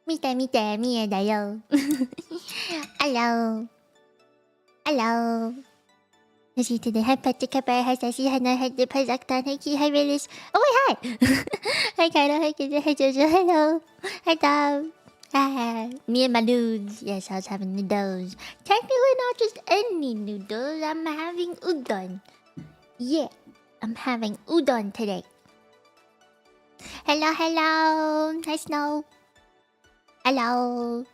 見て見て見えだよ Hello Hello نسيت إني هبت كبر حساسي هنا هد بزكتان هيكي هاي ريليس Oh wait hi Hi kairo hi kid hi Jojo hello Hi Dom Me and my dudes Yes I was having noodles Technically not just any noodles I'm having udon Yeah I'm having udon today Hello hello Hi Snow Hello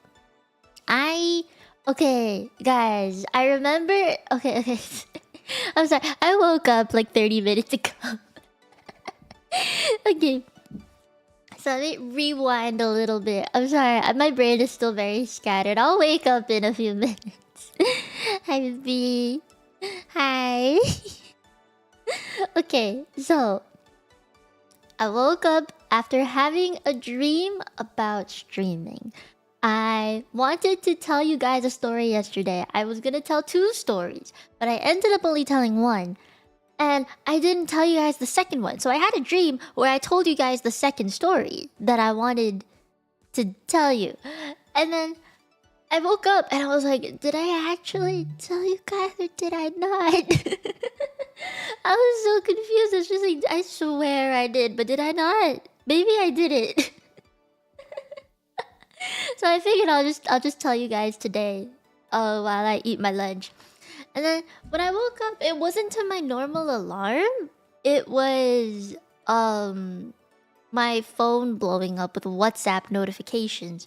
Okay, guys, I remember... Okay. I'm sorry, I woke up like 30 minutes ago. Okay. So let me rewind a little bit. I'm sorry, my brain is still very scattered. I'll wake up in a few minutes. Hi, B. Hi. Okay, so... I woke up after having a dream about streaming. I wanted to tell you guys a story yesterday. I was gonna tell 2 stories, but I ended up only telling 1. And I didn't tell you guys the second one. So I had a dream where I told you guys the second story that I wanted to tell you. And then I woke up and I was like, did I actually tell you guys or did I not? I was so confused. It's just like, I swear I did, but did I not? Maybe I did it. So I figured I'll just tell you guys today, while I eat my lunch. And then when I woke up, it wasn't to my normal alarm. It was my phone blowing up with WhatsApp notifications.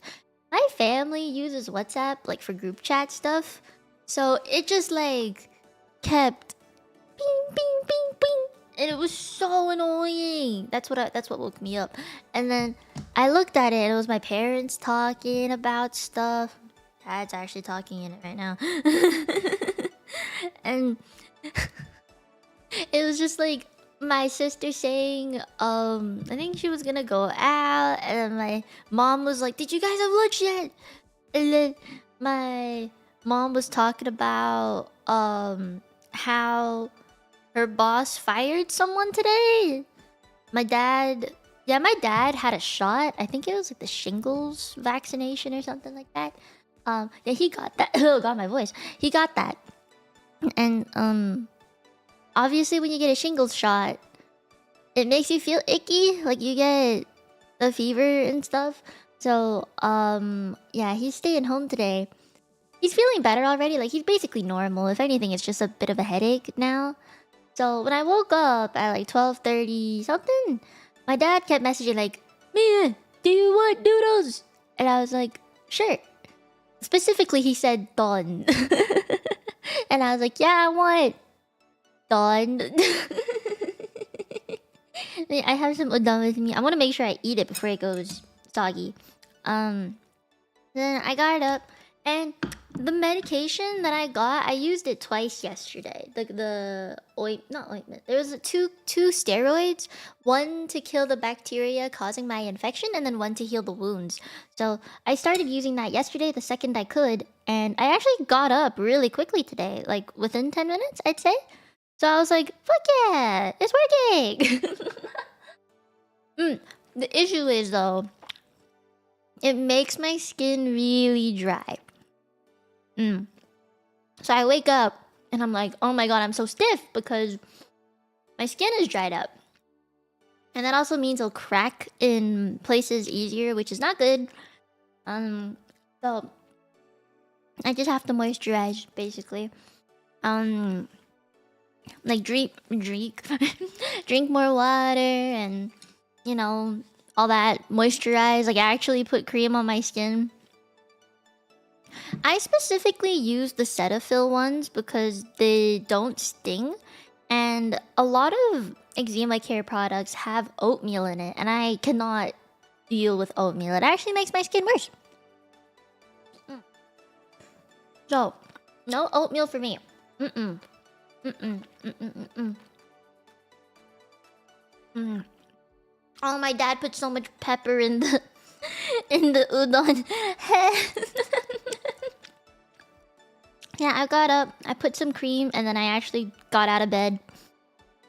My family uses WhatsApp like for group chat stuff, so it just like kept ping ping ping ping, and it was so annoying. That's what woke me up. And then I looked at it, and it was my parents talking about stuff. Dad's actually talking in it right now. And it was just like my sister saying, I think she was gonna go out, and my mom was like, "Did you guys have lunch yet?" And then my mom was talking about how her boss fired someone today. My dad had a shot. I think it was like the shingles vaccination or something like that. Yeah, he got that. Oh god, my voice. He got that. And obviously when you get a shingles shot, it makes you feel icky, like you get a fever and stuff. So yeah, he's staying home today. He's feeling better already, like he's basically normal. If anything, it's just a bit of a headache now. So when I woke up at like 12:30 something, my dad kept messaging like, "Mia, do you want noodles?" And I was like, "Sure." Specifically, he said "don." And I was like, "Yeah, I want don." I have some udon with me. I want to make sure I eat it before it goes soggy. Then I got up, and the medication that I got, I used it twice yesterday. Not ointment. There was two steroids, one to kill the bacteria causing my infection, and then one to heal the wounds. So I started using that yesterday, the second I could, and I actually got up really quickly today, like within 10 minutes, I'd say. So I was like, fuck yeah, it's working! The issue is though, it makes my skin really dry. So I wake up and I'm like, oh my god, I'm so stiff because my skin is dried up. And that also means it'll crack in places easier, which is not good. So I just have to moisturize basically. Like drink drink more water and you know, all that, moisturize. Like I actually put cream on my skin. I specifically use the Cetaphil ones because they don't sting, and a lot of eczema care products have oatmeal in it, and I cannot deal with oatmeal. It actually makes my skin worse. So, no oatmeal for me. Oh, my dad put so much pepper in the udon. Yeah, I got up, I put some cream, and then I actually got out of bed.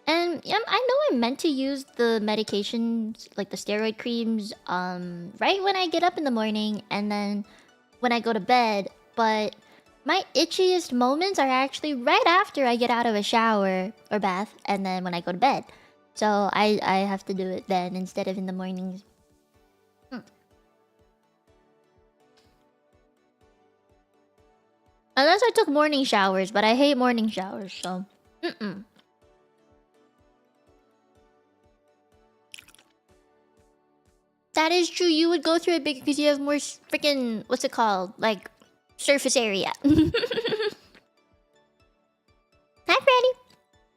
And yeah, I know I'm meant to use the medications, like the steroid creams, right when I get up in the morning and then when I go to bed. But my itchiest moments are actually right after I get out of a shower or bath and then when I go to bed. So I have to do it then instead of in the mornings. Unless I took morning showers, but I hate morning showers, so... That is true, you would go through it bigger because you have more freaking... What's it called? Like, surface area. Hi, Freddy.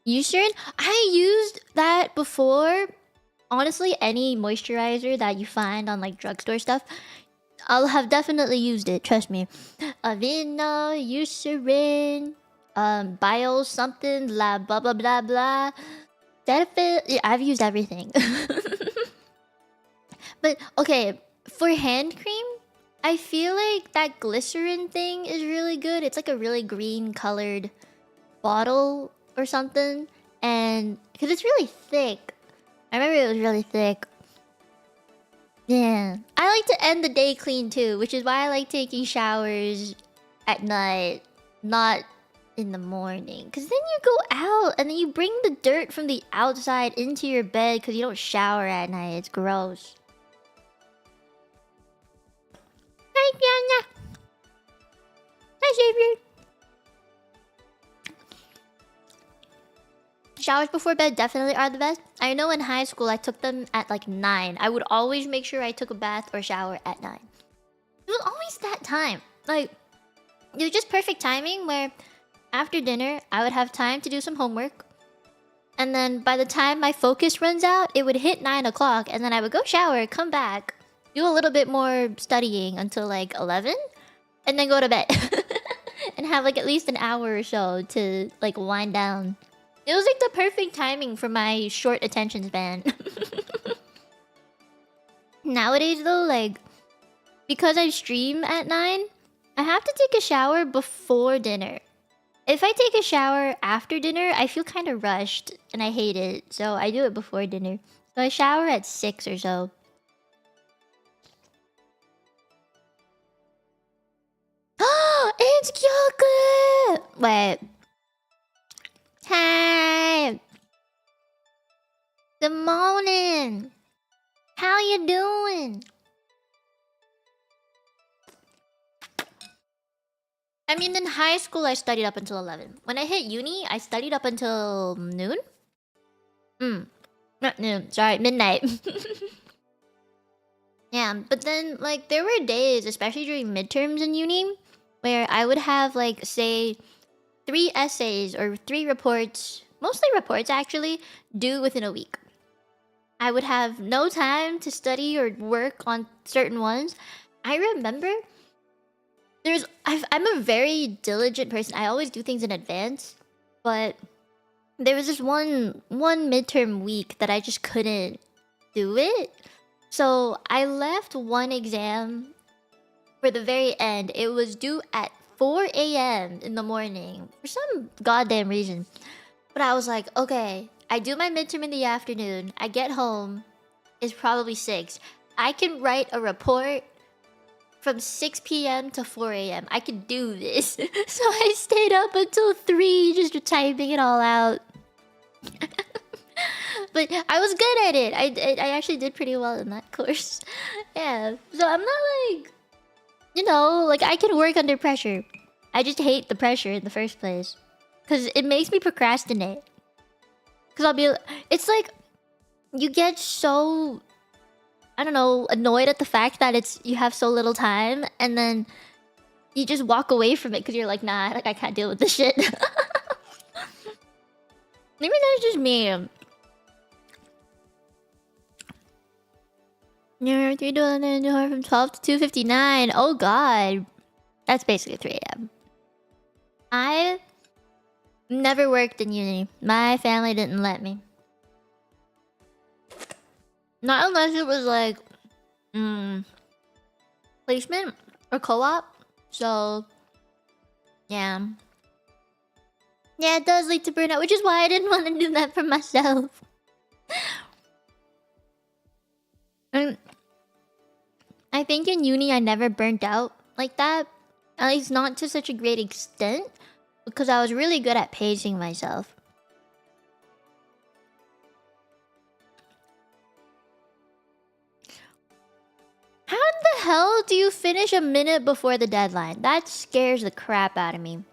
Eucerin? I used that before. Honestly, any moisturizer that you find on, like, drugstore stuff, I'll have definitely used it, trust me. Avena, Eucerin, Bio something, la blah blah blah blah. Cetaphil, yeah, I've used everything. But, okay, for hand cream, I feel like that glycerin thing is really good. It's like a really green colored bottle or something. And, because it's really thick. I remember it was really thick. Yeah. I like to end the day clean too, which is why I like taking showers at night, not in the morning. Because then you go out and then you bring the dirt from the outside into your bed because you don't shower at night. It's gross. Hi, Fiona. Hi, Xavier. Showers before bed definitely are the best. I know in high school I took them at like 9. I would always make sure I took a bath or shower at 9. It was always that time. Like, it was just perfect timing where after dinner I would have time to do some homework. And then by the time my focus runs out, it would hit 9 o'clock and then I would go shower, come back, do a little bit more studying until like 11 and then go to bed. And have like at least an hour or so to like wind down. It was like the perfect timing for my short attention span. Nowadays though, like, because I stream at 9, I have to take a shower before dinner. If I take a shower after dinner, I feel kind of rushed and I hate it. So I do it before dinner. So I shower at 6 or so. It's chocolate! Wait. Hey! Good morning! How you doing? I mean, in high school, I studied up until 11. When I hit uni, I studied up until noon? Not noon. Sorry, midnight. Yeah, but then, like, there were days, especially during midterms in uni, where I would have, like, say, 3 essays or 3 reports, mostly reports actually, due within a week. I would have no time to study or work on certain ones. I remember I'm a very diligent person. I always do things in advance, but there was this one midterm week that I just couldn't do it. So I left one exam for the very end. It was due at 4 a.m. in the morning for some goddamn reason. But I was like, okay, I do my midterm in the afternoon. I get home. It's probably 6. I can write a report from 6 p.m. to 4 a.m. I can do this. So I stayed up until 3 just typing it all out. But I was good at it. I actually did pretty well in that course. Yeah. So I'm not like... You know, like I can work under pressure. I just hate the pressure in the first place. Because it makes me procrastinate. Because I'll be... It's like... You get so... I don't know, annoyed at the fact that you have so little time. And then... You just walk away from it because you're like, nah, like I can't deal with this shit. Maybe that's just me. You're doing from 12 to 2:59. Oh god. That's basically 3 a.m. I never worked in uni. My family didn't let me. Not unless it was like placement or co-op. So yeah. Yeah, it does lead to burnout, which is why I didn't want to do that for myself. And I think in uni I never burnt out like that. At least not to such a great extent. Because I was really good at pacing myself. How the hell do you finish a minute before the deadline? That scares the crap out of me.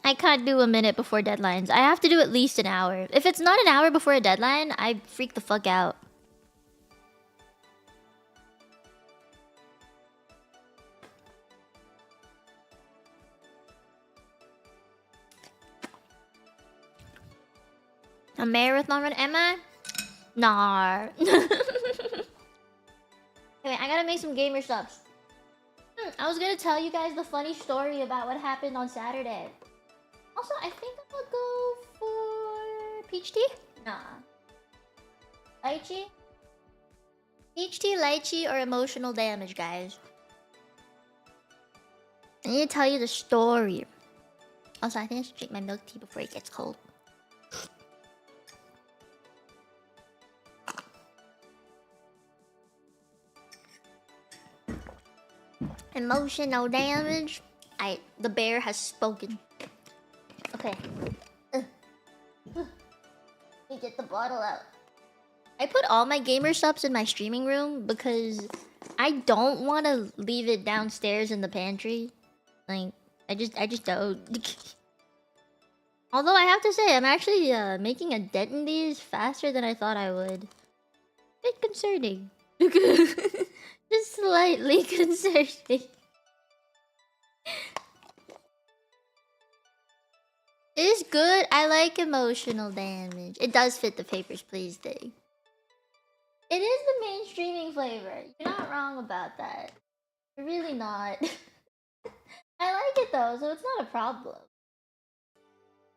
I can't do a minute before deadlines. I have to do at least an hour. If it's not an hour before a deadline, I freak the fuck out. A marathon run, am I? Nah. Okay, I gotta make some gamer subs. I was gonna tell you guys the funny story about what happened on Saturday. Also, I think I'm gonna go for peach tea? Nah. Lychee? Peach tea, lychee, or emotional damage, guys? I need to tell you the story. Also, I think I should drink my milk tea before it gets cold. Emotional damage. The bear has spoken. Okay. Let me get the bottle out. I put all my gamer subs in my streaming room because I don't want to leave it downstairs in the pantry. Like, I just don't. Although I have to say, I'm actually making a dent in these faster than I thought I would. Bit concerning. Just slightly concerning. It's good. I like emotional damage. It does fit the Papers, Please thing. It is the main streaming flavor. You're not wrong about that. You're really not. I like it though, so it's not a problem.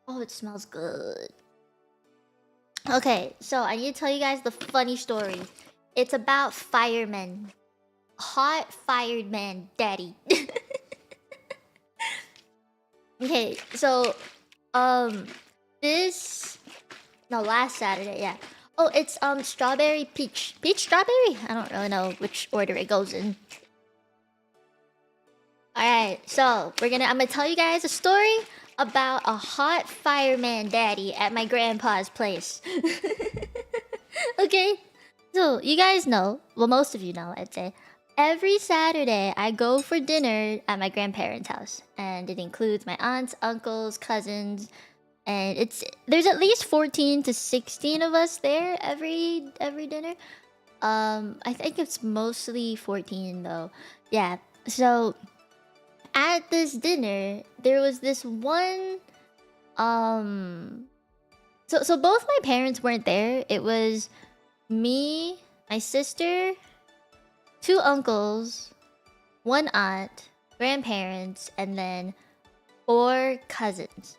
Oh, it smells good. Okay, so I need to tell you guys the funny story. It's about firemen. Hot fired man daddy. Okay, so last Saturday, yeah. Oh, it's strawberry peach strawberry. I don't really know which order it goes in. All right, so I'm gonna tell you guys a story about a hot fireman daddy at my grandpa's place. Okay, so you guys know, well, most of you know, I'd say. Every Saturday, I go for dinner at my grandparents' house, and it includes my aunts, uncles, cousins, and there's at least 14 to 16 of us there every dinner. I think it's mostly 14 though. Yeah. So at this dinner, there was this one. So both my parents weren't there. It was me, my sister, 2 uncles, 1 aunt, grandparents, and then 4 cousins.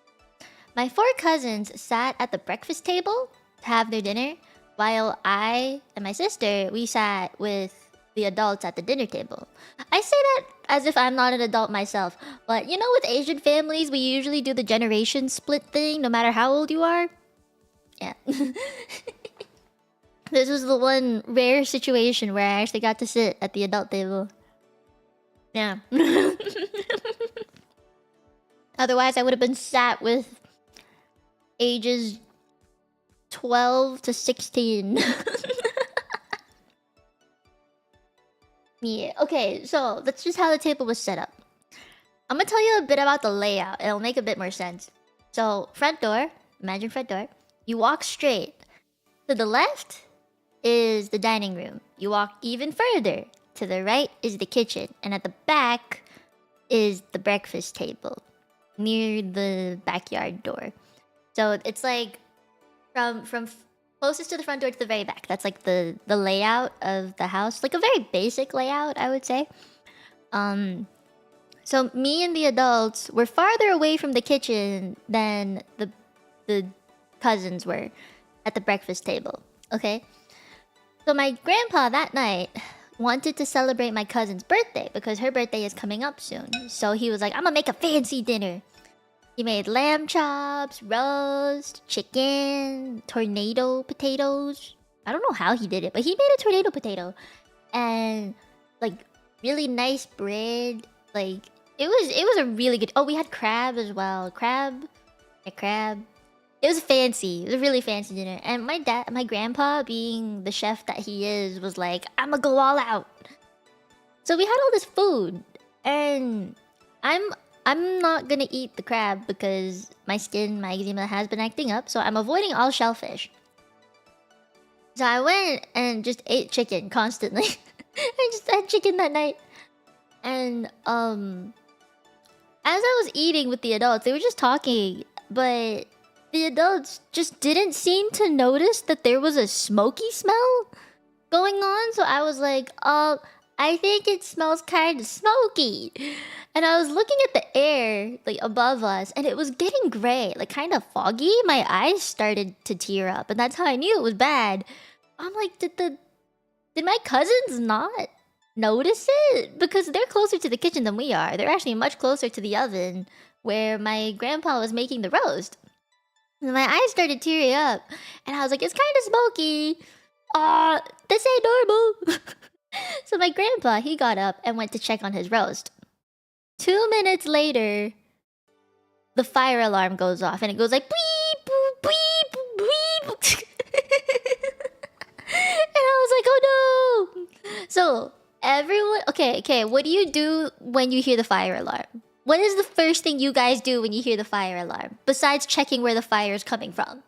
My 4 cousins sat at the breakfast table to have their dinner, while I and my sister, we sat with the adults at the dinner table. I say that as if I'm not an adult myself, but you know, with Asian families, we usually do the generation split thing, no matter how old you are. Yeah. This was the one rare situation where I actually got to sit at the adult table. Yeah. Otherwise, I would have been sat with ages 12 to 16. Yeah, okay, so that's just how the table was set up. I'm gonna tell you a bit about the layout. It'll make a bit more sense. So, front door. Imagine front door. You walk straight. To the left is the dining room. You walk even further. To the right is the kitchen. And at the back is the breakfast table. Near the backyard door. So it's like from closest to the front door to the very back. That's like the layout of the house. Like a very basic layout, I would say. So me and the adults were farther away from the kitchen than the cousins were at the breakfast table. Okay? So my grandpa that night wanted to celebrate my cousin's birthday because her birthday is coming up soon. So he was like, I'm gonna make a fancy dinner. He made lamb chops, roast, chicken, tornado potatoes. I don't know how he did it, but he made a tornado potato. And like really nice bread. Like it was a really good. Oh, we had crab as well. Crab. It was fancy. It was a really fancy dinner. And my grandpa, being the chef that he is, was like, "I'ma go all out." So we had all this food, and I'm not gonna eat the crab because my eczema has been acting up. So I'm avoiding all shellfish. So I went and just ate chicken constantly. I just had chicken that night. And as I was eating with the adults, they were just talking, but the adults just didn't seem to notice that there was a smoky smell going on. So I was like, I think it smells kind of smoky. And I was looking at the air, like above us, and it was getting gray, like kind of foggy. My eyes started to tear up, and that's how I knew it was bad. I'm like, did my cousins not notice it? Because they're closer to the kitchen than we are. They're actually much closer to the oven where my grandpa was making the roast. And my eyes started tearing up, and I was like, it's kind of smoky. This ain't normal. So my grandpa, he got up and went to check on his roast. 2 minutes later, the fire alarm goes off, and it goes like beep, boop, beep, boop, beep. And I was like, oh no. So everyone, okay, what do you do when you hear the fire alarm? What is the first thing you guys do when you hear the fire alarm, besides checking where the fire is coming from?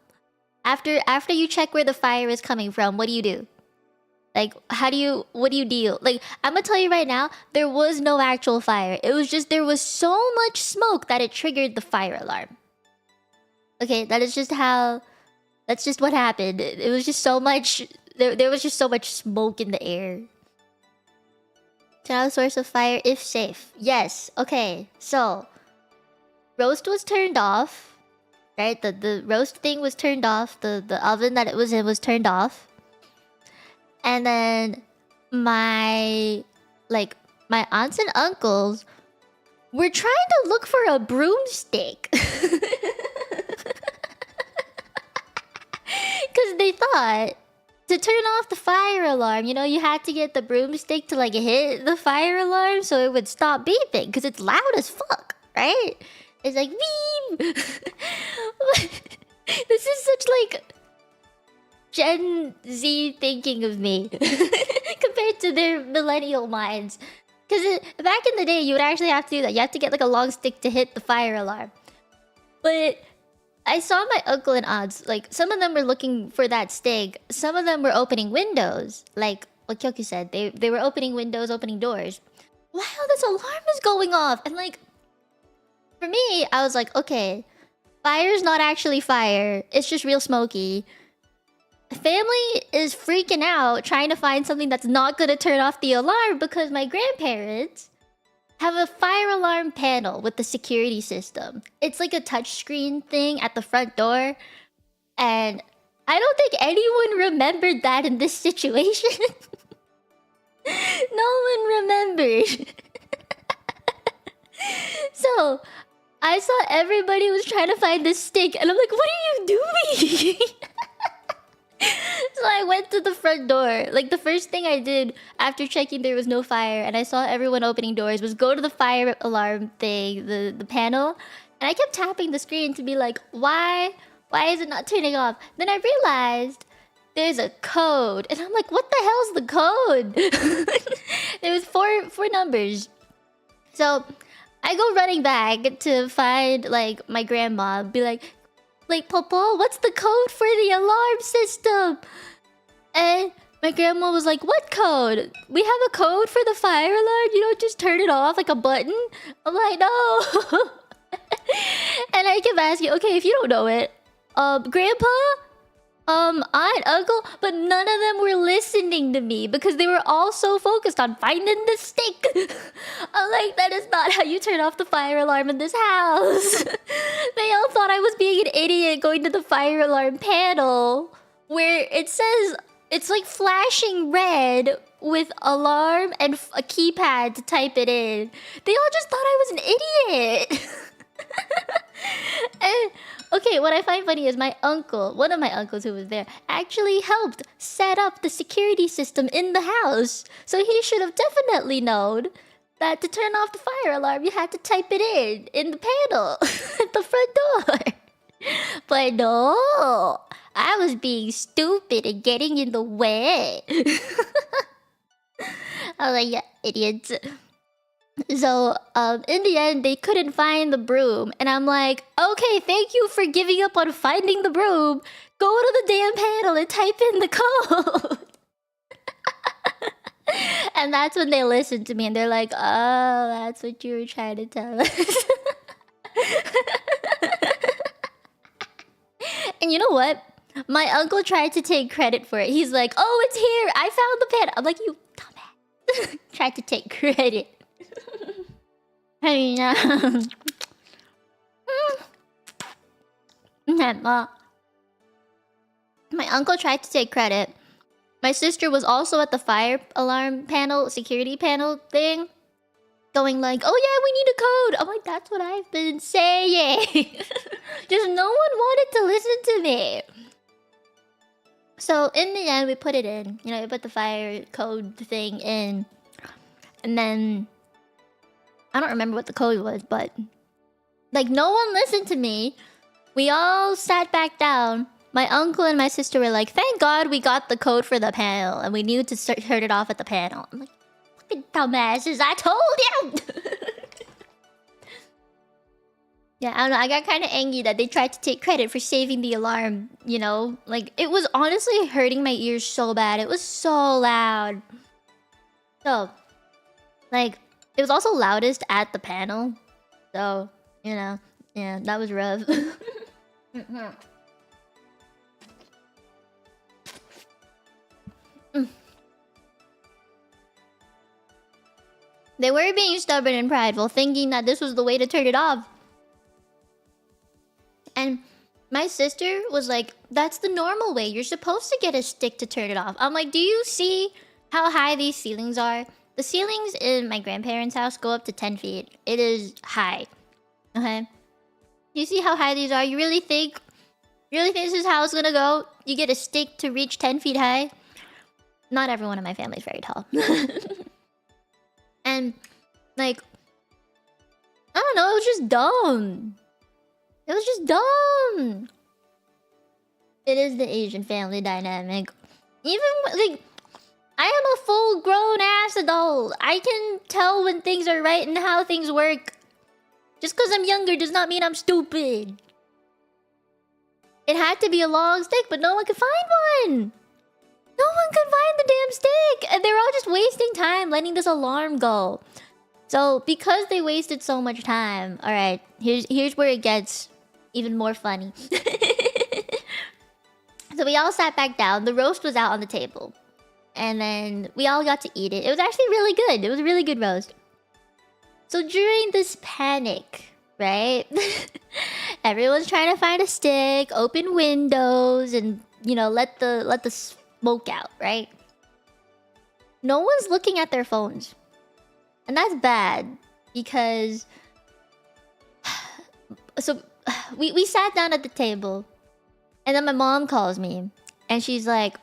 After you check where the fire is coming from, what do you do? Like, what do you deal? Like, I'm gonna tell you right now, there was no actual fire. It was just, there was so much smoke that it triggered the fire alarm. Okay, that's just what happened. It was just so much, there was just so much smoke in the air. Turn out the source of fire if safe. Yes, okay, so roast was turned off, right? The roast thing was turned off, the oven that it was in was turned off. And then my aunts and uncles were trying to look for a broomstick. Because they thought to turn off the fire alarm, you know, you had to get the broomstick to like hit the fire alarm so it would stop beeping, because it's loud as fuck, right? It's like beep. This is such like Gen Z thinking of me compared to their millennial minds. Because back in the day, you would actually have to do that. You have to get like a long stick to hit the fire alarm. But I saw my uncle and aunts, like some of them were looking for that stick. Some of them were opening windows. Like what Kyoku said, they were opening windows, opening doors. Wow, this alarm is going off. And like, for me, I was like, okay, fire's not actually fire. It's just real smoky. Family is freaking out trying to find something that's not gonna turn off the alarm because my grandparents have a fire alarm panel with the security system. It's like a touchscreen thing at the front door. And I don't think anyone remembered that in this situation. No one remembered. So I saw everybody was trying to find this stick, and I'm like, what are you doing? So I went to the front door. Like, the first thing I did after checking there was no fire and I saw everyone opening doors was go to the fire alarm thing, the panel. And I kept tapping the screen to be like, why is it not turning off? Then I realized there's a code. And I'm like, what the hell's the code? There was four numbers. So I go running back to find, like, my grandma. Be like, Popo, what's the code for the alarm system? And my grandma was like, what code? We have a code for the fire alarm? You don't just turn it off like a button? I'm like, no. And I kept asking, okay, if you don't know it, Grandpa? Aunt, uncle? But none of them were listening to me because they were all so focused on finding the stick. I'm like, that is not how you turn off the fire alarm in this house. They all thought I was being an idiot going to the fire alarm panel where it says it's like flashing red with alarm and a keypad to type it in. They all just thought I was an idiot. okay, what I find funny is my uncle, one of my uncles who was there, actually helped set up the security system in the house. So he should have definitely known that to turn off the fire alarm, you had to type it in the panel at the front door. But no, I was being stupid and getting in the way. I was like, yeah, idiots. So, in the end, they couldn't find the broom. And I'm like, okay, thank you for giving up on finding the broom. Go to the damn panel and type in the code. And that's when they listened to me and they're like, oh, that's what you were trying to tell us. And you know what? My uncle tried to take credit for it. He's like, oh, it's here. I found the pen. I'm like, you dumbass. Tried to take credit. I mean, my uncle tried to take credit. My sister was also at the fire alarm panel, security panel thing, going like, oh yeah, we need a code. I'm like, that's what I've been saying. Just no one wanted to listen to me. So in the end, we put it in. You know, we put the fire code thing in. And then, I don't remember what the code was, but like no one listened to me. We all sat back down. My uncle and my sister were like, thank God we got the code for the panel and we knew to turn it off at the panel. I'm like, fucking dumbasses, I told you! Yeah, I don't know, I got kind of angry that they tried to take credit for saving the alarm, you know? Like, it was honestly hurting my ears so bad. It was so loud. So, like, it was also loudest at the panel. So, you know, yeah, that was rough. They were being stubborn and prideful, thinking that this was the way to turn it off. And my sister was like, that's the normal way. You're supposed to get a stick to turn it off. I'm like, do you see how high these ceilings are? The ceilings in my grandparents' house go up to 10 feet. It is high. Okay? You see how high these are? You really think this is how it's gonna go? You get a stick to reach 10 feet high? Not everyone in my family is very tall. And, like, I don't know, it was just dumb. It was just dumb. It is the Asian family dynamic. Even, like, I am a full-grown ass adult. I can tell when things are right and how things work. Just because I'm younger does not mean I'm stupid. It had to be a long stick, but no one could find one. No one could find the damn stick. And they're all just wasting time letting this alarm go. So, because they wasted so much time... Alright, here's where it gets even more funny. So we all sat back down. The roast was out on the table. And then we all got to eat it. It was actually really good. It was a really good roast. So during this panic, right? Everyone's trying to find a stick, open windows, and, you know, let the smoke out, right? No one's looking at their phones. And that's bad because so we sat down at the table and then my mom calls me and she's like,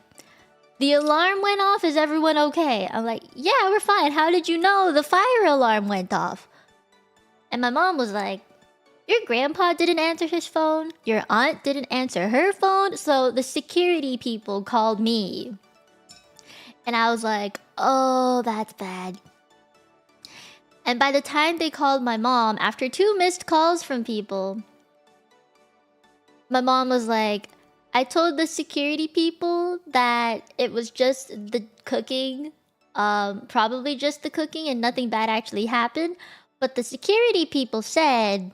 the alarm went off, is everyone okay? I'm like, yeah, we're fine. How did you know the fire alarm went off? And my mom was like, your grandpa didn't answer his phone, your aunt didn't answer her phone, so the security people called me. And I was like, oh, that's bad. And by the time they called my mom, after 2 missed calls from people, my mom was like, I told the security people that it was just the cooking, probably just the cooking and nothing bad actually happened. But the security people said,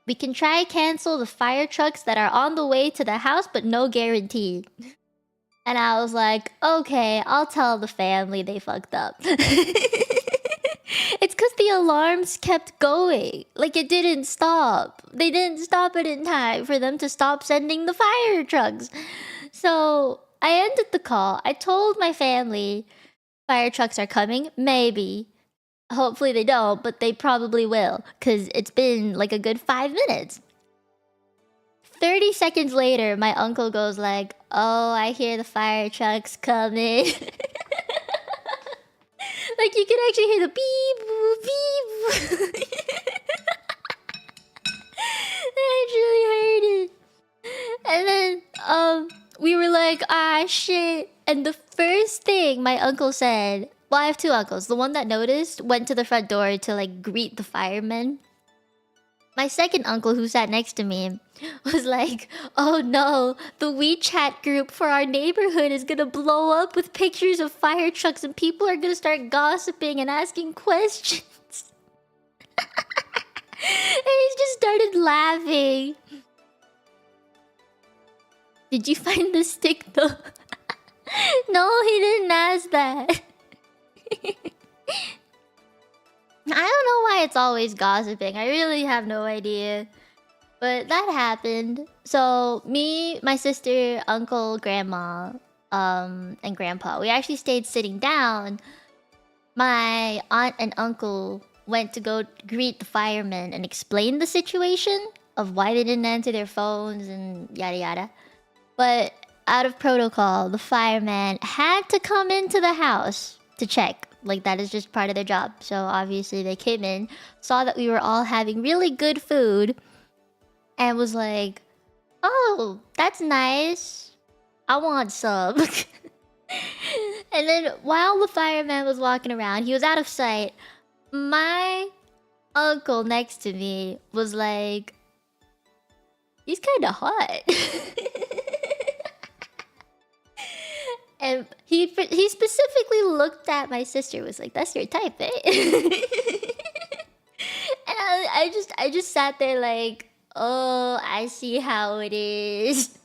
we can try cancel the fire trucks that are on the way to the house, but no guarantee. And I was like, okay, I'll tell the family they fucked up. It's because the alarms kept going. Like, it didn't stop. They didn't stop it in time for them to stop sending the fire trucks. So, I ended the call. I told my family, fire trucks are coming. Maybe. Hopefully they don't, but they probably will. Because it's been like a good 5 minutes. 30 seconds later, my uncle goes like, "Oh, I hear the fire trucks coming." Like you can actually hear the beep, beep. I actually heard it. And then we were like, "Ah, shit." And the first thing my uncle said, well, I have two uncles. The one that noticed went to the front door to like greet the firemen. My second uncle, who sat next to me, was like, "Oh no, the WeChat group for our neighborhood is gonna blow up with pictures of fire trucks and people are gonna start gossiping and asking questions." And he just started laughing. Did you find the stick though? No, he didn't ask that. I don't know why it's always gossiping. I really have no idea. But that happened. So me, my sister, uncle, grandma, and grandpa, we actually stayed sitting down. My aunt and uncle went to go greet the firemen and explain the situation of why they didn't answer their phones and yada yada. But out of protocol, the fireman had to come into the house to check. Like, that is just part of their job. So obviously they came in, saw that we were all having really good food, and was like, "Oh, that's nice. I want some." And then while the fireman was walking around, he was out of sight. My uncle next to me was like, "He's kind of hot." And he specifically looked at my sister, was like, "That's your type, eh?" And I just sat there like, "Oh, I see how it is."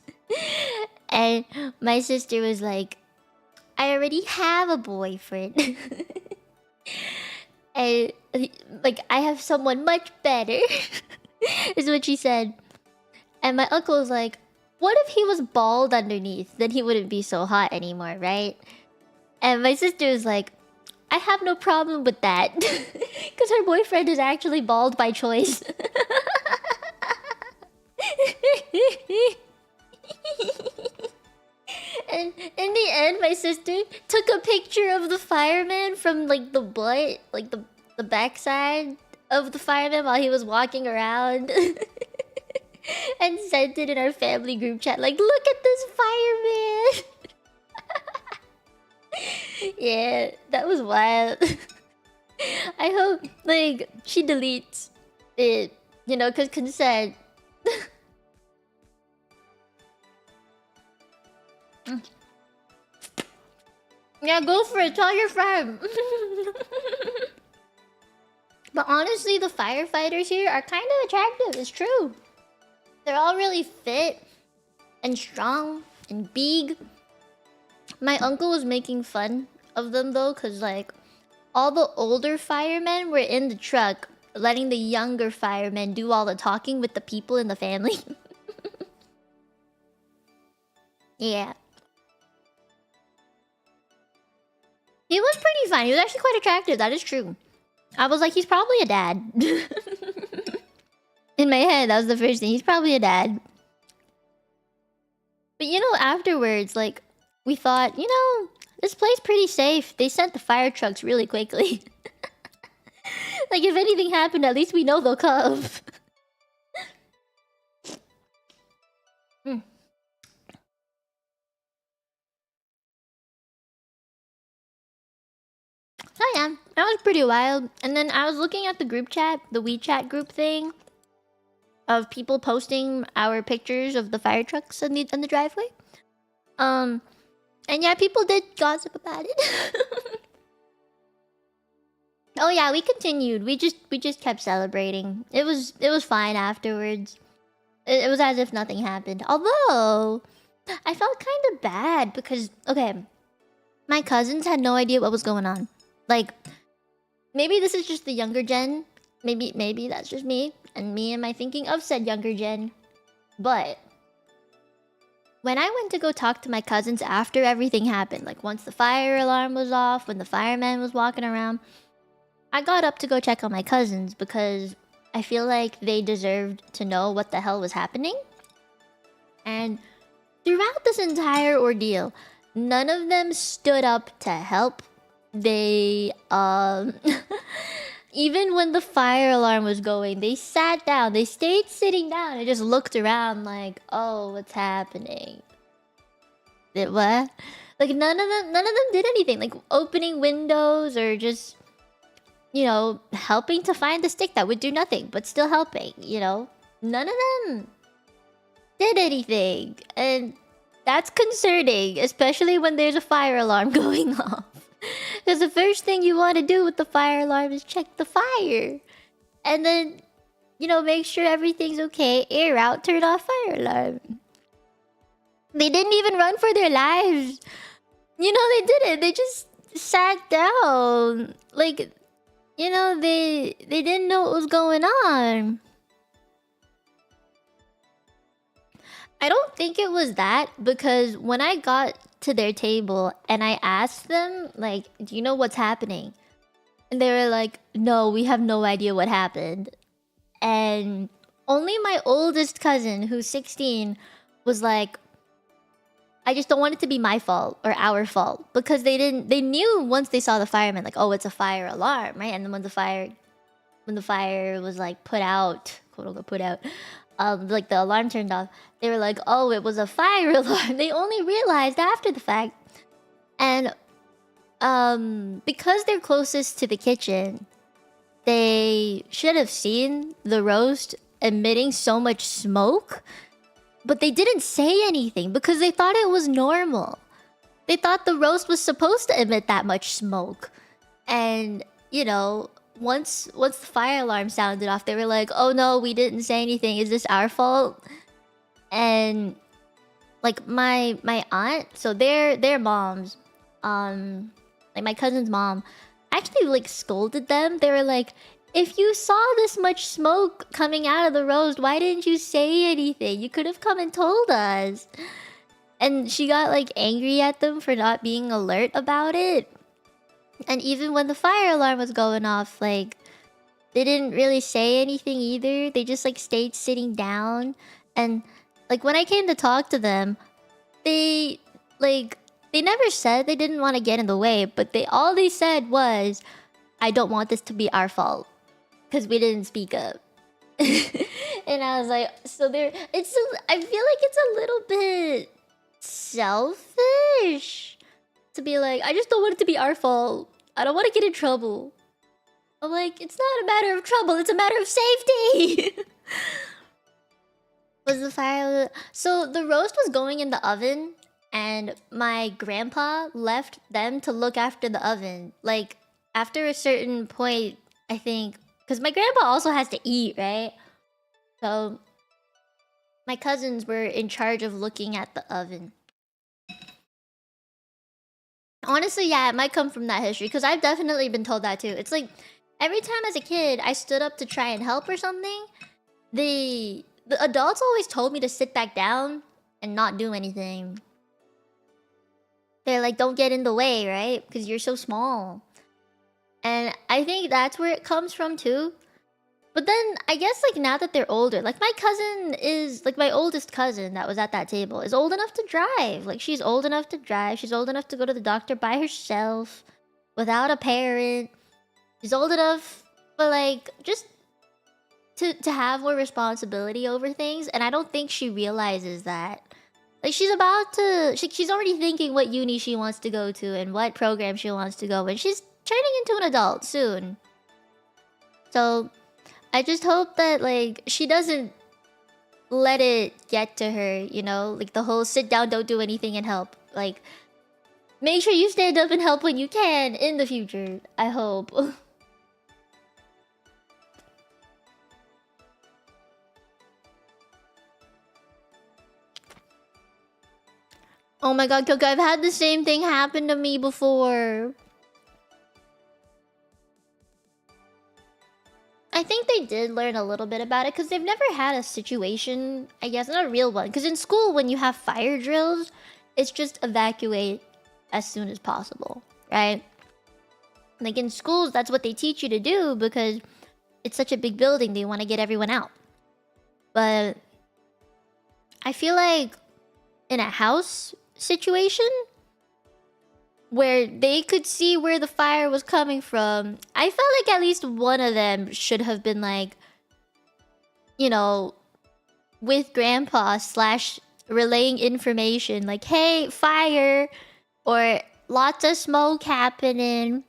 And my sister was like, "I already have a boyfriend." And like, "I have someone much better." Is what she said. And my uncle was like, "What if he was bald underneath? Then he wouldn't be so hot anymore, right?" And my sister was like, "I have no problem with that." Because her boyfriend is actually bald by choice. And in the end, my sister took a picture of the fireman from like the butt, like the backside of the fireman while he was walking around. And sent it in our family group chat, like, "Look at this fireman." Yeah, that was wild. I hope, like, she deletes it, you know, because consent. Yeah, go for it. Tell your friend. But honestly, the firefighters here are kind of attractive. It's true. They're all really fit and strong and big. My uncle was making fun of them though, because like all the older firemen were in the truck, letting the younger firemen do all the talking with the people in the family. Yeah. He was pretty fun. He was actually quite attractive. That is true. I was like, he's probably a dad. In my head, that was the first thing. He's probably a dad. But you know, afterwards, like, we thought, you know, this place pretty safe. They sent the fire trucks really quickly. Like, if anything happened, at least we know they'll come. So yeah, that was pretty wild. And then I was looking at the group chat, the WeChat group thing, of people posting our pictures of the fire trucks in the driveway. And yeah, people did gossip about it. Oh yeah, we continued. We just kept celebrating. It was fine afterwards. It was as if nothing happened. Although I felt kind of bad because okay, my cousins had no idea what was going on. Like, maybe this is just the younger gen. Maybe that's just me and my thinking of said younger gen. But when I went to go talk to my cousins after everything happened, like once the fire alarm was off, when the fireman was walking around, I got up to go check on my cousins because I feel like they deserved to know what the hell was happening. And throughout this entire ordeal, none of them stood up to help. They even when the fire alarm was going, they sat down. They stayed sitting down and just looked around like, "Oh, what's happening?" Did what? Like none of them did anything. Like opening windows or just, you know, helping to find the stick that would do nothing, but still helping, you know? None of them did anything. And that's concerning, especially when there's a fire alarm going off. Because the first thing you want to do with the fire alarm is check the fire. And then, you know, make sure everything's okay, air out, turn off fire alarm. They didn't even run for their lives. You know, they didn't. They just sat down. Like, you know, they didn't know what was going on. I don't think it was that, because when I got to their table and I asked them, like, do you know what's happening? And they were like, no, we have no idea what happened. And only my oldest cousin, who's 16, was like, I just don't want it to be my fault or our fault. Because they knew once they saw the fireman, like, oh, it's a fire alarm, right? And then when the fire was like put out, quote unquote put out, like the alarm turned off, they were like, oh, it was a fire alarm. They only realized after the fact. And because they're closest to the kitchen, they should have seen the roast emitting so much smoke, but they didn't say anything because they thought it was normal. They thought the roast was supposed to emit that much smoke. And, you know, once the fire alarm sounded off, they were like, oh no, we didn't say anything. Is this our fault? And like my aunt, so their moms, like my cousin's mom, actually like scolded them. They were like, if you saw this much smoke coming out of the roast, why didn't you say anything? You could have come and told us. And she got like angry at them for not being alert about it. And even when the fire alarm was going off, like, they didn't really say anything either. They just like stayed sitting down. And like when I came to talk to them, they never said they didn't want to get in the way, but all they said was, I don't want this to be our fault because we didn't speak up. And I was like, so I feel like it's a little bit selfish to be like, I just don't want it to be our fault. I don't want to get in trouble. I'm like, it's not a matter of trouble, it's a matter of safety. Was the fire... So the roast was going in the oven, and my grandpa left them to look after the oven. Like, after a certain point, I think... Because my grandpa also has to eat, right? So, my cousins were in charge of looking at the oven. Honestly, yeah, it might come from that history, because I've definitely been told that too. It's like, every time as a kid, I stood up to try and help or something, the adults always told me to sit back down and not do anything. They're like, don't get in the way, right? Because you're so small. And I think that's where it comes from too. But then, I guess, like, now that they're older, like, my cousin is, like, my oldest cousin that was at that table is old enough to drive. Like, she's old enough to drive. She's old enough to go to the doctor by herself, without a parent. She's old enough, but, like, just to have more responsibility over things. And I don't think she realizes that. Like, she's about to... She's already thinking what uni she wants to go to and what program she wants to go. And she's turning into an adult soon. So... I just hope that, like, she doesn't let it get to her, you know? Like, the whole sit down, don't do anything and help. Like, make sure you stand up and help when you can in the future. I hope. Oh my god, Coco, I've had the same thing happen to me before. I think they did learn a little bit about it because they've never had a situation, I guess, not a real one. Because in school, when you have fire drills, it's just evacuate as soon as possible, right? Like in schools, that's what they teach you to do because it's such a big building, they want to get everyone out. But I feel like in a house situation where they could see where the fire was coming from, I felt like at least one of them should have been like, you know, with grandpa slash relaying information like, hey, fire, or lots of smoke happening.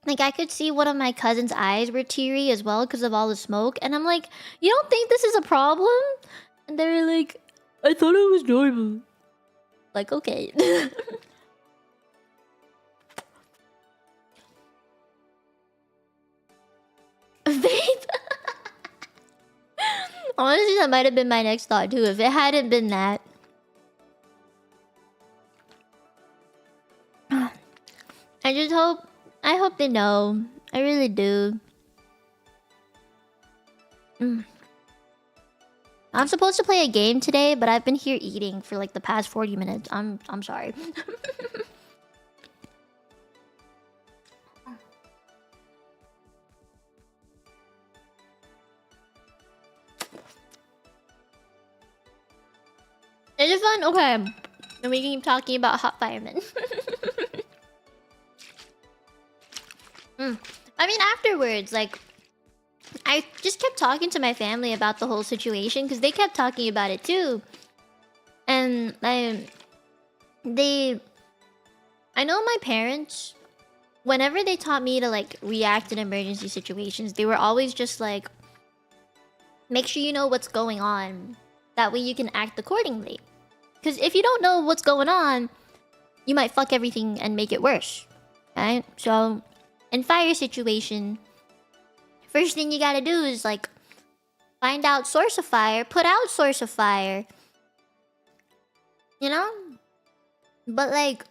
Like, I could see one of my cousin's eyes were teary as well because of all the smoke. And I'm like, you don't think this is a problem? And they were like, I thought it was normal. Like, okay. Faith? Honestly, that might have been my next thought too. If it hadn't been that. I hope they know. I really do. I'm supposed to play a game today, but I've been here eating for like the past 40 minutes. I'm sorry. Is it fun? Okay. Then we can keep talking about hot firemen. I mean, afterwards, like, I just kept talking to my family about the whole situation because they kept talking about it too. And I know my parents, whenever they taught me to like react in emergency situations, they were always just like, make sure you know what's going on. That way you can act accordingly. Because if you don't know what's going on, you might fuck everything and make it worse. Right? So, in fire situation, first thing you gotta do is like find out source of fire, put out source of fire. You know? But like,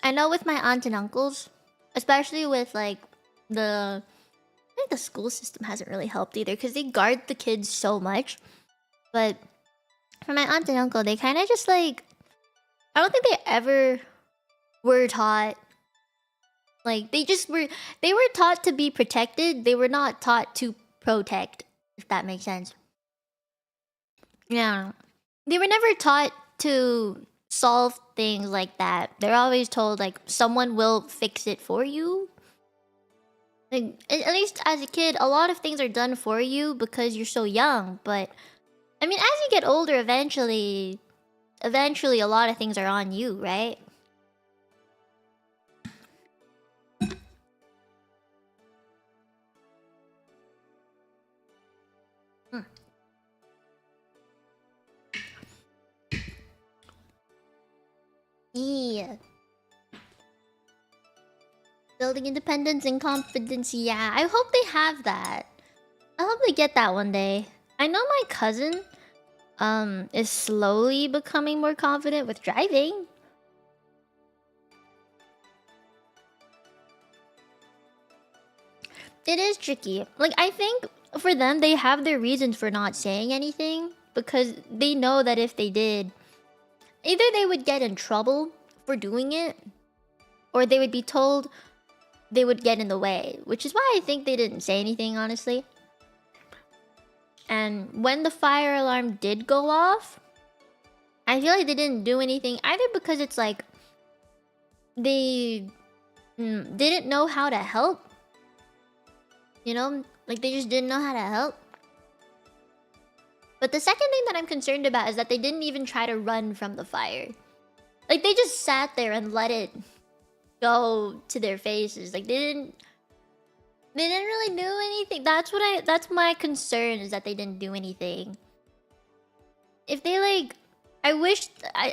I know with my aunts and uncles, especially with like I think the school system hasn't really helped either because they guard the kids so much. But for my aunt and uncle, they kind of just like, I don't think they ever were taught. Like, they were taught to be protected. They were not taught to protect, if that makes sense. Yeah. They were never taught to solve things like that. They're always told, like, someone will fix it for you. Like, at least as a kid, a lot of things are done for you because you're so young. But, I mean, as you get older, eventually a lot of things are on you, right? Yeah. Building independence and confidence, yeah. I hope they have that. I hope they get that one day. I know my cousin is slowly becoming more confident with driving. It is tricky. Like, I think for them, they have their reasons for not saying anything because they know that if they did, either they would get in trouble for doing it, or they would be told they would get in the way, which is why I think they didn't say anything, honestly. And when the fire alarm did go off, I feel like they didn't do anything either because it's like they didn't know how to help. You know, like they just didn't know how to help. But the second thing that I'm concerned about is that they didn't even try to run from the fire. Like, they just sat there and let it go to their faces. Like, they didn't really do anything. That's my concern, is that they didn't do anything. If they like, I wish,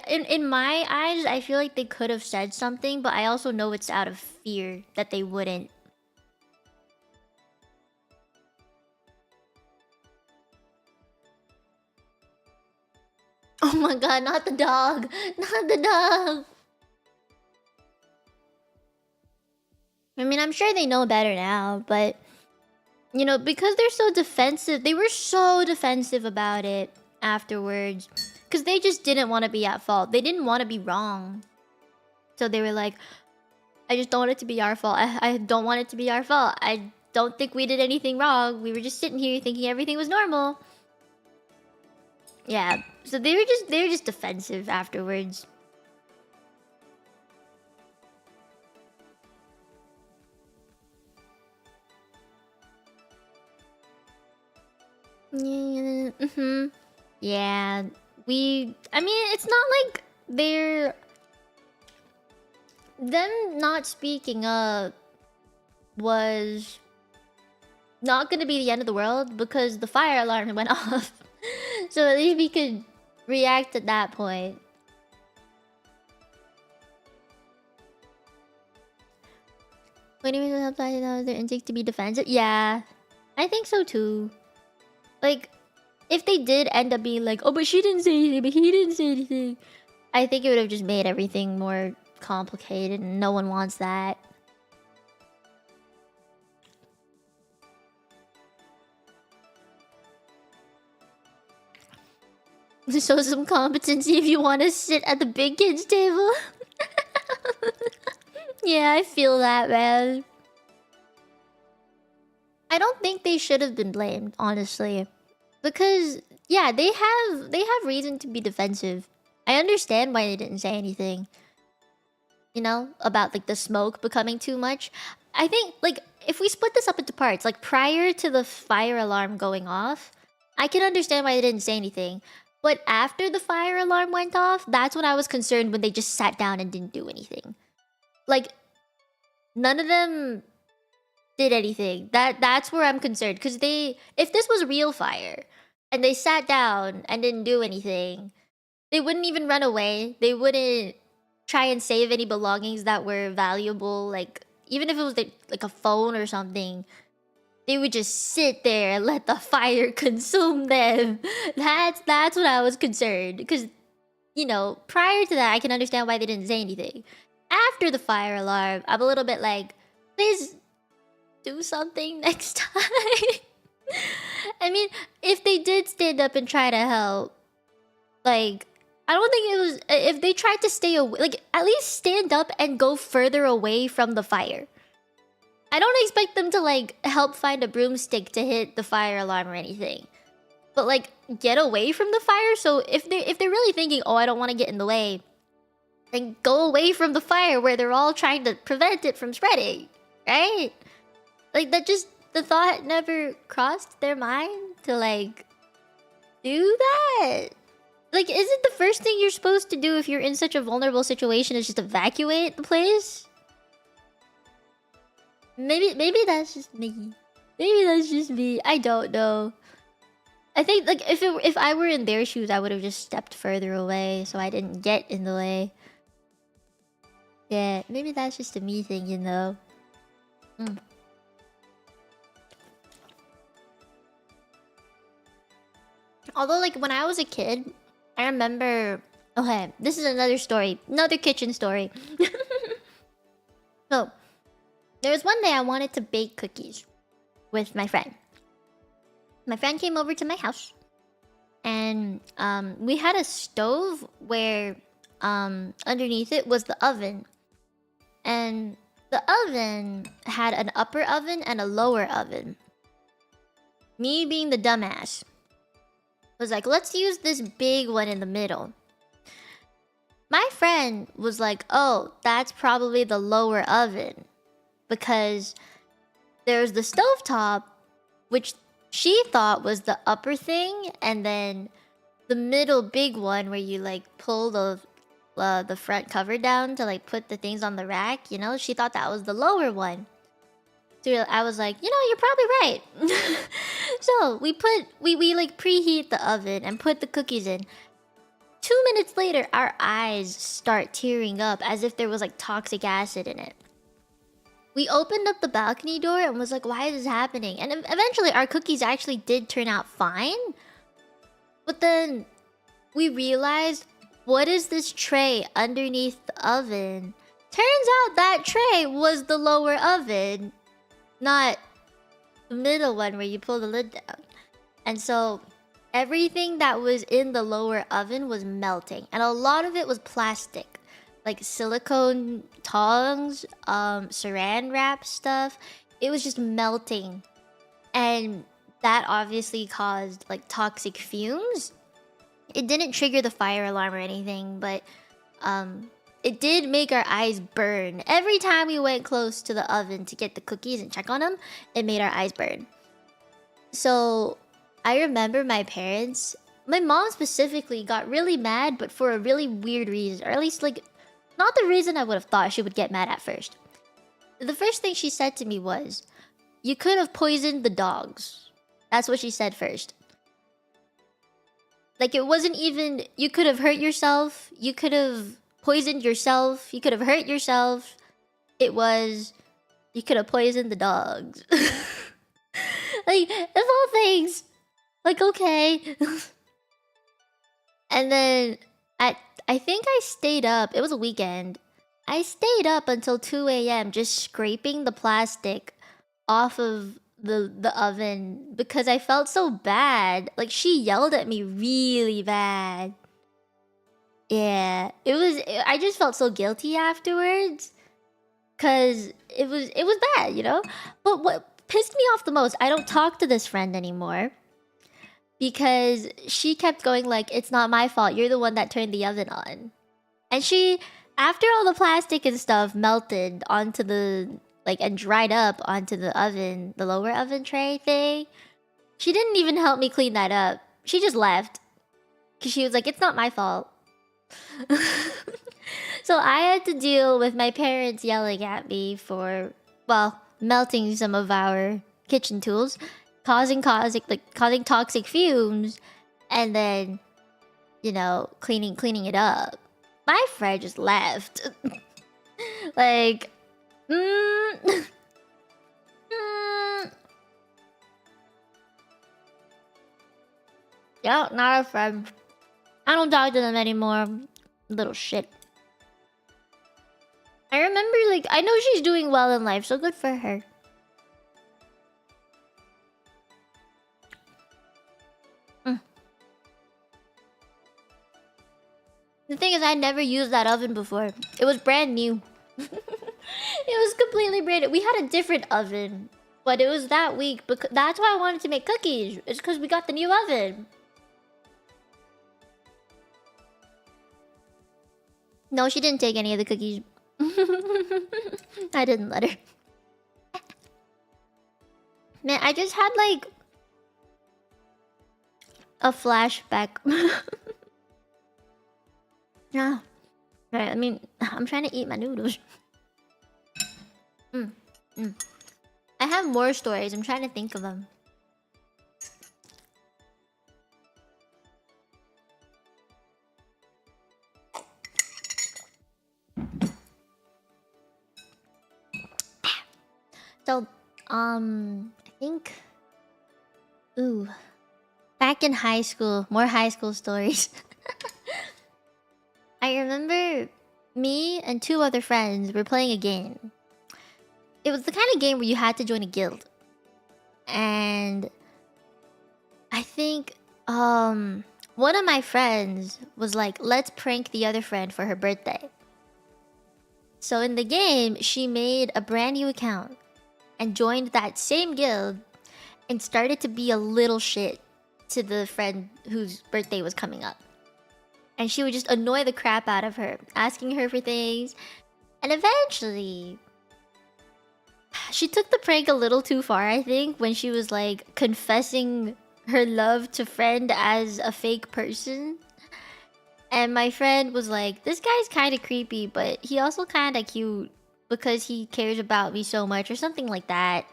in my eyes, I feel like they could have said something, but I also know it's out of fear that they wouldn't. Oh my god, not the dog! Not the dog! I mean, I'm sure they know better now, but... You know, because they're so defensive, they were so defensive about it afterwards. Because they just didn't want to be at fault. They didn't want to be wrong. So they were like, I just don't want it to be our fault. I don't want it to be our fault. I don't think we did anything wrong. We were just sitting here thinking everything was normal. Yeah. So they were just defensive afterwards. Yeah. Mm-hmm. Yeah. I mean, it's not like they're them not speaking up was not gonna be the end of the world because the fire alarm went off. So at least we could react at that point. When you help their instinct to be defensive, yeah, I think so too. Like, if they did end up being like, oh, but she didn't say anything, but he didn't say anything, I think it would have just made everything more complicated, and no one wants that. Show some competency if you want to sit at the big kids table. Yeah, I feel that, man. I don't think they should have been blamed, honestly. Because yeah, they have reason to be defensive. I understand why they didn't say anything. You know, about like the smoke becoming too much. I think like if we split this up into parts, like prior to the fire alarm going off, I can understand why they didn't say anything. But after the fire alarm went off, that's when I was concerned when they just sat down and didn't do anything. Like none of them did anything. That's where I'm concerned. Because if this was real fire and they sat down and didn't do anything, they wouldn't even run away. They wouldn't try and save any belongings that were valuable. Like, even if it was like a phone or something, they would just sit there and let the fire consume them. That's what I was concerned. Because, you know, prior to that, I can understand why they didn't say anything. After the fire alarm, I'm a little bit like, please do something next time. I mean, if they did stand up and try to help, like, I don't think it was... If they tried to stay away... Like, at least stand up and go further away from the fire. I don't expect them to, like, help find a broomstick to hit the fire alarm or anything. But, like, get away from the fire? So, if they're really thinking, oh, I don't want to get in the way, then go away from the fire where they're all trying to prevent it from spreading. Right? Like, that just... The thought never crossed their mind to, like, do that? Like, isn't the first thing you're supposed to do if you're in such a vulnerable situation is just evacuate the place? Maybe that's just me. Maybe that's just me. I don't know. I think, like, if I were in their shoes, I would have just stepped further away so I didn't get in the way. Yeah, maybe that's just a me thing, you know? Mm. Although, like, when I was a kid, I remember... Okay, this is another story. Another kitchen story. So, there was one day I wanted to bake cookies with my friend. My friend came over to my house. And we had a stove where underneath it was the oven. And the oven had an upper oven and a lower oven. Me being the dumbass was like, let's use this big one in the middle. My friend was like, oh, that's probably the lower oven. Because there's the stovetop, which she thought was the upper thing. And then the middle big one where you like pull the front cover down to like put the things on the rack. You know, she thought that was the lower one. So I was like, you know, you're probably right. So we like preheat the oven and put the cookies in. 2 minutes later, our eyes start tearing up as if there was like toxic acid in it. We opened up the balcony door and was like, why is this happening? And eventually our cookies actually did turn out fine. But then we realized, what is this tray underneath the oven? Turns out that tray was the lower oven, not the middle one where you pull the lid down. And so everything that was in the lower oven was melting. And a lot of it was plastic. Like silicone tongs, saran wrap stuff. It was just melting. And that obviously caused like toxic fumes It didn't trigger the fire alarm or anything, but it did make our eyes burn. Every time we went close to the oven to get the cookies and check on them, it made our eyes burn. So I remember my parents, my mom specifically, got really mad, but for a really weird reason. Or at least, like, not the reason I would have thought she would get mad at first. The first thing she said to me was, "You could have poisoned the dogs." That's what she said first. Like, it wasn't even, you could have hurt yourself, you could have poisoned yourself, you could have hurt yourself. It was, you could have poisoned the dogs. Like, of all things. Like, okay. And then, I think I stayed up, it was a weekend. I stayed up until 2 a.m. just scraping the plastic off of the oven because I felt so bad. Like, she yelled at me really bad. Yeah, I just felt so guilty afterwards. Cause it was bad, you know? But what pissed me off the most, I don't talk to this friend anymore. Because she kept going like, "It's not my fault, you're the one that turned the oven on." And she, after all the plastic and stuff melted onto the, like, and dried up onto the oven, the lower oven tray thing, she didn't even help me clean that up. She just left. Because she was like, "It's not my fault." So I had to deal with my parents yelling at me for, well, melting some of our kitchen tools, causing toxic fumes, and then, you know, cleaning it up. My friend just left. Like, yeah, not a friend. I don't talk to them anymore. Little shit. I remember, like, I know she's doing well in life, so good for her. The thing is, I never used that oven before. It was brand new. It was completely brand new. We had a different oven, but it was that week. Because that's why I wanted to make cookies. It's because we got the new oven. No, she didn't take any of the cookies. I didn't let her. Man, I just had like a flashback. Yeah. Alright, I mean, I'm trying to eat my noodles. I have more stories. I'm trying to think of them. So, I think... Ooh. Back in high school. More high school stories. I remember me and 2 other friends were playing a game. It was the kind of game where you had to join a guild. And... I think... one of my friends was like, "Let's prank the other friend for her birthday." So in the game, she made a brand new account and joined that same guild and started to be a little shit to the friend whose birthday was coming up. And she would just annoy the crap out of her, asking her for things. And eventually, she took the prank a little too far, I think, when she was like confessing her love to friend as a fake person. And my friend was like, "This guy's kind of creepy, but he also kind of cute because he cares about me so much," or something like that.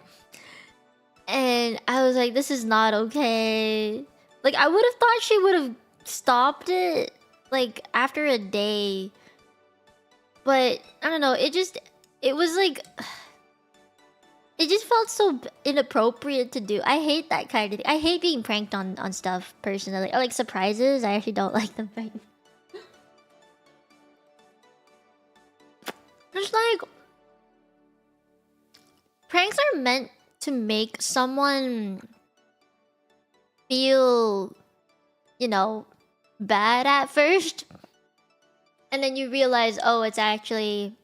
And I was like, this is not okay. Like, I would have thought she would have stopped it, like, after a day. But, I don't know, it was like... It just felt so inappropriate to do. I hate that kind of thing. I hate being pranked on stuff, personally. Or, like, surprises. I actually don't like them very much. Just like... Pranks are meant to make someone feel, you know, bad at first. And then you realize, oh, it's actually...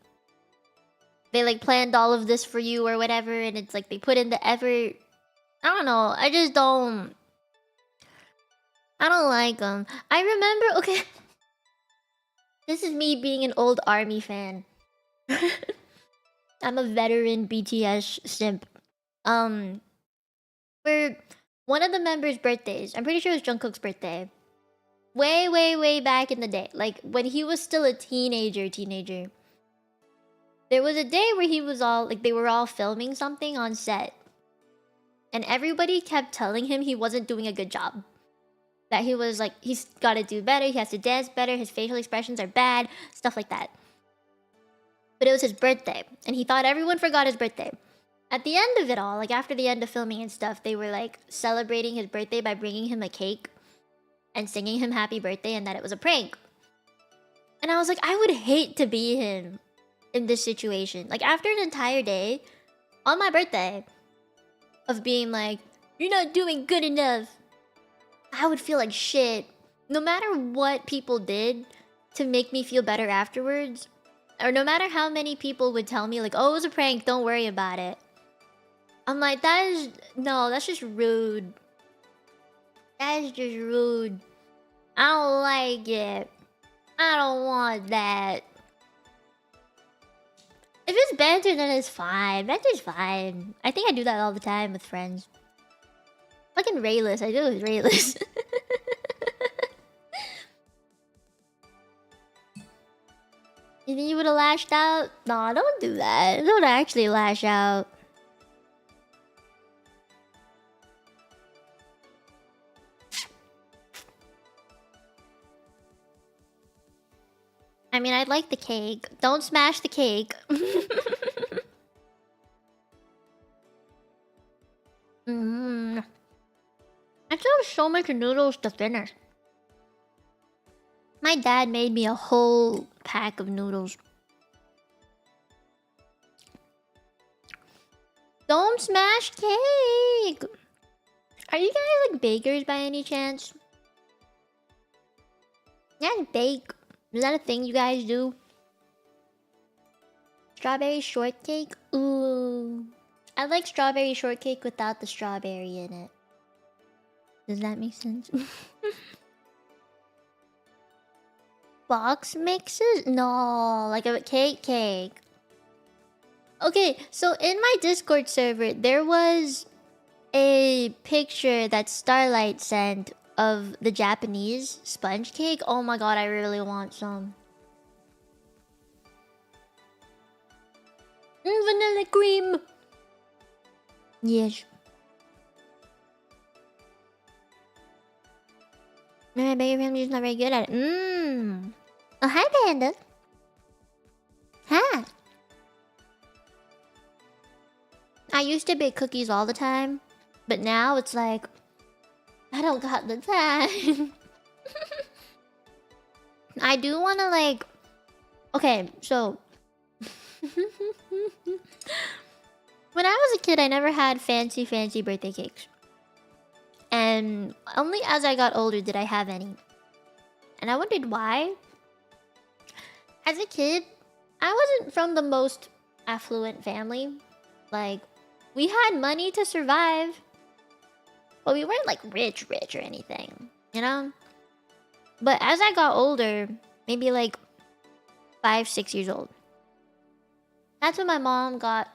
They, like, planned all of this for you or whatever. And it's like they put in the effort. I don't know. I I don't like them. I remember, okay. This is me being an old army fan. I'm a veteran BTS simp. For one of the members' birthdays, I'm pretty sure it was Jungkook's birthday. Way, way, way back in the day. Like, when he was still a teenager. There was a day where he was all, like, they were all filming something on set. And everybody kept telling him he wasn't doing a good job. That he was like, he's gotta do better, he has to dance better, his facial expressions are bad, stuff like that. But it was his birthday, and he thought everyone forgot his birthday. At the end of it all, like after the end of filming and stuff, they were like celebrating his birthday by bringing him a cake and singing him happy birthday and that it was a prank. And I was like, I would hate to be him in this situation. Like after an entire day on my birthday of being like, you're not doing good enough, I would feel like shit. No matter what people did to make me feel better afterwards, or no matter how many people would tell me like, oh, it was a prank, don't worry about it. I'm like, that's just rude. That's just rude. I don't like it. I don't want that. If it's banter, then it's fine. Banter's fine. I think I do that all the time with friends. Fucking Rayless. I do it with Rayless. You think you would have lashed out? No, don't do that. Don't actually lash out. I mean, I'd like the cake. Don't smash the cake. I still have so much noodles to finish. My dad made me a whole pack of noodles. Don't smash cake! Are you guys like bakers by any chance? Yeah, bake. Is that a thing you guys do? Strawberry shortcake? Ooh. I like strawberry shortcake without the strawberry in it. Does that make sense? Box mixes? No, like a cake. Okay, so in my Discord server, there was a picture that Starlight sent of the Japanese sponge cake. Oh my god, I really want some. Vanilla cream. Yes. I bet your family's not very good at it. Oh, hi, Panda. Hi. I used to bake cookies all the time, but now it's like, I don't got the time. I do want to like... Okay, so... When I was a kid, I never had fancy birthday cakes. And only as I got older did I have any. And I wondered why. As a kid, I wasn't from the most affluent family. Like, we had money to survive. But we weren't like rich or anything, you know? But as I got older, maybe like 5, 6 years old, that's when my mom got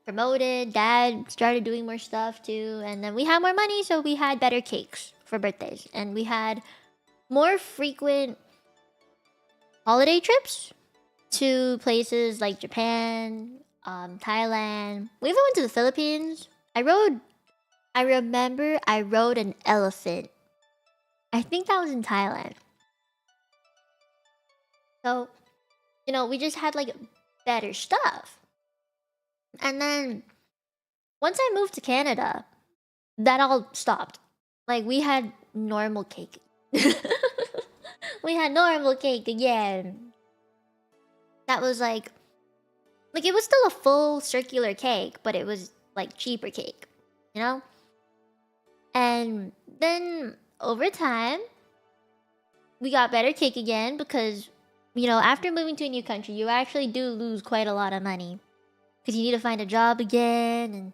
promoted, dad started doing more stuff too, and then we had more money, so we had better cakes for birthdays. And we had more frequent holiday trips to places like Japan, Thailand. We even went to the Philippines. I remember I rode an elephant. I think that was in Thailand. So, you know, we just had like better stuff. And then once I moved to Canada, that all stopped. Like, we had normal cake. We had normal cake again. That was like it was still a full circular cake, but it was like cheaper cake, you know? And then over time, we got better cake again because, you know, after moving to a new country, you actually do lose quite a lot of money. Because you need to find a job again and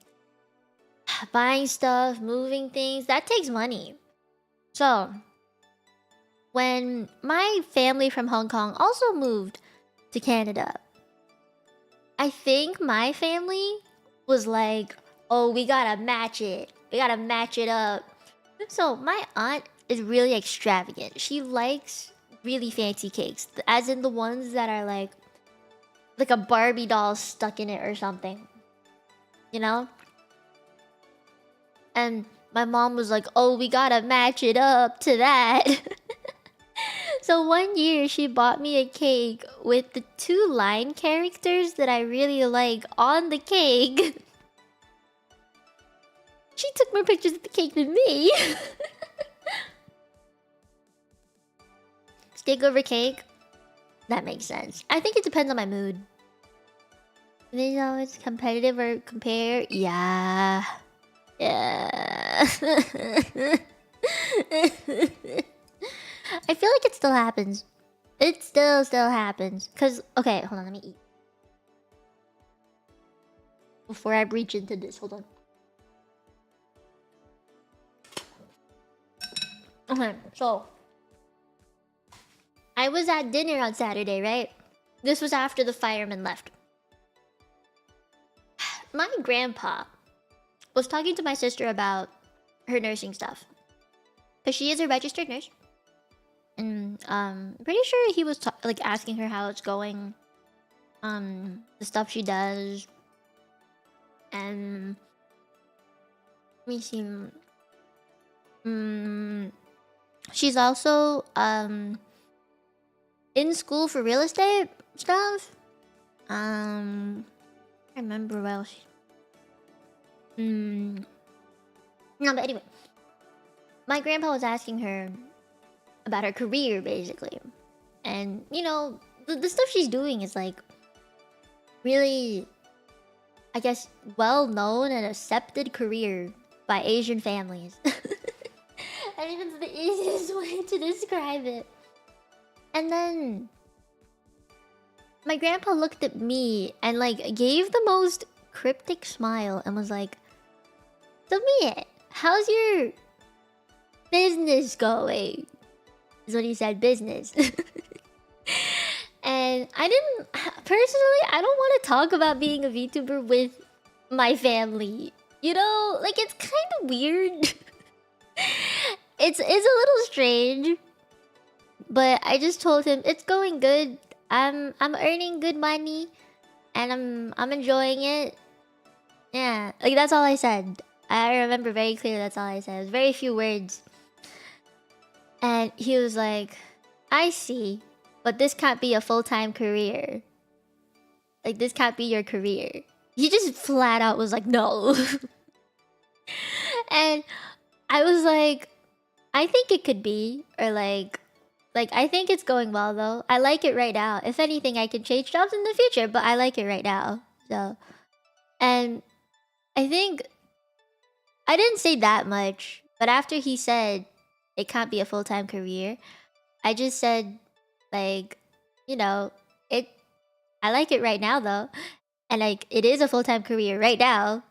buying stuff, moving things. That takes money. So, when my family from Hong Kong also moved to Canada, I think my family was like, oh, we gotta match it. We gotta match it up. So my aunt is really extravagant. She likes really fancy cakes, as in the ones that are like a Barbie doll stuck in it or something. You know? And my mom was like, oh, we gotta match it up to that. So one year she bought me a cake with the 2 line characters that I really like on the cake. She took more pictures of the cake than me. Steak over cake? That makes sense. I think it depends on my mood. Is it always competitive or compare? Yeah. Yeah. I feel like it still happens. It still happens. Cause okay, hold on, let me eat. Before I breach into this, hold on. Okay, so I was at dinner on Saturday, right? This was after the firemen left. My grandpa was talking to my sister about her nursing stuff. Cause she is a registered nurse. And pretty sure he was like asking her how it's going. The stuff she does. And let me see. She's also in school for real estate stuff. I remember well. No, but anyway, my grandpa was asking her about her career, basically, and you know, the stuff she's doing is like really, I guess, well known and accepted career by Asian families. I think it's the easiest way to describe it. And then my grandpa looked at me and like gave the most cryptic smile and was like, "So Mie, how's your business going?" Is what he said, business. And I didn't personally. I don't want to talk about being a VTuber with my family. You know, like it's kind of weird. It's a little strange. But I just told him it's going good. I'm earning good money, and I'm enjoying it. Yeah, like that's all I said. I remember very clearly. That's all I said. It was very few words. And he was like, "I see, but this can't be a full-time career. Like this can't be your career." He just flat out was like, "No." And I was like, "I think it could be," or like I think it's going well though. I like it right now. If anything, I can change jobs in the future, but I like it right now. So, and I think I didn't say that much, but after he said it can't be a full-time career, I just said like, you know, it I like it right now though. And like it is a full-time career right now.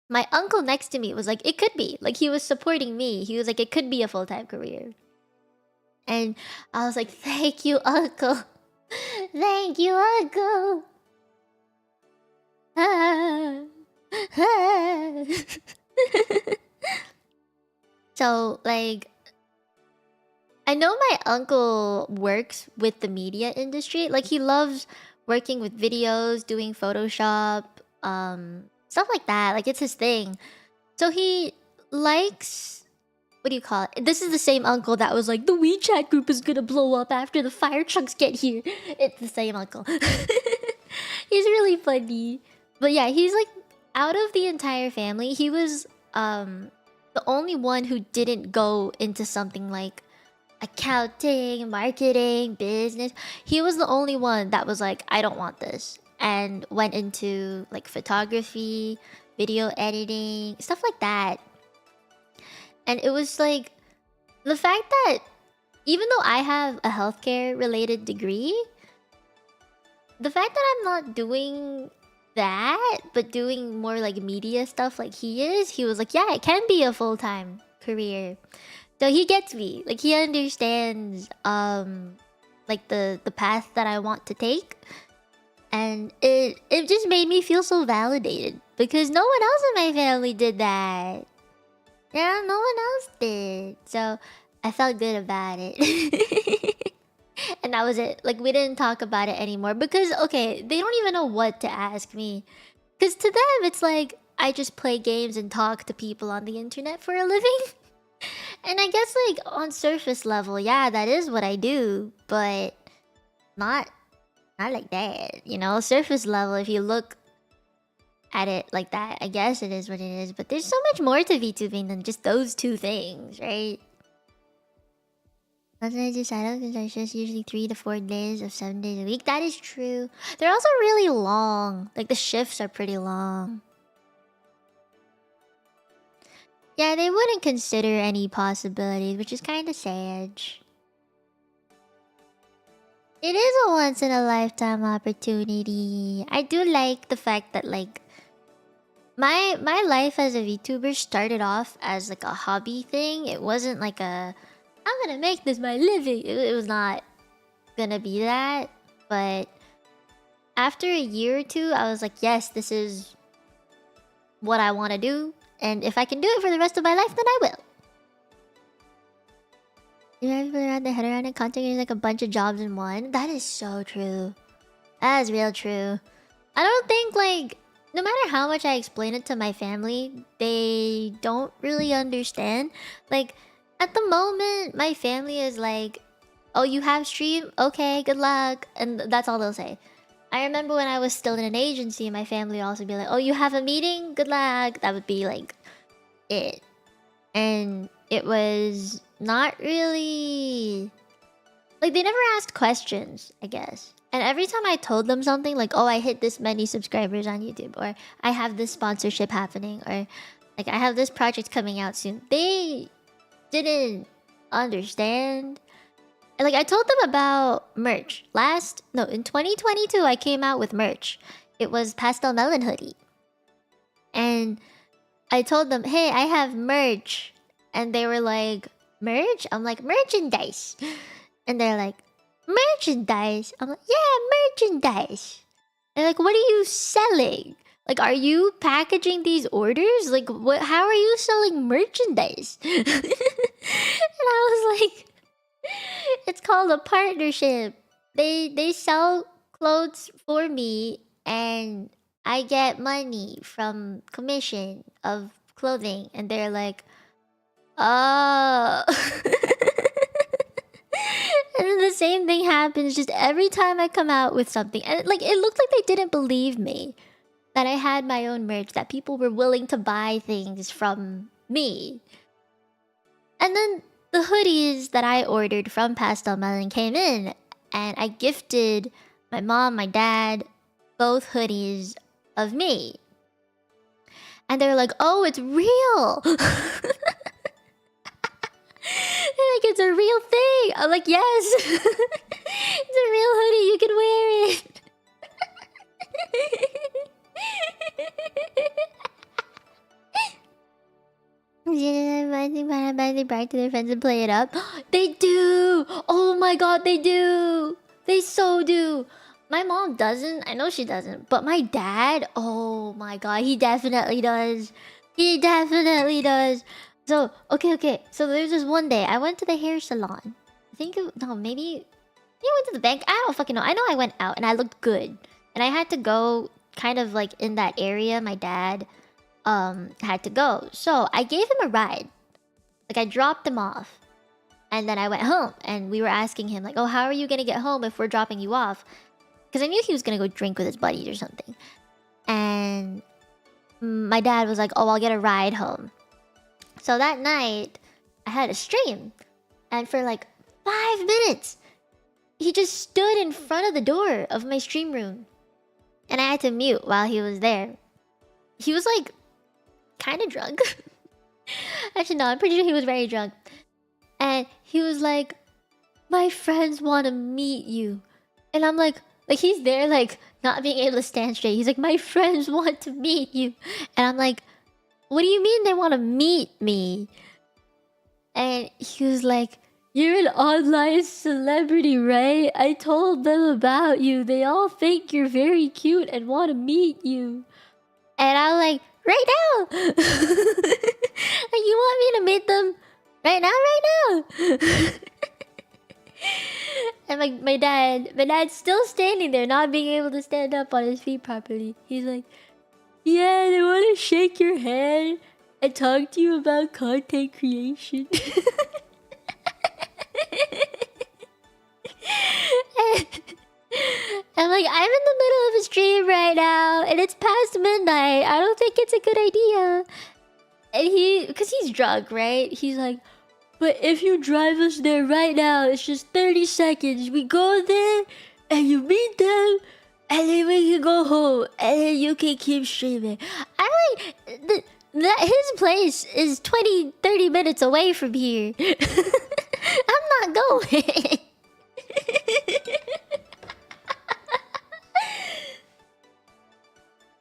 My uncle next to me was like, it could be. Like he was supporting me. He was like, it could be a full-time career. And I was like, thank you, uncle. Thank you, uncle. So, like, I know my uncle works with the media industry. Like, he loves working with videos, doing Photoshop, stuff like that. Like, it's his thing. So he likes, what do you call it? This is the same uncle that was like, the WeChat group is gonna blow up after the fire trucks get here. It's the same uncle. He's really funny. But yeah, he's like, out of the entire family, he was the only one who didn't go into something like accounting, marketing, business. He was the only one that was like, I don't want this. And went into like photography, video editing, stuff like that. And it was like, the fact that even though I have a healthcare related degree, the fact that I'm not doing that, but doing more like media stuff like he is, he was like, yeah, it can be a full-time career. So he gets me. Like he understands like the path that I want to take. And it just made me feel so validated because no one else in my family did that. Yeah, no one else did. So I felt good about it. And that was it. Like we didn't talk about it anymore because okay, they don't even know what to ask me. Cuz to them it's like I just play games and talk to people on the internet for a living. And I guess like on surface level, yeah, that is what I do, but not like that, you know? Surface level, if you look at it like that, I guess it is what it is. But there's so much more to VTubing than just those two things, right? That's what I decided because I just usually 3 to 4 days of 7 days a week. That is true. They're also really long. Like the shifts are pretty long. Yeah, they wouldn't consider any possibilities, which is kind of sad. It is a once in a lifetime opportunity. I do like the fact that like my life as a VTuber started off as like a hobby thing. It wasn't like a I'm gonna make this my living. It was not gonna be that. But after a year or two, I was like, yes, this is what I want to do. And if I can do it for the rest of my life, then I will. You know, people around the head around and content is like a bunch of jobs in one. That is so true. That is real true. I don't think like no matter how much I explain it to my family, they don't really understand. Like at the moment, my family is like, "Oh, you have stream? Okay, good luck," and that's all they'll say. I remember when I was still in an agency, my family would also be like, "Oh, you have a meeting? Good luck." That would be like it, and it was not really like they never asked questions, I guess. And every time I told them something like, oh, I hit this many subscribers on YouTube, or I have this sponsorship happening, or like I have this project coming out soon, they didn't understand. And like I told them about merch. In 2022 I came out with merch. It was Pastel Melon Hoodie. And I told them, hey, I have merch. And they were like, merch? I'm like, merchandise. And they're like, merchandise? I'm like, yeah, merchandise. They're like, what are you selling? Like, are you packaging these orders? Like, what? How are you selling merchandise? And I was like, it's called a partnership. They sell clothes for me, and I get money from commission of clothing. And they're like, oh. And then the same thing happens just every time I come out with something. And like it looked like they didn't believe me that I had my own merch, that people were willing to buy things from me. And then the hoodies that I ordered from Pastel Melon came in, and I gifted my mom, my dad, both hoodies of me. And they were like, oh, it's real. Like, it's a real thing. I'm like, yes. It's a real hoodie. You can wear it. They brag to their friends and play it up. They do. Oh my god, they do. They so do. My mom doesn't. I know she doesn't. But my dad, oh my god, he definitely does. He definitely does. So, okay. So there's this one day I went to the hair salon. Maybe I went to the bank. I don't fucking know. I know I went out and I looked good. And I had to go kind of like in that area my dad had to go. So I gave him a ride. Like I dropped him off. And then I went home and we were asking him like, oh, how are you gonna get home if we're dropping you off? Because I knew he was gonna go drink with his buddies or something. And my dad was like, oh, I'll get a ride home. So that night, I had a stream. And for like 5 minutes, he just stood in front of the door of my stream room. And I had to mute while he was there. He was like, kind of drunk. Actually, no, I'm pretty sure he was very drunk. And he was like, my friends want to meet you. And I'm like he's there like not being able to stand straight. He's like, my friends want to meet you. And I'm like, what do you mean they want to meet me? And he was like, "You're an online celebrity, right? I told them about you. They all think you're very cute and want to meet you." And I'm like, "Right now?" Like, you want me to meet them right now, right now? And like my dad's still standing there, not being able to stand up on his feet properly. He's like, "Yeah, they want to shake your hand and talk to you about content creation." and, and like, I'm in the middle of a stream right now, and it's past midnight. I don't think it's a good idea. And because he's drunk, right? He's like, "But if you drive us there right now, it's just 30 seconds. We go there, and you meet them, and then we can go home, and then you can keep streaming." I'm like, that his place is 20-30 minutes away from here. I'm not going.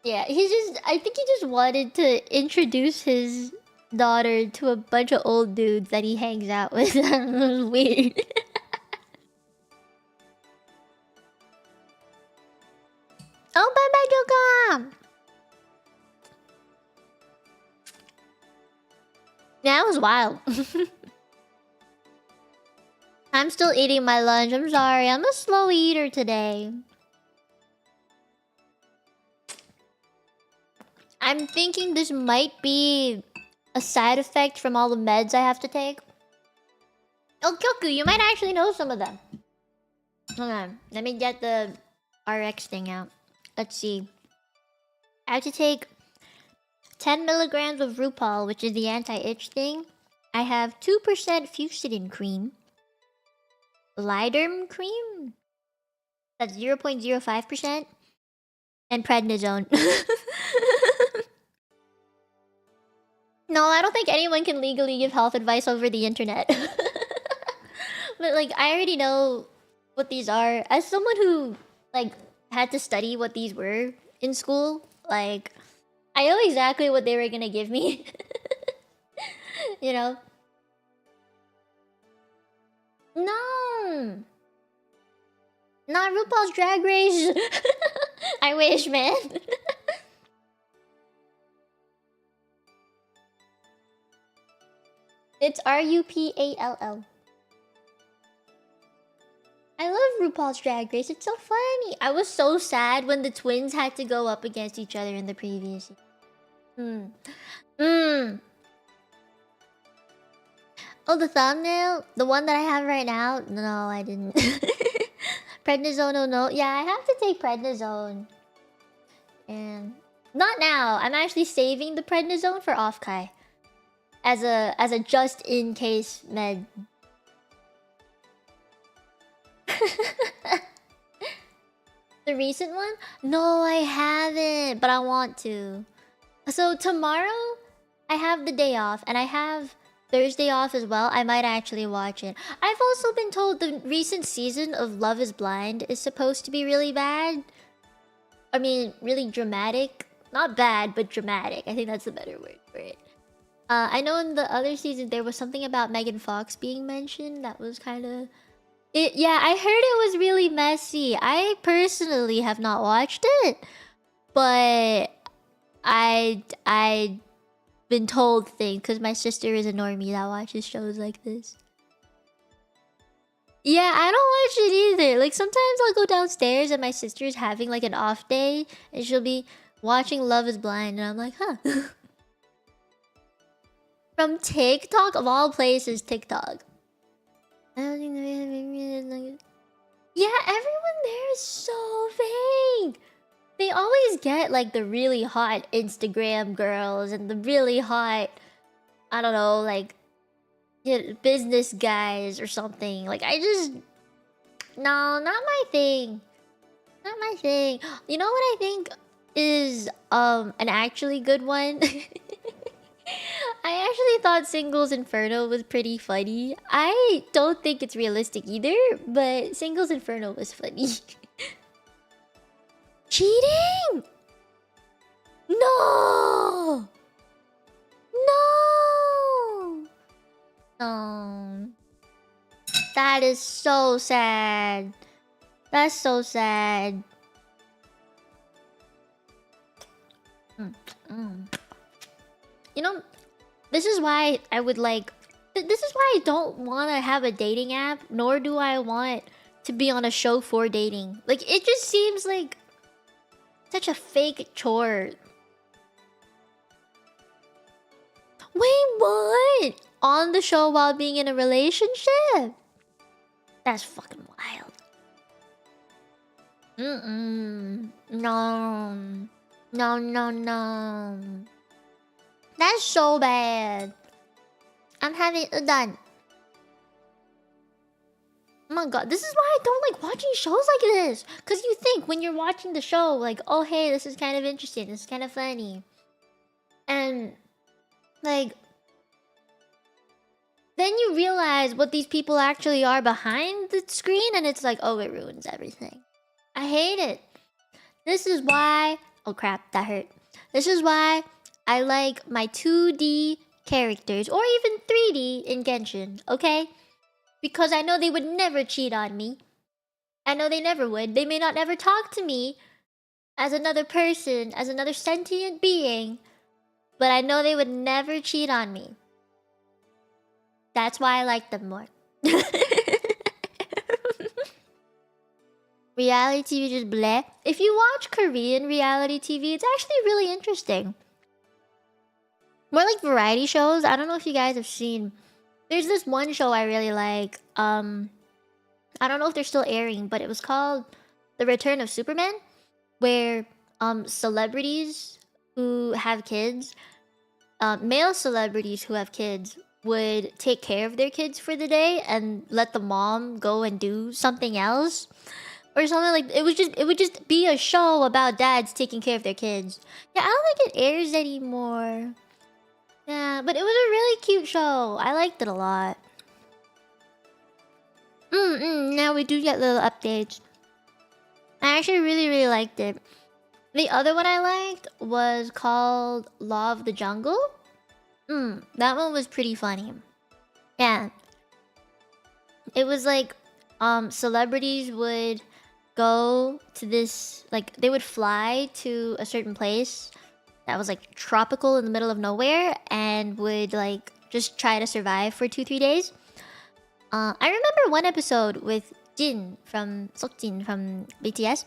Yeah, I think he just wanted to introduce his daughter to a bunch of old dudes that he hangs out with. It was weird. Oh, bye bye, Joker! That was wild. I'm still eating my lunch. I'm sorry. I'm a slow eater today. I'm thinking this might be a side effect from all the meds I have to take. Oh, Kyoku, you might actually know some of them. Hold on. Let me get the RX thing out. Let's see. I have to take 10 milligrams of Rupall, which is the anti-itch thing. I have 2% Fusidin cream. Liderm cream. That's 0.05%. And prednisone. No, I don't think anyone can legally give health advice over the internet. But like, I already know what these are. As someone who like had to study what these were in school, like, I know exactly what they were gonna give me. You know? No! Not RuPaul's Drag Race! I wish, man. It's RUPALL. I love RuPaul's Drag Race. It's so funny. I was so sad when the twins had to go up against each other in the previous year. Oh, the thumbnail? The one that I have right now? No, I didn't. Prednisone, oh no. Yeah, I have to take prednisone. And not now. I'm actually saving the prednisone for off-kai. As a just-in-case med. The recent one? No, I haven't, but I want to. So tomorrow, I have the day off, and I have Thursday off as well. I might actually watch it. I've also been told the recent season of Love is Blind is supposed to be really bad. I mean, really dramatic. Not bad, but dramatic. I think that's a better word for it. I know in the other season there was something about Megan Fox being mentioned that was kind of... Yeah, I heard it was really messy. I personally have not watched it, but I've been told things because my sister is a normie that watches shows like this. Yeah, I don't watch it either. Like, sometimes I'll go downstairs and my sister's having like an off day and she'll be watching Love is Blind and I'm like, huh. From TikTok, of all places, TikTok. I don't think yeah, everyone there is so vague. They always get like the really hot Instagram girls and the really hot, I don't know, like, you know, business guys or something. Like, no, not my thing. Not my thing. You know what I think is an actually good one? I actually thought Singles Inferno was pretty funny. I don't think it's realistic either, but Singles Inferno was funny. Cheating? No! No! Oh, that is so sad. That's so sad. You know, this is why I would like. This is why I don't want to have a dating app, nor do I want to be on a show for dating. Like, it just seems like such a fake chore. Wait, what? On the show while being in a relationship? That's fucking wild. No. No, no, no. That's so bad. I'm having it done. Oh my god, this is why I don't like watching shows like this. Because you think when you're watching the show, like, oh hey, this is kind of interesting, this is kind of funny. And, like, then you realize what these people actually are behind the screen, and it's like, oh, it ruins everything. I hate it. This is why... Oh crap, that hurt. This is why I like my 2D characters, or even 3D in Genshin, okay? Because I know they would never cheat on me. I know they never would. They may not ever talk to me as another person, as another sentient being, but I know they would never cheat on me. That's why I like them more. Reality TV just bleh. If you watch Korean reality TV, it's actually really interesting. More like variety shows. I don't know if you guys have seen. There's this one show I really like. I don't know if they're still airing, but it was called The Return of Superman, where celebrities who have kids, male celebrities who have kids, would take care of their kids for the day and let the mom go and do something else. Or something like it would just be a show about dads taking care of their kids. Yeah, I don't think it airs anymore. Yeah, but it was a really cute show. I liked it a lot. Now we do get little updates. I actually really liked it. The other one I liked was called Law of the Jungle. That one was pretty funny. Yeah. It was like celebrities would go to this, like, they would fly to a certain place that was like tropical in the middle of nowhere and would like just try to survive for 2-3 days. I remember one episode with Jin from Seokjin from BTS.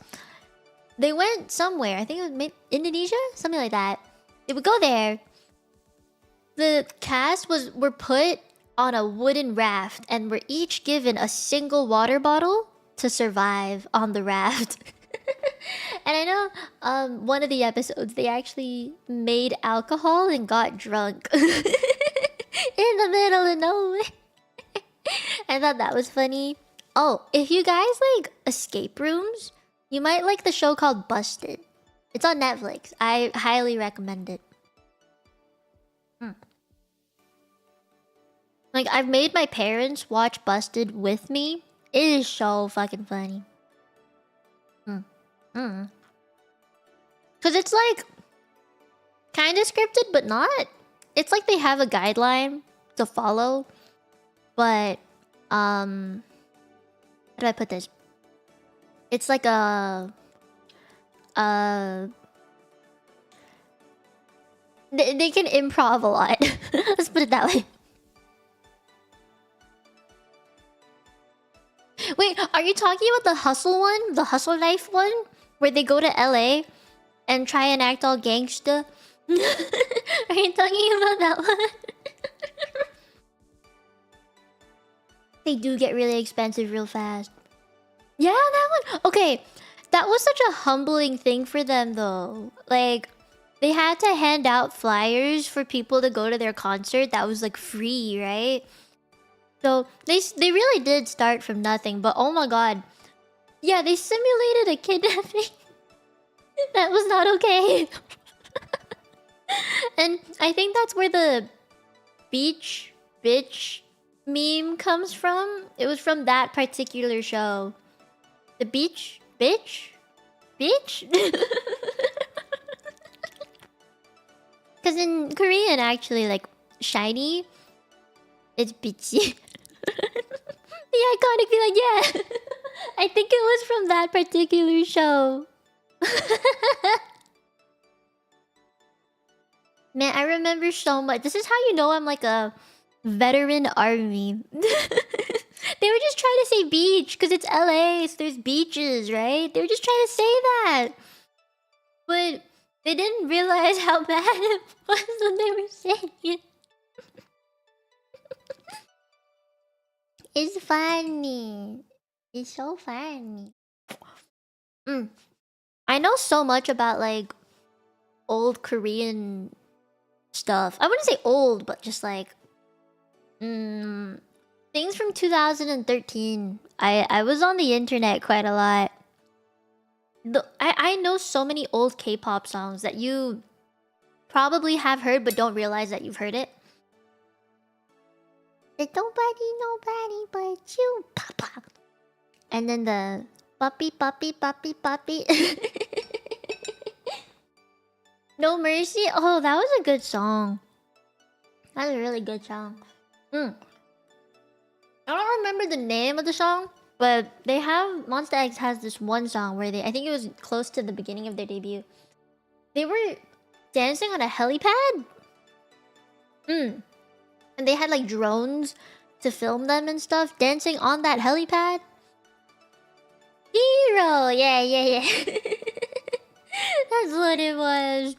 They went somewhere, I think it was Indonesia, something like that. They would go there. The cast were put on a wooden raft and were each given a single water bottle to survive on the raft. And I know one of the episodes they actually made alcohol and got drunk in the middle of nowhere. I thought that was funny. Oh, if you guys like escape rooms, you might like the show called Busted. It's on Netflix. I highly recommend it. Like, I've made my parents watch Busted with me. It is so fucking funny. Cause it's like kind of scripted, but not. It's like they have a guideline to follow, but how do I put this? It's like they can improv a lot. Let's put it that way. Wait, are you talking about the hustle one? The hustle life one? Where they go to LA and try and act all gangsta? Are you talking about that one? They do get really expensive real fast. Yeah, that one. Okay, that was such a humbling thing for them though. Like, they had to hand out flyers for people to go to their concert that was like free, right? So they really did start from nothing, but oh my god. Yeah, they simulated a kidnapping. That was not okay. And I think that's where the beach bitch meme comes from. It was from that particular show. The beach bitch? Bitch? Because in Korean, actually, like, shiny It's bitchy. The iconic be like, yeah. I think it was from that particular show. Man, I remember so much. This is how you know I'm like a veteran army. They were just trying to say beach because it's LA, so there's beaches, right? They were just trying to say that. But they didn't realize how bad it was when they were saying it. It's funny. It's so funny. I know so much about like old Korean stuff. I wouldn't say old, but just like things from 2013. I was on the internet quite a lot. I know so many old K-pop songs that you probably have heard but don't realize that you've heard it. There's nobody but you, Papa. And then the puppy, puppy, puppy, puppy. No Mercy. Oh, that was a good song. That's a really good song. I don't remember the name of the song, but they have Monster X has this one song where I think it was close to the beginning of their debut. They were dancing on a helipad. And they had like drones to film them and stuff, dancing on that helipad. Hero, yeah. That's what it was.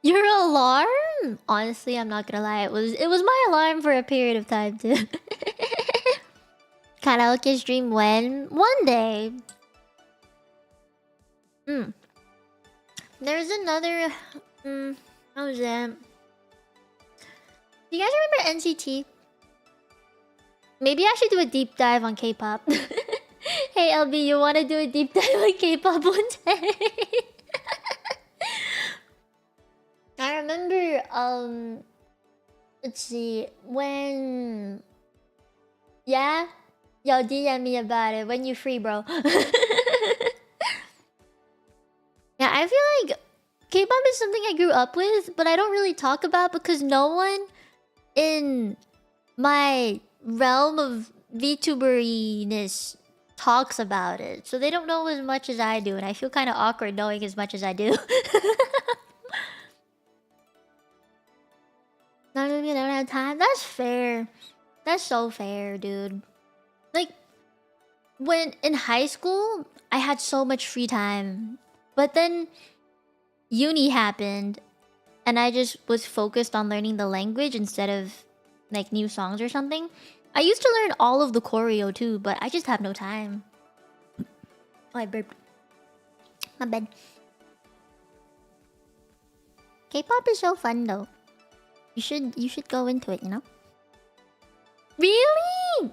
Your alarm? Honestly, I'm not gonna lie. It was my alarm for a period of time too. Karaoke stream when? One day. There's another. How was that? Do you guys remember NCT? Maybe I should do a deep dive on K-pop. Hey LB, you wanna do a deep dive on K-pop one day? I remember, let's see, when... Yeah? Yo, DM me about it when you free, bro. Yeah, I feel like K-pop is something I grew up with, but I don't really talk about because no one in my realm of VTuberiness talks about it. So they don't know as much as I do, and I feel kind of awkward knowing as much as I do. Not gonna get out of time. That's fair. That's so fair, dude. Like, when in high school, I had so much free time. But then uni happened, and I just was focused on learning the language instead of like new songs or something. I used to learn all of the choreo too, but I just have no time. Oh, I burped. My bad. K-pop is so fun though. You should go into it, you know? Really?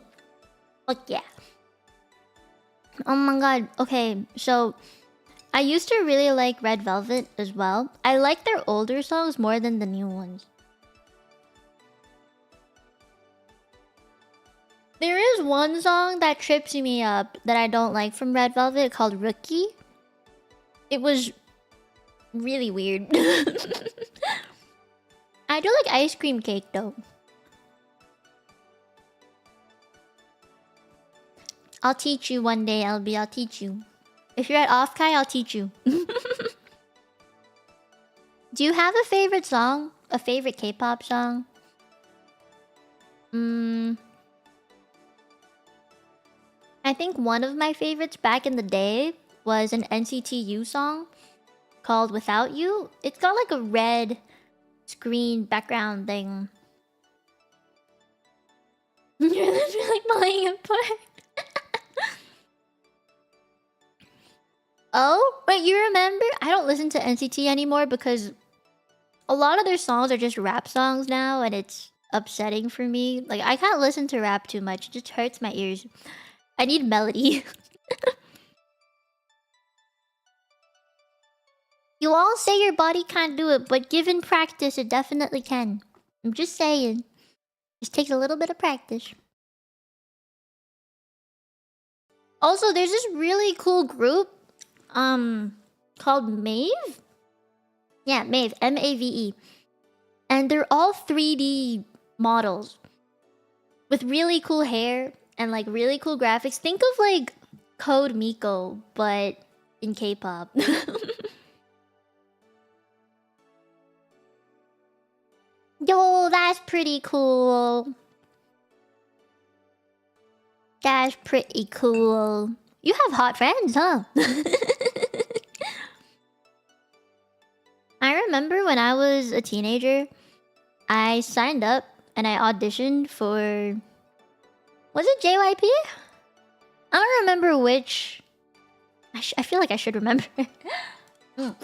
Fuck yeah. Oh my god. Okay, so I used to really like Red Velvet as well. I like their older songs more than the new ones. There is one song that trips me up that I don't like from Red Velvet called Rookie. It was really weird. I do like ice cream cake though. I'll teach you one day, LB. I'll teach you. If you're at Off Kai, I'll teach you. Do you have a favorite song? A favorite K-pop song? I think one of my favorites back in the day was an NCT U song called Without You. It's got like a red screen background thing. You're literally like falling apart. Oh, wait, you remember? I don't listen to NCT anymore because a lot of their songs are just rap songs now, and it's upsetting for me. Like, I can't listen to rap too much. It just hurts my ears. I need melody. You all say your body can't do it, but given practice, it definitely can. I'm just saying. Just takes a little bit of practice. Also, there's this really cool group called Mave. Yeah, Mave. M-A-V-E. And they're all 3D models with really cool hair and like really cool graphics. Think of like Code Miko, but in K-pop. Yo, that's pretty cool. That's pretty cool. You have hot friends, huh? I remember when I was a teenager, I signed up and I auditioned for... Was it JYP? I don't remember which... I feel like I should remember. It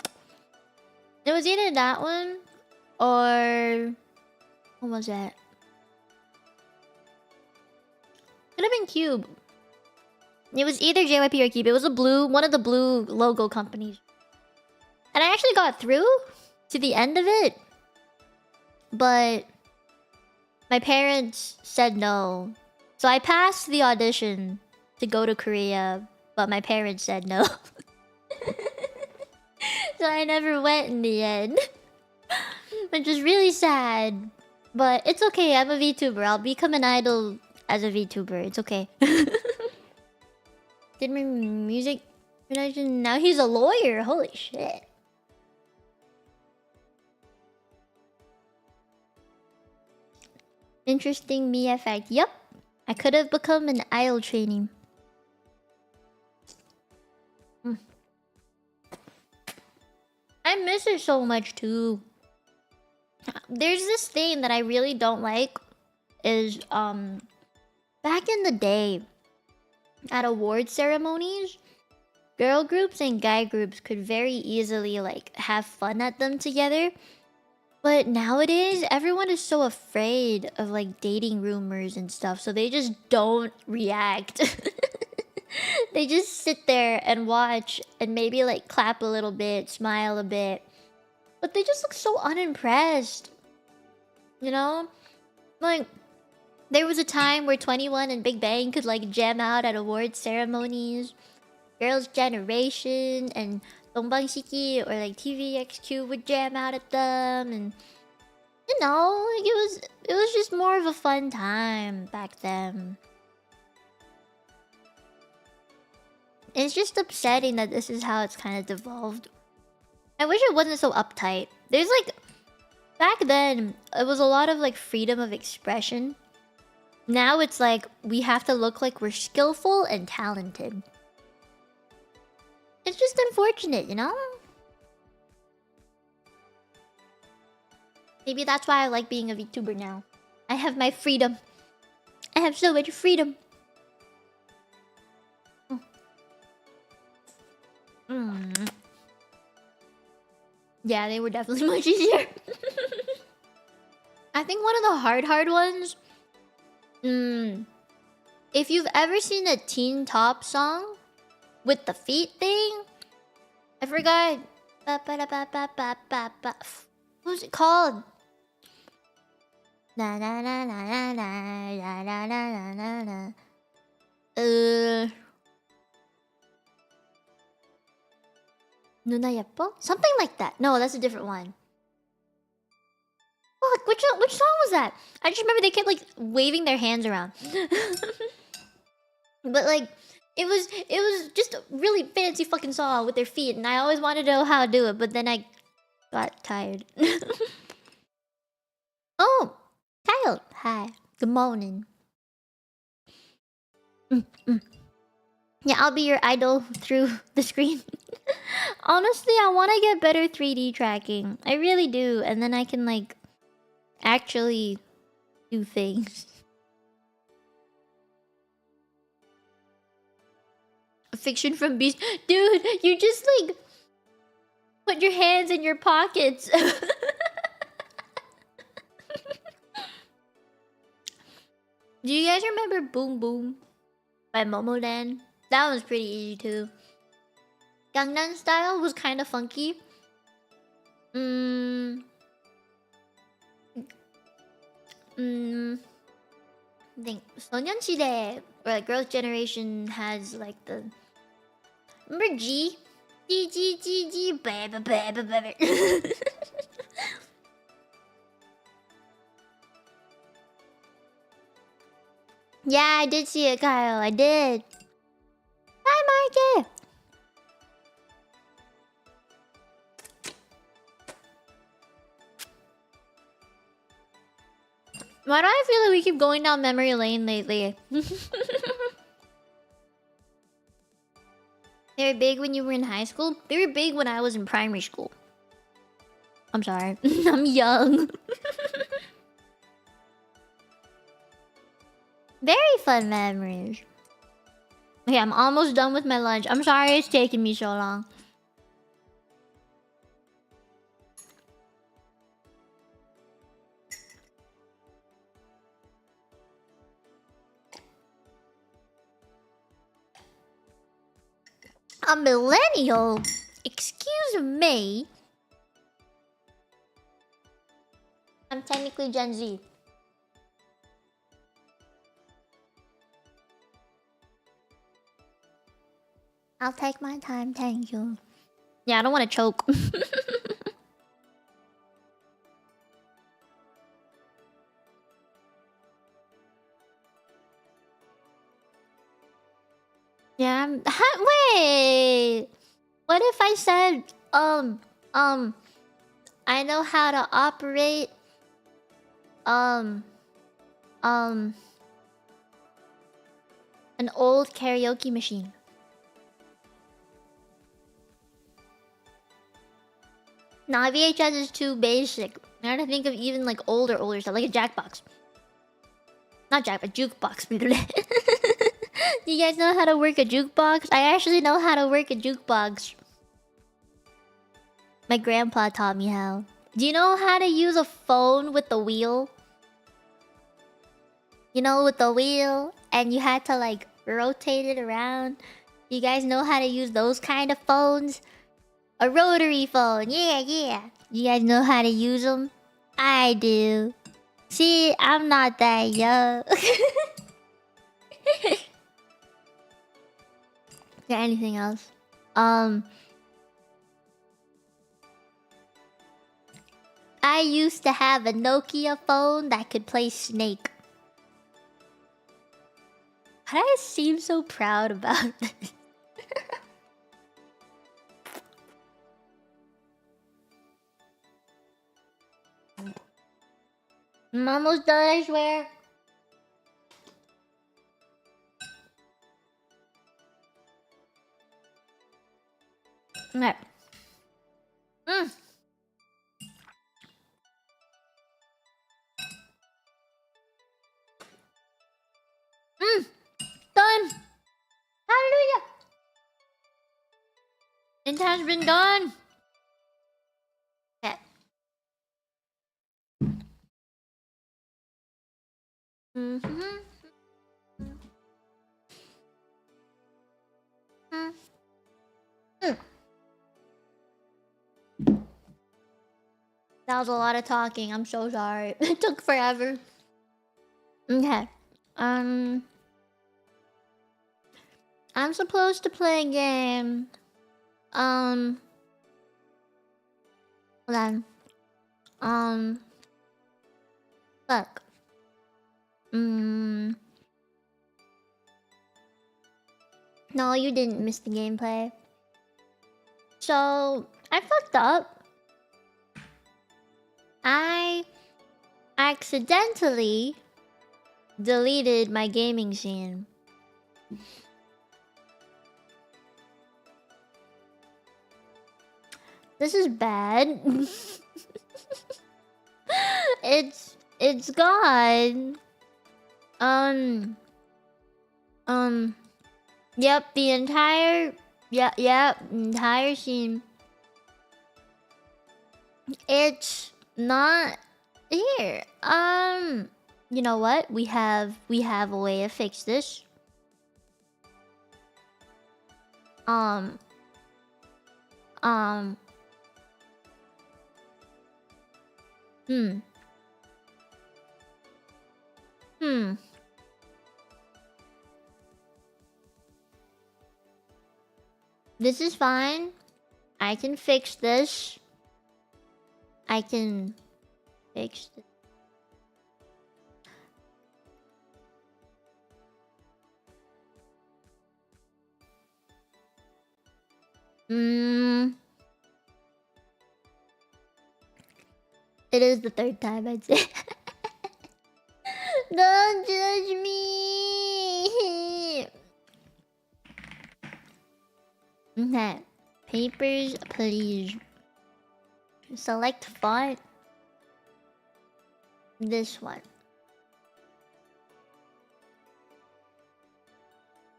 was either that one or... What was that? Could have been Cube. It was either JYP or Cube. It was one of the blue logo companies. And I actually got through to the end of it. But my parents said no. So I passed the audition to go to Korea, but my parents said no. So I never went in the end. Which is really sad. But it's okay, I'm a VTuber. I'll become an idol as a VTuber. It's okay. Did my music production... Now he's a lawyer. Holy shit. Interesting me effect. Yup. I could have become an idol trainee. I miss it so much too. There's this thing that I really don't like is back in the day at award ceremonies, girl groups and guy groups could very easily like have fun at them together. But nowadays, everyone is so afraid of like dating rumors and stuff, so they just don't react. They just sit there and watch and maybe like clap a little bit, smile a bit. But they just look so unimpressed. You know? Like, there was a time where 21 and Big Bang could like jam out at award ceremonies. Girls' Generation and Dongbangshiki or like TVXQ would jam out at them, and you know, like it was just more of a fun time back then. It's just upsetting that this is how it's kind of devolved. I wish it wasn't so uptight. There's like... Back then, it was a lot of like freedom of expression. Now it's like, we have to look like we're skillful and talented. It's just unfortunate, you know? Maybe that's why I like being a VTuber now. I have my freedom. I have so much freedom. Yeah, they were definitely much easier. I think one of the hard ones... If you've ever seen a Teen Top song with the feet thing, I forgot. What's it called? Na na na na na na na na na na. Nuna Yepo? Something like that. No, that's a different one. Fuck, which song was that? I just remember they kept like waving their hands around. But like it was just a really fancy fucking song with their feet, and I always wanted to know how to do it, but then I got tired. Oh, Kyle. Hi. Good morning. Yeah, I'll be your idol through the screen. Honestly, I want to get better 3D tracking. I really do, and then I can like actually do things. Fiction from Beast. Dude, you just like put your hands in your pockets. Do you guys remember Boom Boom by Momodan? That was pretty easy too. Gangnam Style was kind of funky. I think Sonyeonshide or like Girls' Generation has like the... Remember G? G, baby, baby, baby. Yeah, I did see it, Kyle. I did. Hi, Marky. Why do I feel like we keep going down memory lane lately? They were big when you were in high school? They were big when I was in primary school. I'm sorry. I'm young. Very fun memories. Okay, I'm almost done with my lunch. I'm sorry it's taking me so long. A millennial? Excuse me? I'm technically Gen Z. I'll take my time, thank you. Yeah, I don't want to choke. Yeah, wait. What if I said, I know how to operate, um, an old karaoke machine? Nah, VHS is too basic. I gotta think of even like older stuff, like a Jackbox. Not Jackbox, jukebox. You guys know how to work a jukebox? I actually know how to work a jukebox. My grandpa taught me how. Do you know how to use a phone with the wheel? You know, with the wheel, and you had to like rotate it around. You guys know how to use those kind of phones? A rotary phone, yeah. You guys know how to use them? I do. See, I'm not that young. Is there anything else? I used to have a Nokia phone that could play Snake. Why do I seem so proud about this? I'm almost done, I swear. Okay. Done. Hallelujah. It has been done. Okay. That was a lot of talking. I'm so sorry. It took forever. Okay. I'm supposed to play a game. Hold on. Fuck. No, you didn't miss the gameplay. So, I fucked up. I accidentally deleted my gaming scene. This is bad. It's gone. Yep, the entire entire scene. It's not here. You know what? We have a way to fix this. Um. This is fine. I can fix this. I can fix this. Mm, it is the third time, I'd say. Don't judge me. Okay. Papers, please. Select font. This one.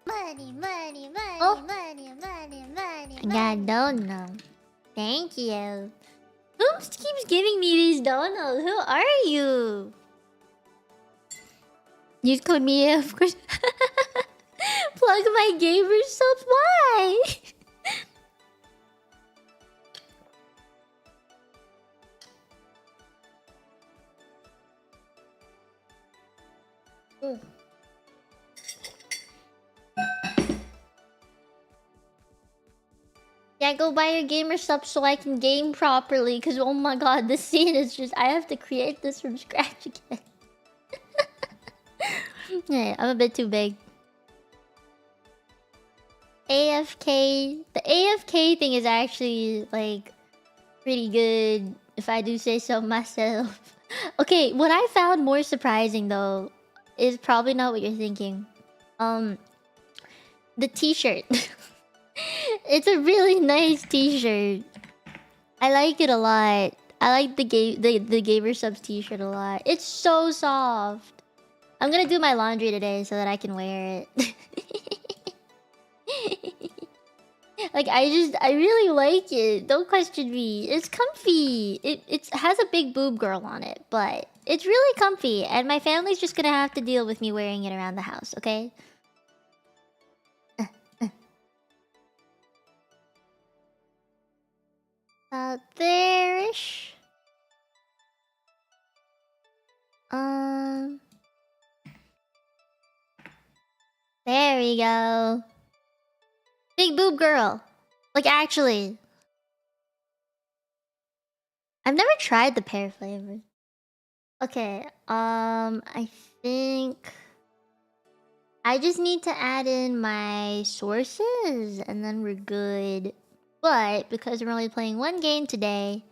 Money, money, money, Oh. money, money, money. I got a donut. Thank you. Who keeps giving me these donuts? Who are you? Use code Mia, of course. Plug my gamer subs. Why? Yeah, go buy your gamer subs so I can game properly. Cause oh my god, this scene is just I have to create this from scratch again. Yeah, I'm a bit too big. AFK. The AFK thing is actually like pretty good if I do say so myself. Okay, what I found more surprising though is probably not what you're thinking. The T-shirt. It's a really nice T-shirt. I like it a lot. I like the gamer subs T-shirt a lot. It's so soft. I'm gonna do my laundry today so that I can wear it. Like I really like it. Don't question me. It's comfy. It has a big boob girl on it, but it's really comfy, and my family's just gonna have to deal with me wearing it around the house, okay? About there-ish. There we go. Big boob girl. Like, actually. I've never tried the pear flavor. Okay, I think... I just need to add in my sources, and then we're good. But, because we're only playing one game today...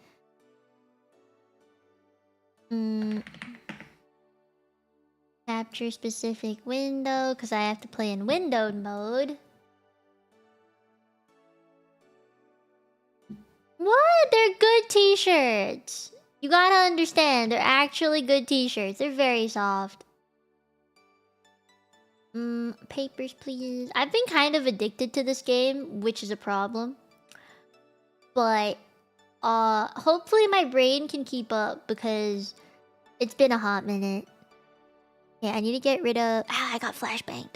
Capture specific window, because I have to play in windowed mode. What? They're good t-shirts. You gotta understand, they're actually good t-shirts. They're very soft. Papers, please. I've been kind of addicted to this game, which is a problem. But, hopefully my brain can keep up because it's been a hot minute. Yeah, I need to get rid of... Ah, I got flashbanged.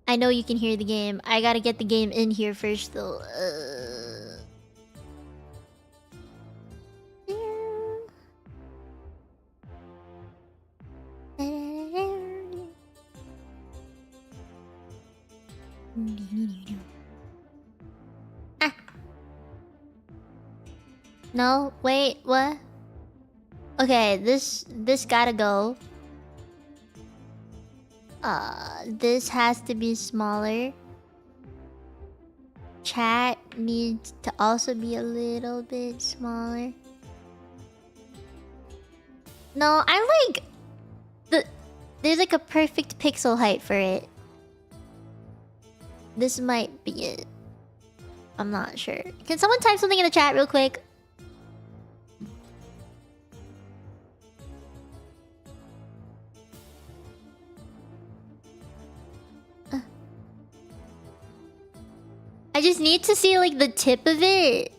I know you can hear the game. I gotta get the game in here first, though. Ah. No, wait, what? Okay, this gotta go. This has to be smaller. Chat needs to also be a little bit smaller. No, I like there's like a perfect pixel height for it. This might be it. I'm not sure. Can someone type something in the chat real quick? I just need to see like the tip of it.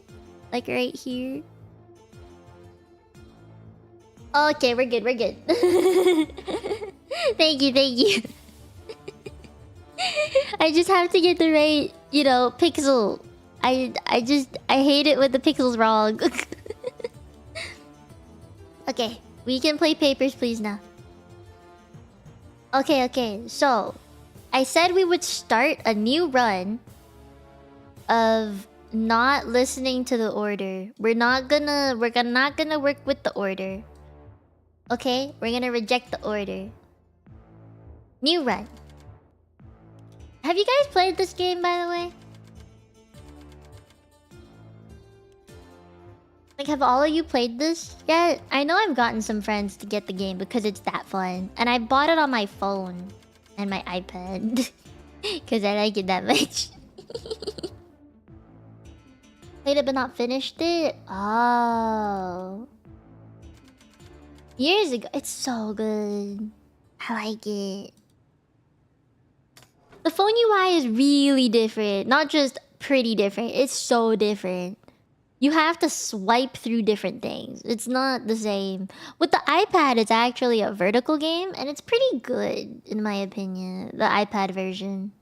Like right here. Okay, we're good, we're good. Thank you, thank you. I just have to get the right, you know, pixel. I hate it when the pixel's wrong. Okay, we can play papers, please now. Okay, so I said we would start a new run of not listening to the order. We're not gonna work with the order. Okay? We're gonna reject the order. New run. Have you guys played this game, by the way? Like, have all of you played this yet? I know I've gotten some friends to get the game because it's that fun. And I bought it on my phone and my iPad. Because I like it that much. Played it but not finished it? Oh. Years ago. It's so good. I like it. The phone UI is really different. Not just pretty different. It's so different. You have to swipe through different things. It's not the same. With the iPad, it's actually a vertical game, and it's pretty good, in my opinion. The iPad version.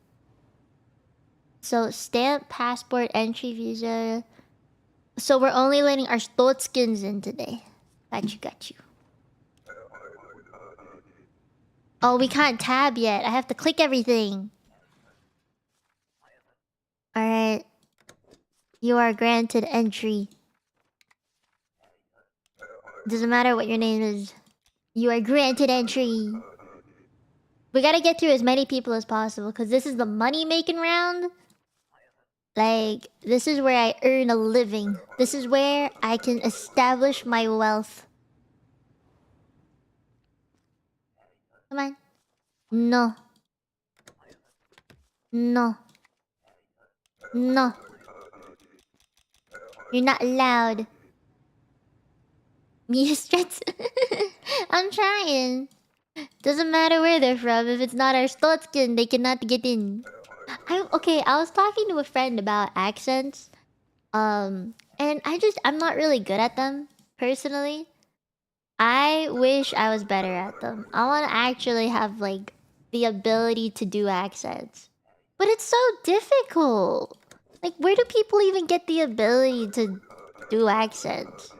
So, stamp, passport, entry, visa. So, we're only letting our Stotskins in today. Got you. Oh, we can't tab yet. I have to click everything. Alright. You are granted entry. Doesn't matter what your name is. You are granted entry. We gotta get through as many people as possible, because this is the money-making round. Like, this is where I earn a living. This is where I can establish my wealth. Come on. No. No. No. You're not allowed. Me stress. I'm trying. Doesn't matter where they're from. If it's not our Stotskin, they cannot get in. Okay, I was talking to a friend about accents. And I'm not really good at them, personally. I wish I was better at them. I want to actually have, like, the ability to do accents. But it's so difficult. Like, where do people even get the ability to do accents?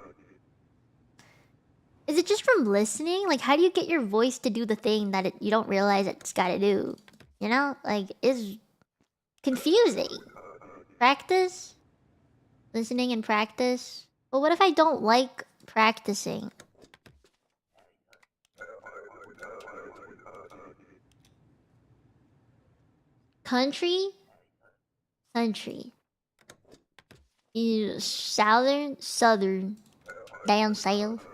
Is it just from listening? Like, how do you get your voice to do the thing that you don't realize it's gotta do? You know? Like, it's confusing. Practice? Listening and practice? But what if I don't like practicing? Country? Country. You southern. Down south.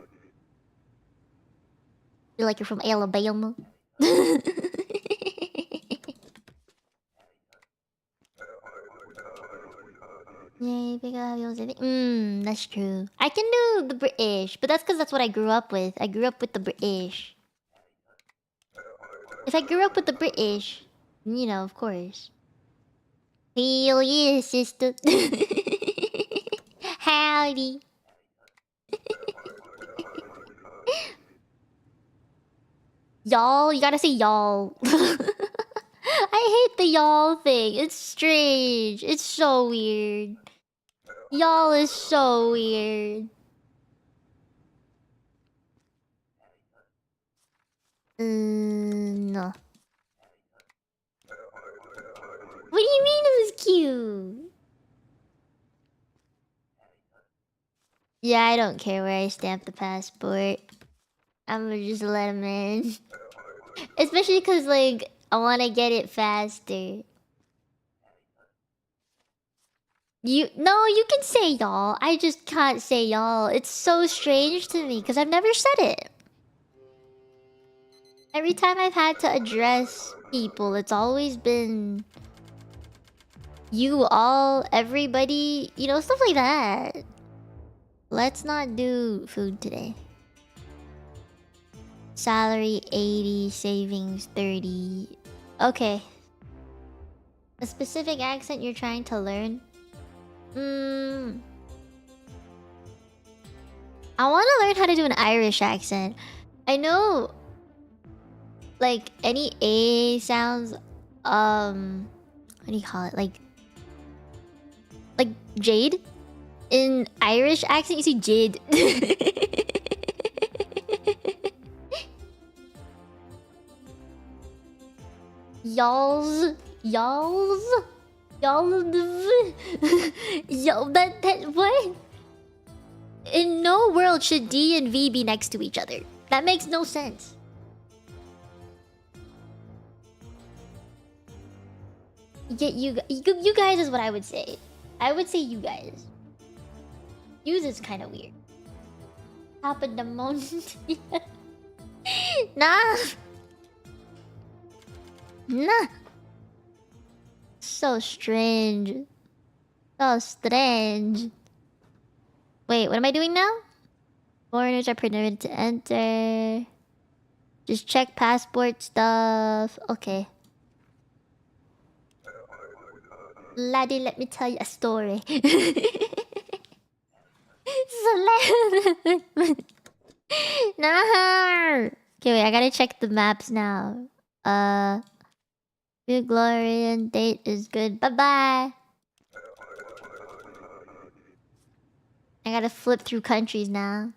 Feel like you're from Alabama. Yay, that's true. I can do the British, but that's because that's what I grew up with. I grew up with the British. If I grew up with the British, you know, of course. Hell yeah, sister. Howdy. Y'all, you gotta say y'all. I hate the y'all thing. It's strange. It's so weird. Y'all is so weird. No. What do you mean it was cute? Yeah, I don't care where I stamp the passport. I'm gonna just let him in. Especially because, like, I want to get it faster. You can say y'all. I just can't say y'all. It's so strange to me because I've never said it. Every time I've had to address people, it's always been you, all, everybody, you know, stuff like that. Let's not do food today. Salary 80, savings 30. Okay. A specific accent you're trying to learn? I want to learn how to do an Irish accent. I know, like, any A sounds, what do you call it? Like Jade? In Irish accent, you see Jade. Y'all, yo, that what? In no world should D and V be next to each other. That makes no sense. You guys is what I would say. I would say you guys. Use is kind of weird. Top of the mountain. Nah. Nah. So strange. So strange. Wait, what am I doing now? Foreigners are permitted to enter. Just check passport stuff. Okay. Laddie, let me tell you a story. No. Okay, wait, I gotta check the maps now. Good glory and date is good. Bye-bye. I gotta flip through countries now.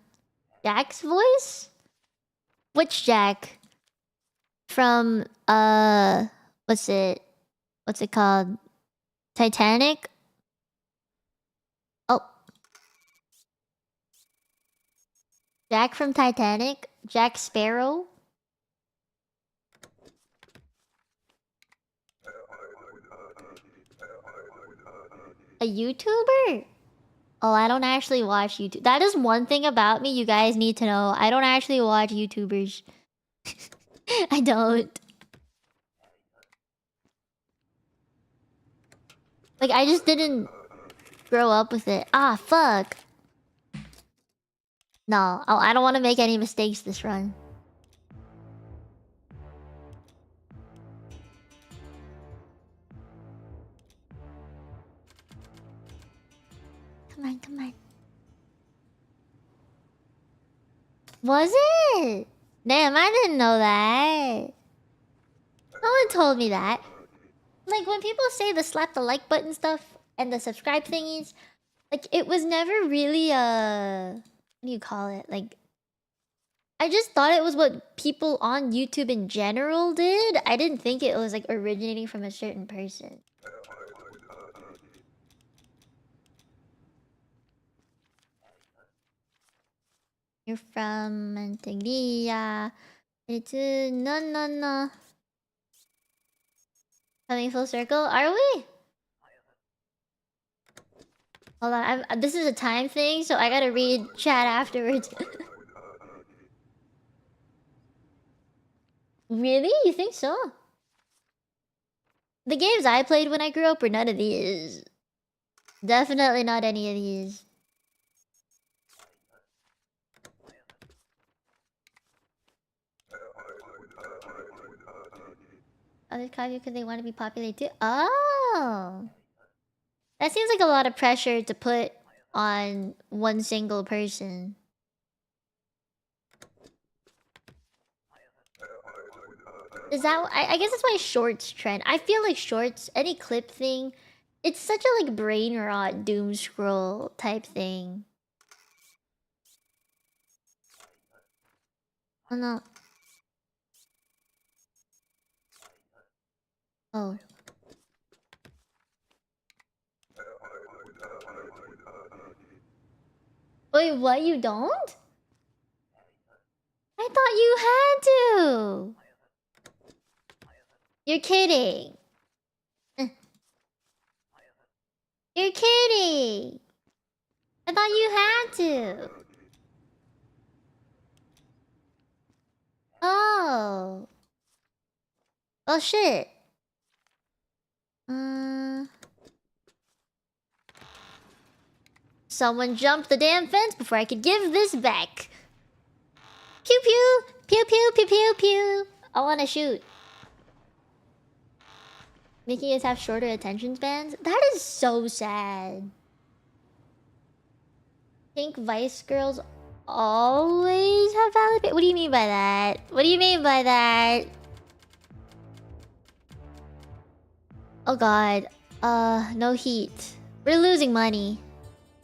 Jack's voice? Which Jack? From, what's it called? Titanic? Oh. Jack from Titanic? Jack Sparrow? A YouTuber? Oh, I don't actually watch YouTube. That is one thing about me you guys need to know. I don't actually watch YouTubers. I don't. Like, I just didn't grow up with it. Ah, fuck. No, I don't want to make any mistakes this run. Come on, come on. Was it? Damn, I didn't know that. No one told me that. Like, when people say the slap the like button stuff and the subscribe thingies, like, it was never really what do you call it? Like, I just thought it was what people on YouTube in general did. I didn't think it was, like, originating from a certain person. You're from Manteglia. It's no. Coming full circle, are we? Hold on, this is a time thing, so I gotta read chat afterwards. Really? You think so? The games I played when I grew up were none of these. Definitely not any of these. Others copy because they want to be popular too. Oh, that seems like a lot of pressure to put on one single person. Is that... I guess that's why shorts trend. I feel like shorts, any clip thing, it's such a like brain rot doom scroll type thing. Oh no. Oh. Wait, what? You don't? I thought you had to. You're kidding. You're kidding. I thought you had to. Oh. Oh shit. Someone jumped the damn fence before I could give this back. Pew pew! Pew pew pew pew pew! I wanna shoot. Making us have shorter attention spans? That is so sad. Think Vice girls always have valid pay? What do you mean by that? What do you mean by that? Oh god. No heat. We're losing money.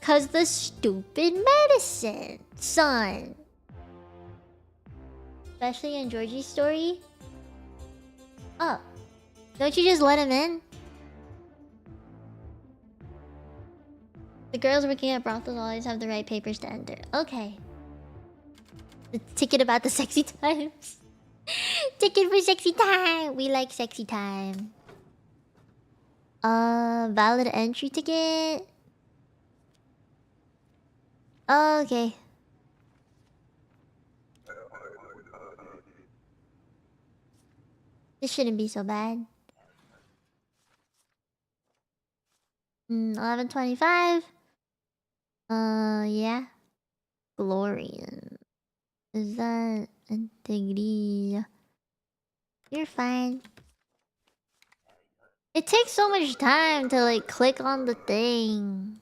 Cause the stupid medicine, son. Especially in Georgie's story. Oh. Don't you just let him in? The girls working at brothels always have the right papers to enter. Okay. The ticket about the sexy times. Ticket for sexy time. We like sexy time. Valid entry ticket. Okay. This shouldn't be so bad. 11:25. Yeah. Glorian. Is that integrity? You're fine. It takes so much time to like click on the thing.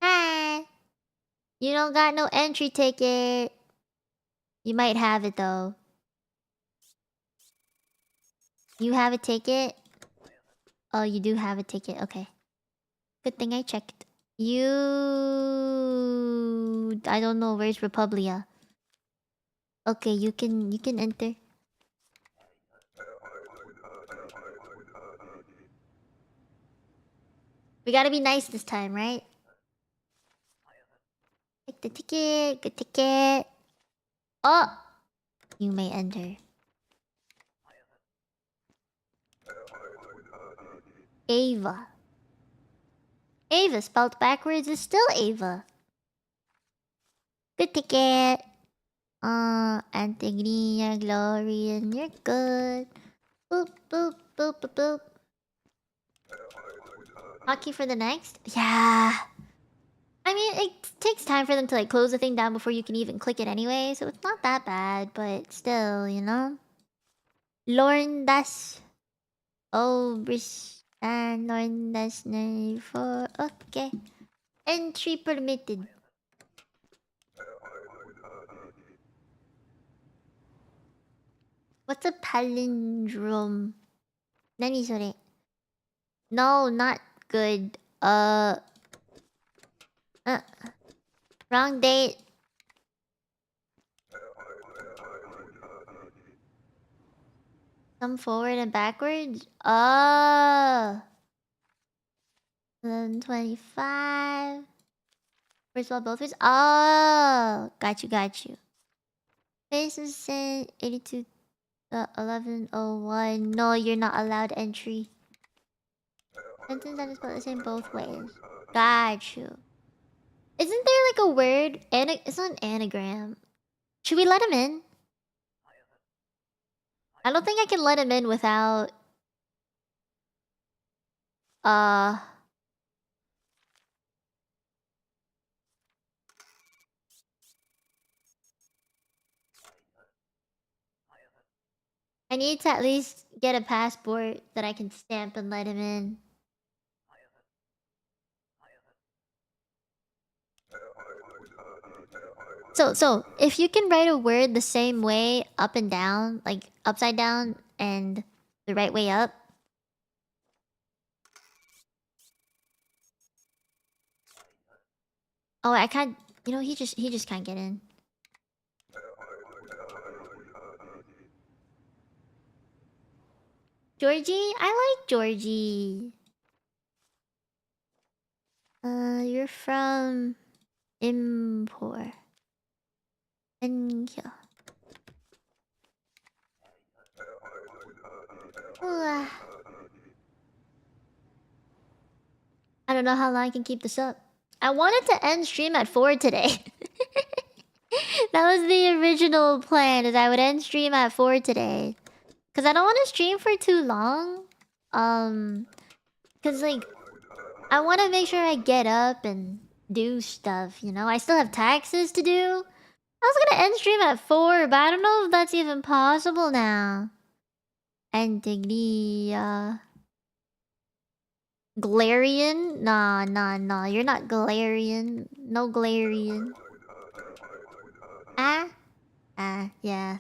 Hi. You don't got no entry ticket. You might have it though. You have a ticket? Oh, you do have a ticket. Okay. Good thing I checked. You... I don't know. Where's Republia? Okay, you can enter. We gotta be nice this time, right? Take the ticket. Good ticket. Oh! You may enter. Ava. Ava spelled backwards is still Ava. Good ticket. Antignia, Glory, and you're good. Boop, boop, boop, boop, boop. Hotkey for the next? Yeah. I mean, it takes time for them to like close the thing down before you can even click it anyway, so it's not that bad, but still, you know? Lorn das. Oh, and Lorn das 94. Okay. Entry permitted. What's a palindrome? Nani sore? No, not good. Wrong date. Some forward and backwards? 11:25. First of all, both ways. Oh, got you. Faces in 82 11:01. No, you're not allowed entry. Sentence that is spelled the same both ways. Got you. Isn't there like a word? It's not an anagram. Should we let him in? I don't think I can let him in without... I need to at least get a passport that I can stamp and let him in. So, if you can write a word the same way up and down, like upside down and the right way up. Oh, I can't... You know, he just can't get in. Georgie? I like Georgie. You're from... Impor. And yeah. I don't know how long I can keep this up. I wanted to end stream at 4 today. That was the original plan, is I would end stream at 4 today. Cause I don't want to stream for too long. Cause like, I want to make sure I get up and do stuff, you know? I still have taxes to do. I was gonna end stream at 4, but I don't know if that's even possible now. Antignia. Galarian? Nah. You're not Galarian. No Galarian. Yeah.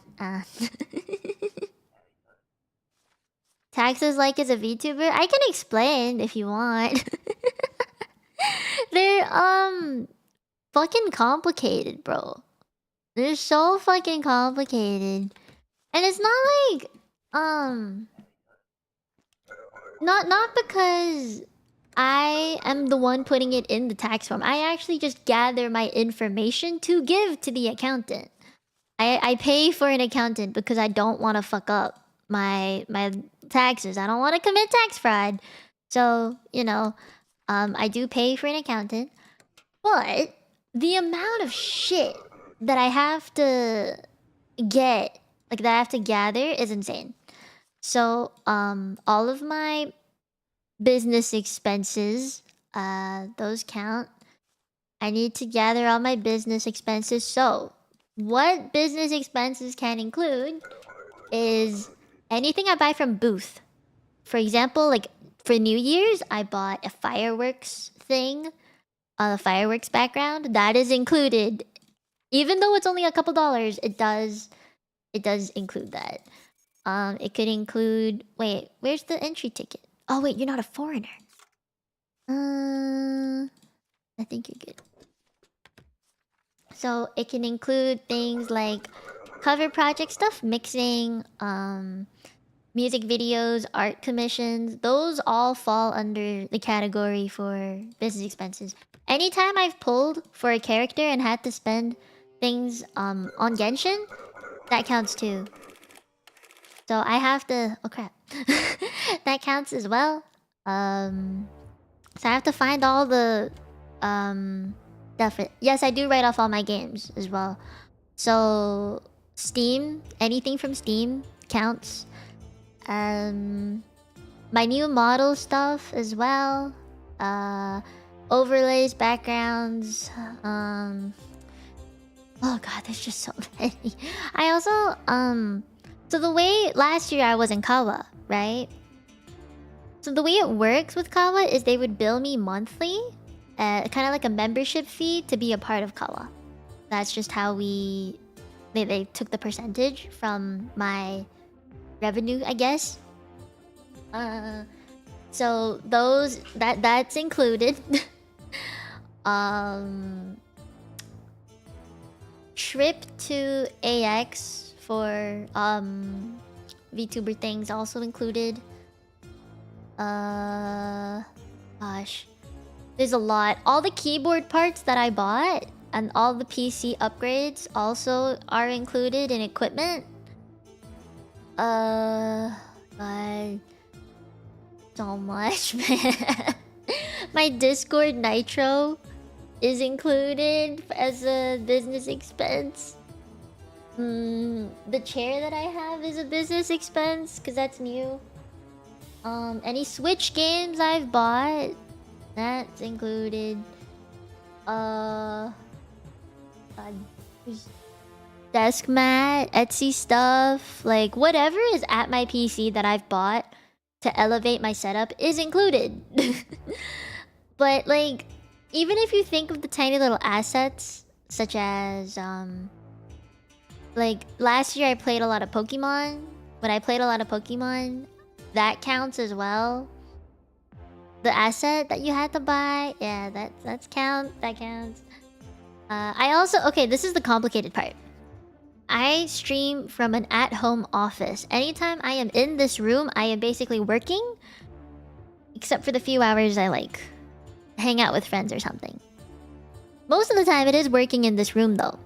Taxes like as a VTuber? I can explain if you want. They're fucking complicated, bro. They're so fucking complicated. And it's not like not because I am the one putting it in the tax form. I actually just gather my information to give to the accountant. I pay for an accountant because I don't want to fuck up my taxes. I don't want to commit tax fraud. So, you know, I do pay for an accountant. But the amount of shit that I have to get, like that I have to gather is insane. So, all of my business expenses, those count. I need to gather all my business expenses. So, what business expenses can include is anything I buy from booth. For example, like for New Year's, I bought a fireworks thing, a fireworks background. That is included. Even though it's only a couple dollars, it does include that. It could include, wait, where's the entry ticket? Oh wait, you're not a foreigner. I think you're good. So it can include things like cover project stuff, mixing, music videos, art commissions. Those all fall under the category for business expenses. Anytime I've pulled for a character and had to spend things on Genshin, that counts too. So I have to... Oh crap. That counts as well. So I have to find all the... Yes, I do write off all my games as well. So... Steam, anything from Steam counts. My new model stuff as well. Overlays, backgrounds. Oh god, there's just so many. I also, so the way last year I was in Kawa, right? So the way it works with Kawa is they would bill me monthly, kind of like a membership fee to be a part of Kawa. That's just how they took the percentage from my revenue, I guess. So that's included. Trip to AX for VTuber things also included. Gosh, there's a lot. All the keyboard parts that I bought and all the PC upgrades also are included in equipment. God, so much, man. My Discord Nitro is included as a business expense. The chair that I have is a business expense because that's new. Any Switch games I've bought, that's included. Desk mat, Etsy stuff, like whatever is at my PC that I've bought to elevate my setup is included. But like, even if you think of the tiny little assets, such as like last year I played a lot of Pokemon. When I played a lot of Pokemon, that counts as well. The asset that you had to buy, yeah, that counts. I also, okay, this is the complicated part. I stream from an at-home office. Anytime I am in this room, I am basically working. Except for the few hours I like hang out with friends or something. Most of the time it is working in this room though.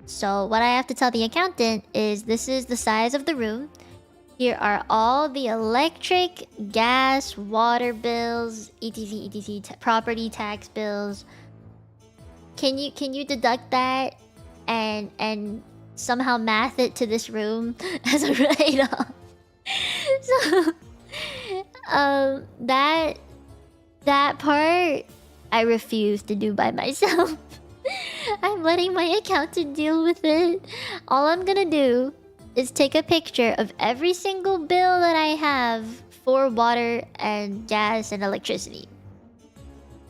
So what I have to tell the accountant is this is the size of the room. Here are all the electric, gas, water bills, etc, property tax bills. Can you deduct that and somehow math it to this room as a write-off? So that part I refuse to do by myself. I'm letting my accountant deal with it. All I'm gonna do is take a picture of every single bill that I have for water and gas and electricity.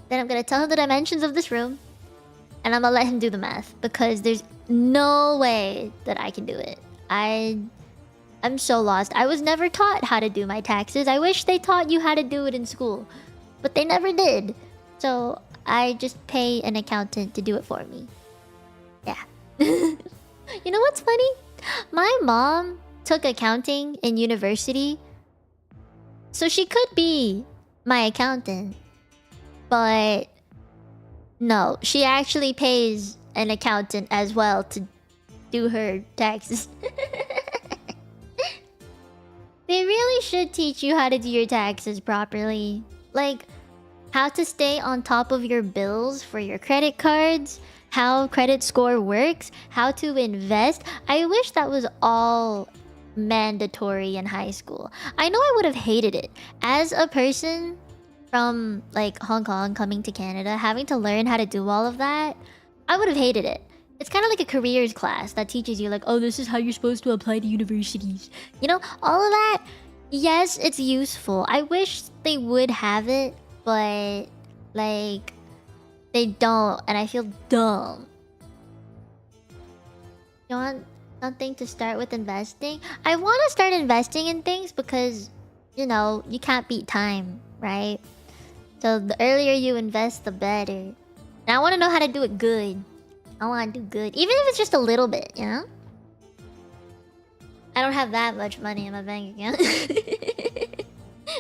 Then I'm gonna tell him the dimensions of this room, and I'm gonna let him do the math because there's no way that I can do it. I'm so lost. I was never taught how to do my taxes. I wish they taught you how to do it in school, but they never did. So I just pay an accountant to do it for me. Yeah. You know what's funny? My mom took accounting in university, so she could be my accountant. But no, she actually pays an accountant as well to do her taxes. They really should teach you how to do your taxes properly. Like, how to stay on top of your bills for your credit cards, how credit score works, how to invest. I wish that was all mandatory in high school. I know I would have hated it. As a person from like Hong Kong coming to Canada, having to learn how to do all of that, I would have hated it. It's kind of like a careers class that teaches you like, oh, this is how you're supposed to apply to universities. You know, all of that. Yes, it's useful. I wish they would have it, but like they don't, and I feel dumb. You want something to start with investing? I want to start investing in things because, you know, you can't beat time, right? So the earlier you invest, the better. And I want to know how to do it good. I want to do good, even if it's just a little bit, you know? I don't have that much money in my bank account.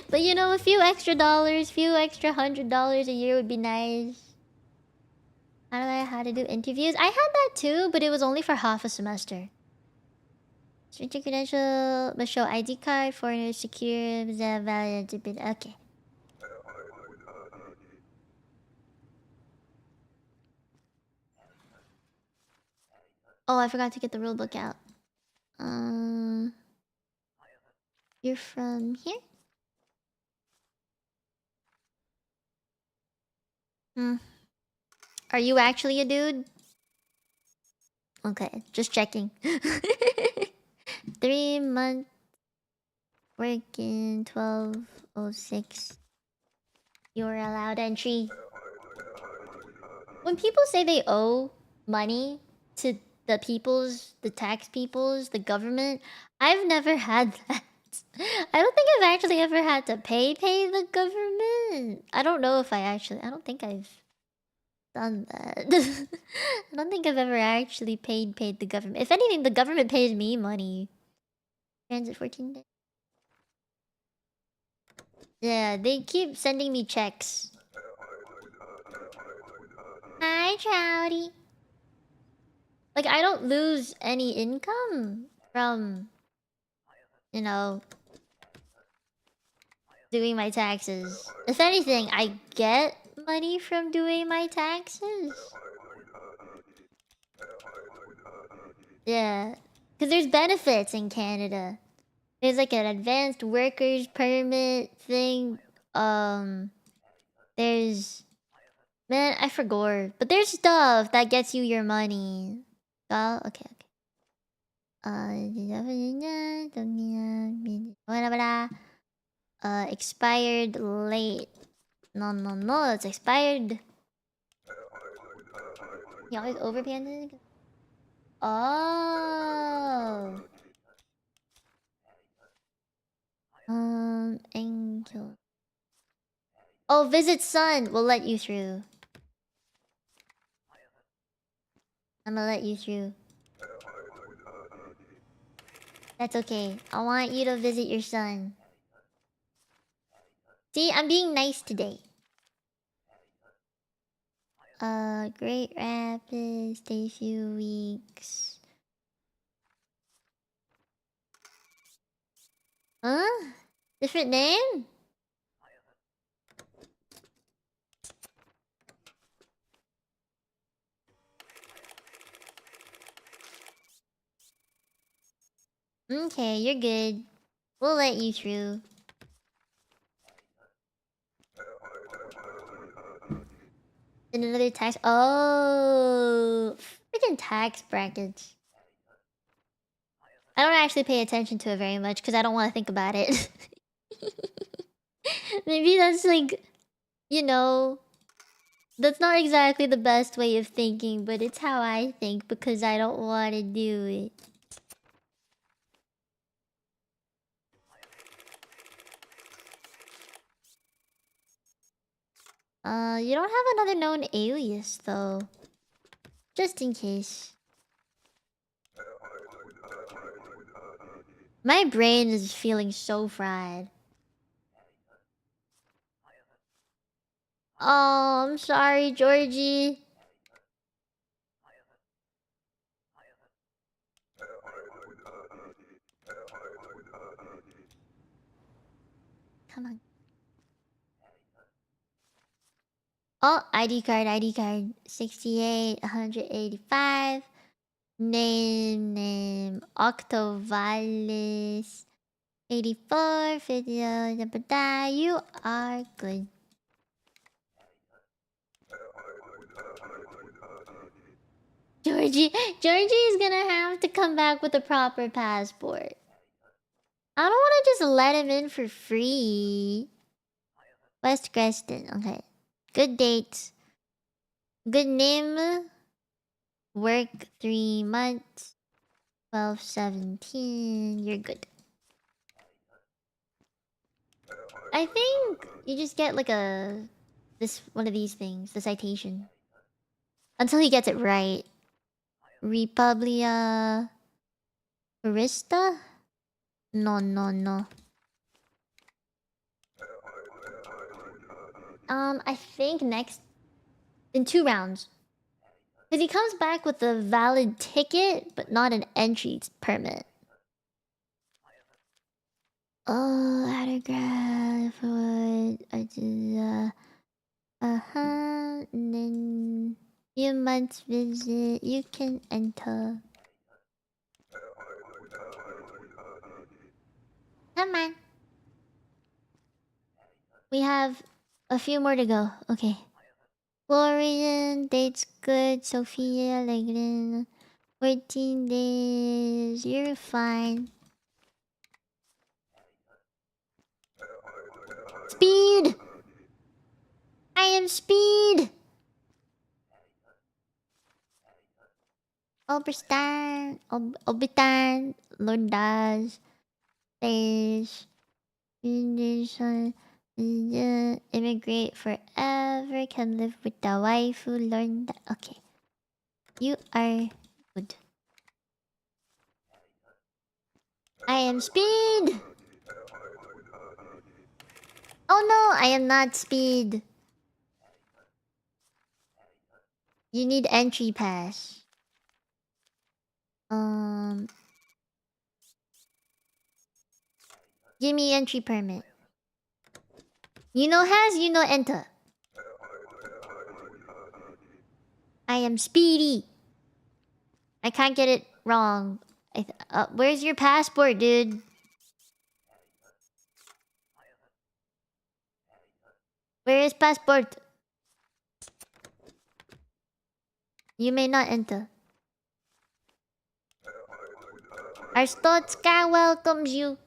But you know, a few extra dollars, few extra $100 a year would be nice. How to do interviews? I had that too, but it was only for half a semester. Search your credential, must show ID card, foreigner secure, valid. Okay. Oh, I forgot to get the rule book out. You're from here? Hmm. Are you actually a dude? Okay, just checking. 3 months working 1206. You're allowed entry. When people say they owe money to the tax peoples, the government, I've never had that. I don't think I've actually ever had to pay the government. I don't know if I don't think I've done that. I don't think I've ever actually paid the government. If anything, the government pays me money. Transit 14 days. Yeah, they keep sending me checks. Hi, Trouty. Like, I don't lose any income from, you know, doing my taxes. If anything, I get money from doing my taxes. Yeah. Because there's benefits in Canada. There's like an advanced workers permit thing. There's... Man, I forgot. But there's stuff that gets you your money. Oh, okay, okay. Expired late. No, it's expired. You always overpay. Oh. Angel. Oh, visit son. We'll let you through. I'm gonna let you through. That's okay. I want you to visit your son. See, I'm being nice today. Great Rapids, stay a few weeks. Huh? Different name? Okay, you're good. We'll let you through. And another tax. Oh, freaking tax brackets. I don't actually pay attention to it very much because I don't want to think about it. Maybe that's like, you know, that's not exactly the best way of thinking, but it's how I think because I don't want to do it. You don't have another known alias though. Just in case. My brain is feeling so fried. Oh, I'm sorry, Georgie. Oh, ID card, ID card. 68, 185. Name, Octovalis. 84, video, you are good. Georgie is gonna have to come back with a proper passport. I don't wanna just let him in for free. West Creston, okay. Good dates. Good name. Work 3 months. 12, 17. You're good. I think you just get like one of these things, the citation. Until he gets it right. Republia Barista? No, no, no. I think next in 2 rounds. Because he comes back with a valid ticket, but not an entry permit. Oh, autograph. What? I did. And then few months visit. You can enter. Come on. We have a few more to go. Okay. Florian, date's good. Sophia, Legrin. 14 days. You're fine. Speed! I am speed! Oberstar, Obitan, Lordas, Days, immigrate forever, can live with the waifu, learn that. Okay. You are good. I am speed! Oh no, I am not speed. You need entry pass. Give me entry permit. You know has, you know enter. I am speedy. I can't get it wrong. Where's your passport, dude? Where is passport? You may not enter. Arstotska welcomes you.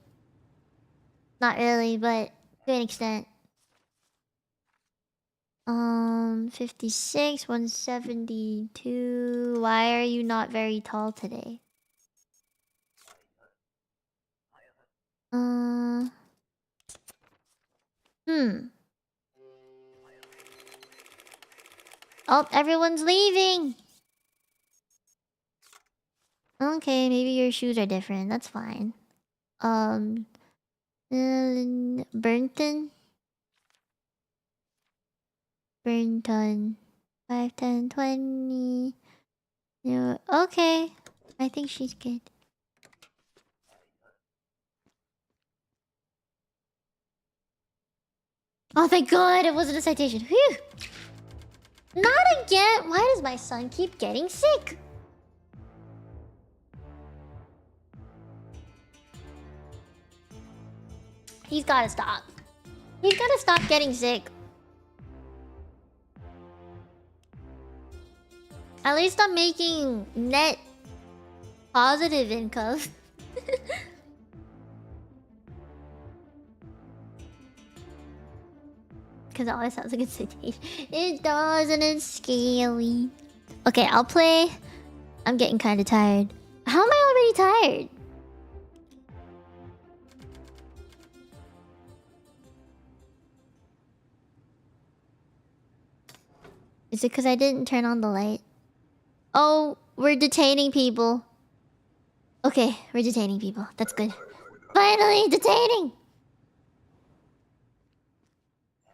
Not really, but to an extent. 56, 172. Why are you not very tall today? Oh, everyone's leaving. Okay, maybe your shoes are different. That's fine. Burnton. 5, 10, 20. Yeah, okay. I think she's good. Oh, thank God, it wasn't a citation. Phew. Not again. Why does my son keep getting sick? He's gotta stop. He's gotta stop getting sick. At least I'm making net positive income. Because it always sounds like a citation. It does, and it's scaly. Okay, I'll play. I'm getting kind of tired. How am I already tired? Is it because I didn't turn on the light? Oh, we're detaining people. Okay, we're detaining people. That's good. Finally, detaining!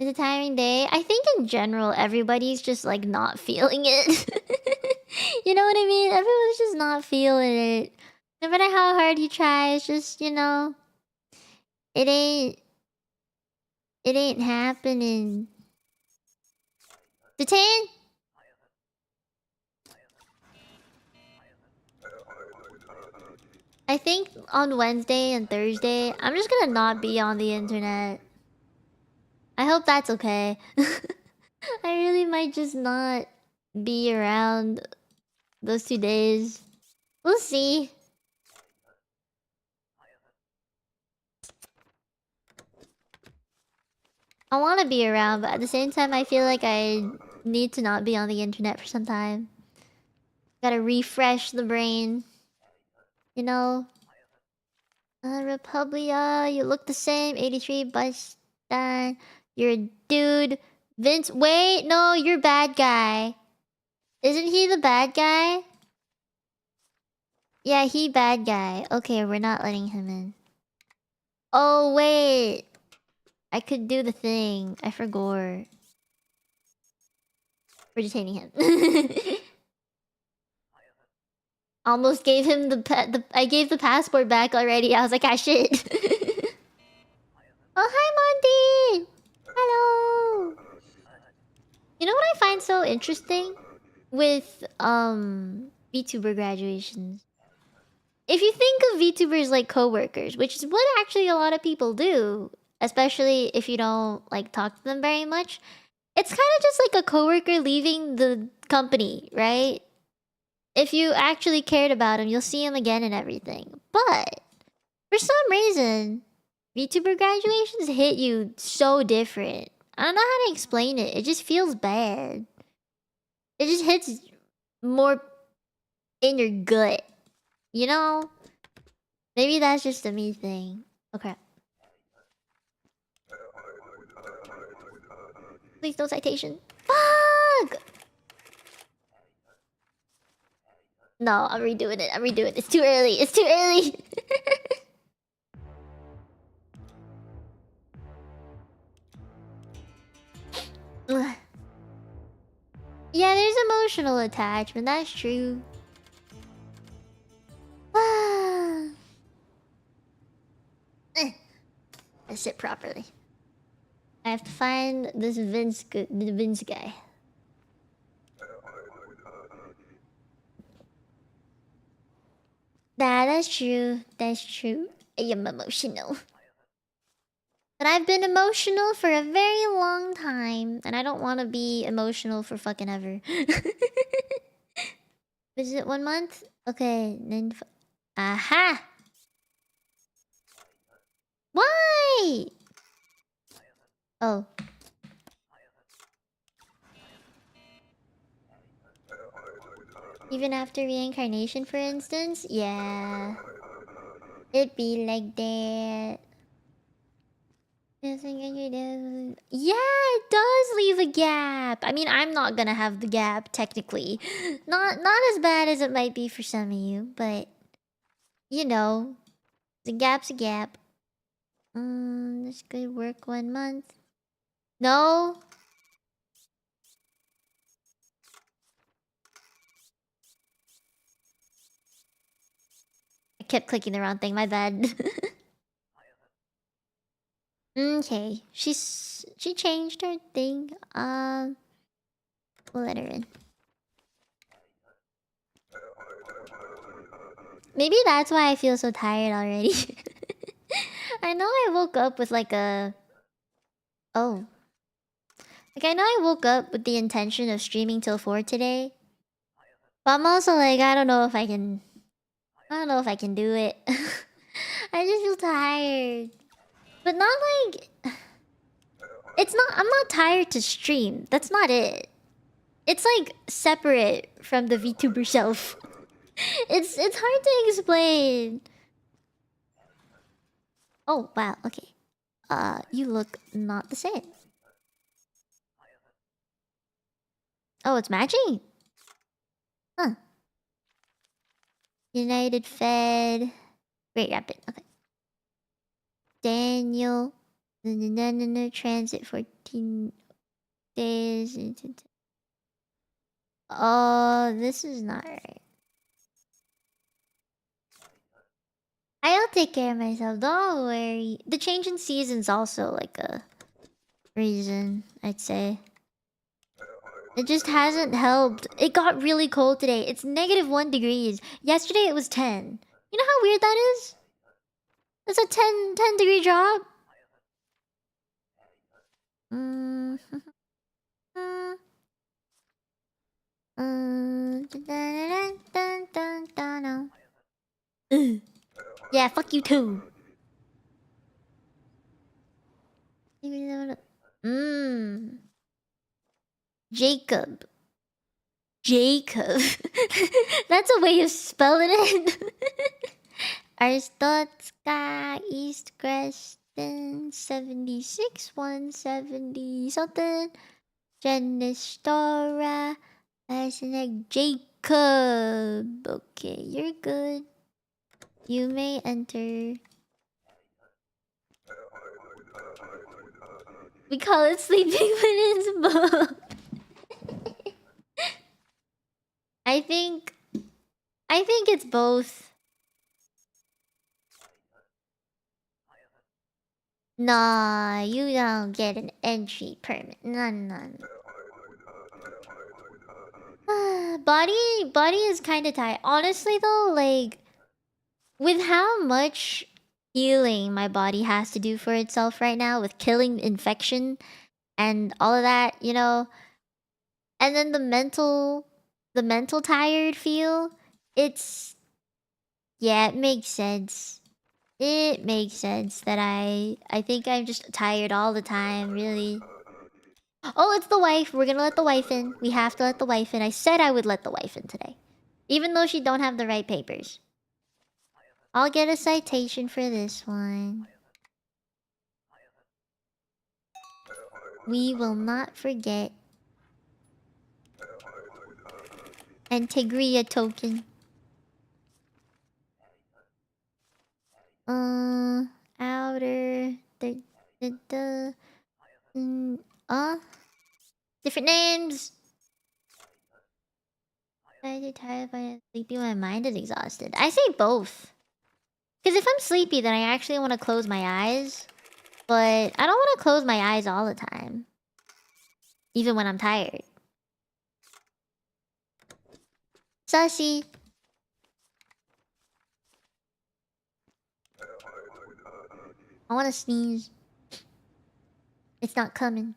It's a tiring day. I think in general, everybody's just like not feeling it. You know what I mean? Everyone's just not feeling it. No matter how hard you try, it's just, you know, it ain't happening. Detain? I think on Wednesday and Thursday, I'm just gonna not be on the internet. I hope that's okay. I really might just not be around those 2 days. We'll see. I want to be around, but at the same time, I feel like I need to not be on the internet for some time. Gotta refresh the brain. You know? Republia, you look the same. 83, Bustan. You're a dude. Vince, wait, no, you're bad guy. Isn't he the bad guy? Yeah, he bad guy. Okay, we're not letting him in. Oh, wait. I could do the thing. I forgot. We're detaining him. Almost gave him I gave the passport back already. I was like, ah, shit. Oh, hi, Monty. Hello. You know what I find so interesting with VTuber graduations? If you think of VTubers like coworkers, which is what actually a lot of people do, especially if you don't like talk to them very much, it's kind of just like a coworker leaving the company, right? If you actually cared about him, you'll see him again and everything. But for some reason, VTuber graduations hit you so different. I don't know how to explain it. It just feels bad. It just hits more in your gut. You know? Maybe that's just a me thing. Okay. Please no citation. Fuck! No, I'm redoing it. I'm redoing it. It's too early. It's too early. Yeah, there's emotional attachment. That's true. I sit properly. I have to find this Vince guy. That's true. That's true. I am emotional. But I've been emotional for a very long time. And I don't want to be emotional for fucking ever. Visit 1 month? Okay, then... Aha! Why? Oh. Even after reincarnation, for instance? Yeah. It'd be like that. Yeah, it does leave a gap. I mean, I'm not gonna have the gap, technically. Not as bad as it might be for some of you, but... You know. The gap's a gap. This could work 1 month. No? I kept clicking the wrong thing, my bad. Okay, she changed her thing. We'll let her in. Maybe that's why I feel so tired already. I know I woke up with like a... Oh. Like, I know I woke up with the intention of streaming till 4 today. But I'm also like, I don't know if I can... I don't know if I can do it. I just feel tired. But not like... It's not... I'm not tired to stream. That's not it. It's like separate from the VTuber self. It's hard to explain. Oh, wow, okay. You look not the same. Oh, it's matching? Huh. United Fed. Great Rapid, okay. Daniel. No, transit 14 days. Oh, this is not right. I'll take care of myself, don't worry. The change in season's also like a reason, I'd say. It just hasn't helped. It got really cold today. It's -1 degrees. Yesterday it was 10. You know how weird that is? It's a 10 degree drop. Mm. Yeah, fuck you too. Mmm. Jacob. Jacob. That's a way of spelling it. Arstotska East Creston 76 170 something. Genistora Arsenek Jacob. Okay, you're good. You may enter. We call it sleeping when it's both. I think it's both. Nah, you don't get an entry permit. None. Body is kind of tight. Honestly though, like with how much healing my body has to do for itself right now with killing infection and all of that, you know, and then the mental tired feel, it's yeah, it makes sense. It makes sense that I think I'm just tired all the time, really. Oh, it's the wife. We're gonna let the wife in. We have to let the wife in. I said I would let the wife in today. Even though she don't have the right papers. I'll get a citation for this one. We will not forget. Integria token. Outer. Different names. I get tired by sleepy when my mind is exhausted. I say both. Because if I'm sleepy, then I actually want to close my eyes. But I don't want to close my eyes all the time. Even when I'm tired. Sussy. I want to sneeze. It's not coming.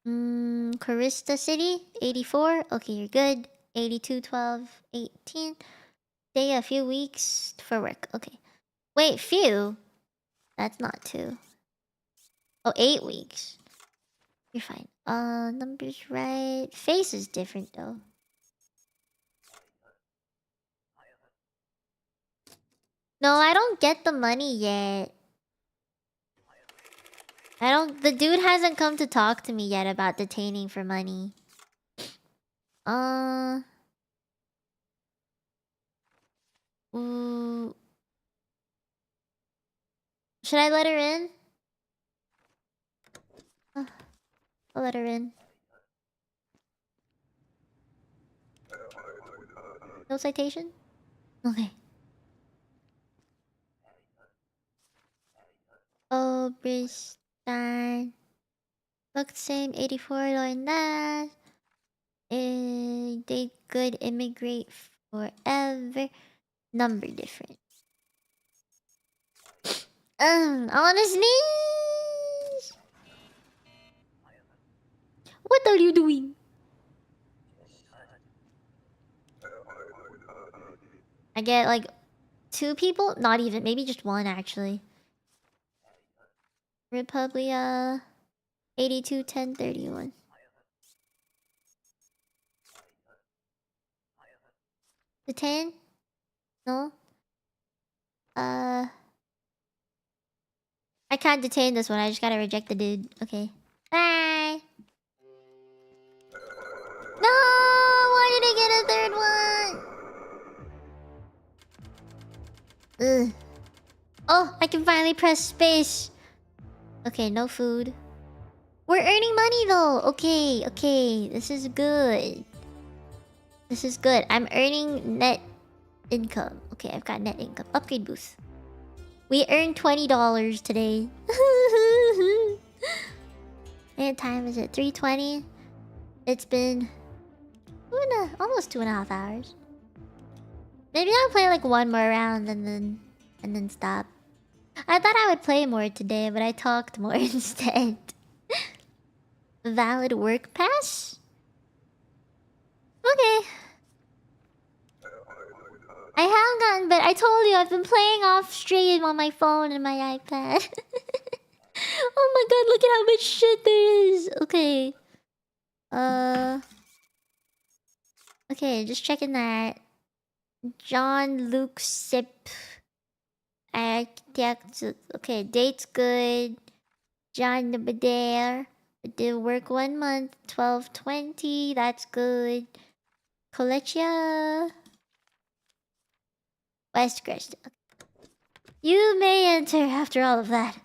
Carista City, 84. Okay, you're good. 82, 12, 18. Stay a few weeks for work. Okay. Wait, few? That's not 2. Oh, 8 weeks. You're fine. Numbers right. Face is different though. No, I don't get the money yet. The dude hasn't come to talk to me yet about detaining for money. Ooh. Should I let her in? I'll let her in. No citation? Okay. Oh, Bristan. Look same, 84, doing that. They could immigrate forever. Number different. I wanna sneeze! What are you doing? I get like 2 people? Not even, maybe just 1 actually. Republia 82 10 31. Detain? No? I can't detain this one, I just gotta reject the dude. Okay. Bye! No! Why did I get a 3rd one? Ugh. Oh, I can finally press space. Okay, no food. We're earning money though. Okay. This is good. I'm earning net income. Okay, I've got net income. Upgrade booth. We earned $20 today. What time is it? 3:20. It's been almost 2.5 hours. Maybe I'll play like one more round and then stop. I thought I would play more today, but I talked more instead. Valid work pass? Okay. I haven't gotten, but I told you I've been playing off stream on my phone and my iPad. Oh my god, look at how much shit there is. Okay. Okay, just checking that. John Luke Sip. Architect. Okay, date's good. John the Badair. Did work 1 month. 12/20. That's good. Coletia. West Crest. You may enter after all of that.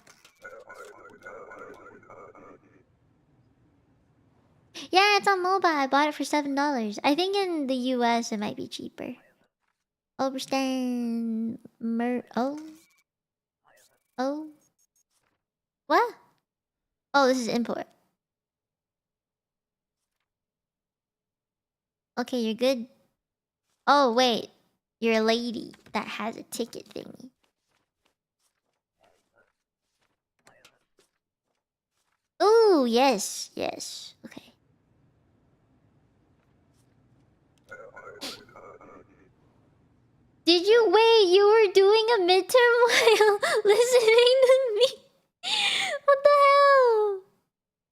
Yeah, it's on mobile. I bought it for $7. I think in the US it might be cheaper. Overstand Oh. What? Oh, this is import. Okay, you're good. Oh, wait. You're a lady that has a ticket thingy. Ooh, yes, yes. Okay. Did you wait? You were doing a midterm while listening to me? What the hell?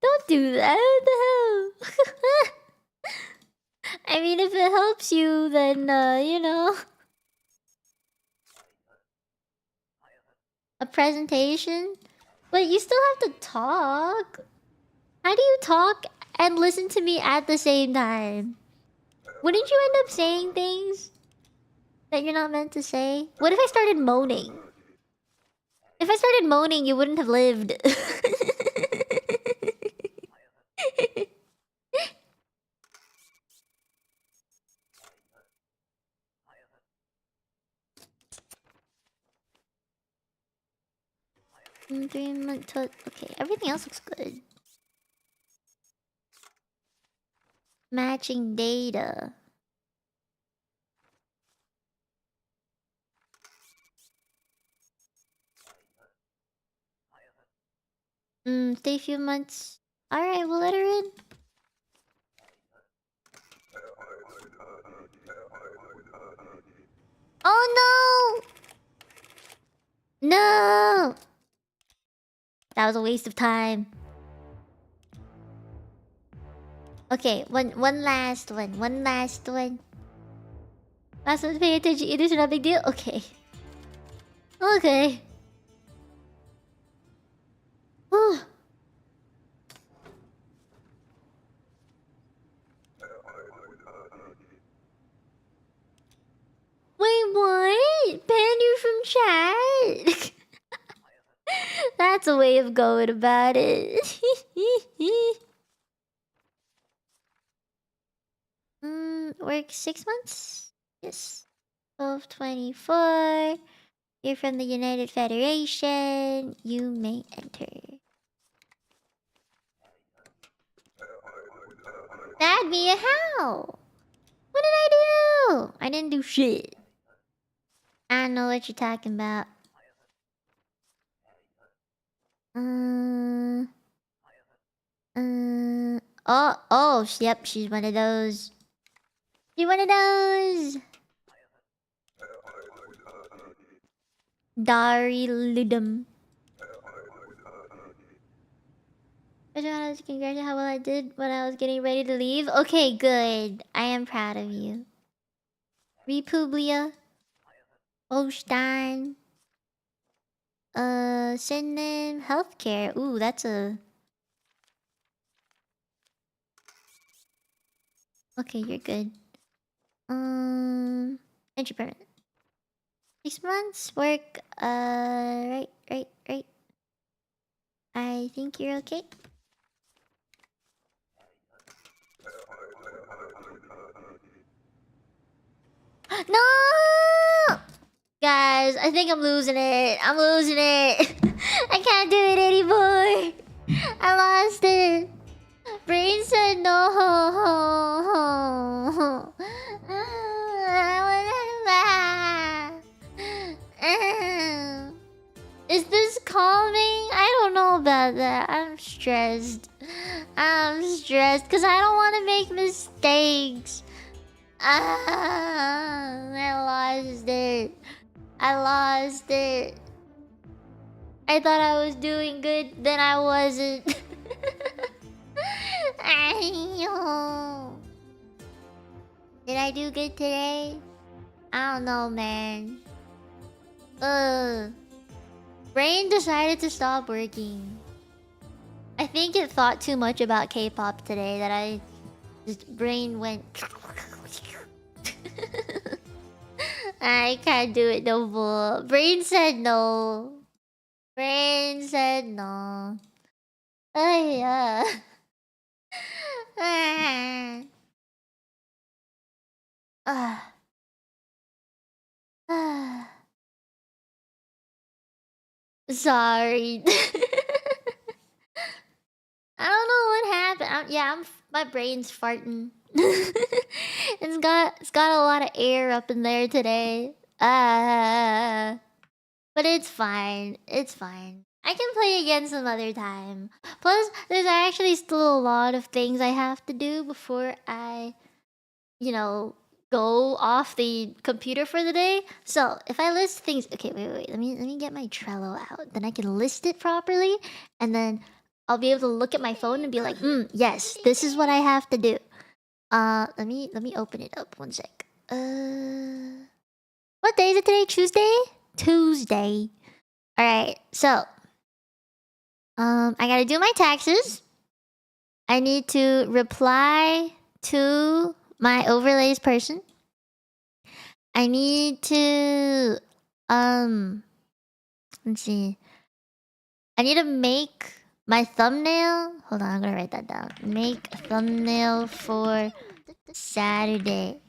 Don't do that. What the hell? I mean, if it helps you, then, you know. A presentation? But you still have to talk. How do you talk and listen to me at the same time? Wouldn't you end up saying things that you're not meant to say? What if I started moaning? If I started moaning, you wouldn't have lived. Okay, everything else looks good. Matching data. Stay a few months. Alright, we'll let her in. Oh no! No! That was a waste of time. Okay, one last one. One last one. Last one, pay attention. It is not a big deal. Okay. Okay. Whew. Wait, what? Ban you from chat? That's a way of going about it. Work 6 months? Yes. 12/24. You're from the United Federation. You may enter. Dad, Mia, how? What did I do? I didn't do shit. I don't know what you're talking about. Oh, yep, she's one of those. She's one of those. Dari Ludum. I just wanted to congratulate how well I did when I was getting ready to leave. Okay, good. I am proud of you. Republia. Holstein. Synonym. Healthcare. Ooh, that's a... Okay, you're good. Entry permit. 6 months work. Right. I think you're okay. No! Guys, I think I'm losing it. I'm losing it. I can't do it anymore. I lost it. No. Is this calming? I don't know about that. I'm stressed. I'm stressed because I don't want to make mistakes. I lost it. I lost it. I thought I was doing good, then I wasn't. Did I do good today? I don't know, man. Brain decided to stop working. I think it thought too much about K-pop today that brain went. I can't do it no more. Brain said no. Brain said no. Oh yeah. Sorry. I don't know what happened. My brain's farting. It's got a lot of air up in there today. But it's fine. It's fine. I can play again some other time. Plus, there's actually still a lot of things I have to do before I, go off the computer for the day. So if I list things, okay, wait. Let me get my Trello out. Then I can list it properly, and then I'll be able to look at my phone and be like, yes, this is what I have to do. Let me open it up. One sec. What day is it today? Tuesday? Tuesday. Alright, so I gotta do my taxes. I need to reply to my overlays person. I need to let's see. I need to make my thumbnail. Hold on, I'm gonna write that down. Make a thumbnail for Saturday.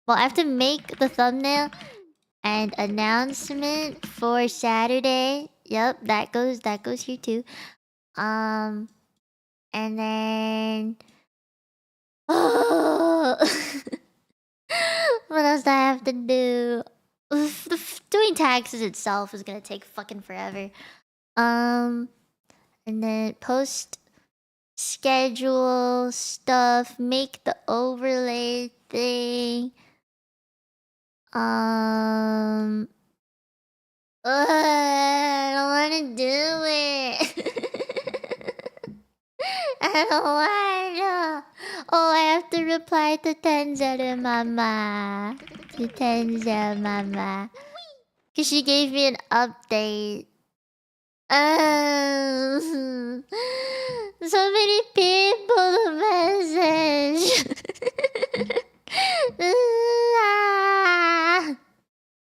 Well, I have to make the thumbnail and announcement for Saturday. Yep, that goes here too. And then what else do I have to do? Doing taxes itself is gonna take fucking forever. And then post schedule stuff, make the overlay thing. I don't want to do it. I don't want to. Oh, I have to reply to Tenzeru Mama. To Tenzeru Mama. Because she gave me an update. So many people to message.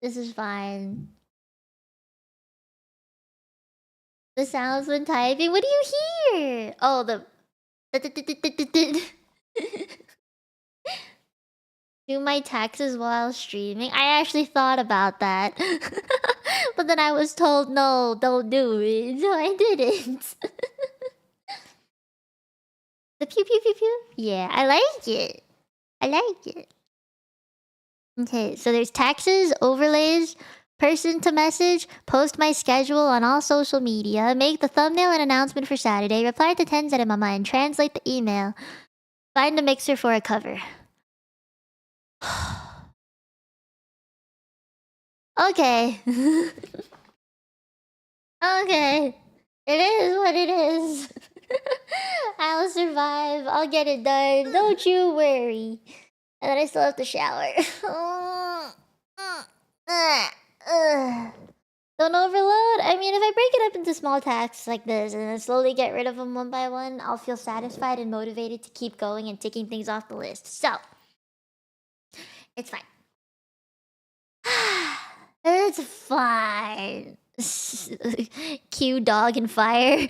This is fine. The sounds when typing. What do you hear? Oh, do my taxes while streaming. I actually thought about that. But then I was told, no, don't do it. So I didn't. The pew pew pew pew? Yeah, I like it. I like it. Okay, so there's taxes, overlays, person to message, post my schedule on all social media, make the thumbnail and announcement for Saturday, reply to Tenzen in my mind, translate the email, find a mixer for a cover. Okay. Okay. It is what it is. I'll survive. I'll get it done. Don't you worry. And then I still have to shower. Don't overload. I mean, if I break it up into small tasks like this and then slowly get rid of them one by one, I'll feel satisfied and motivated to keep going and ticking things off the list. So, it's fine. It's fine. Cue dog and fire.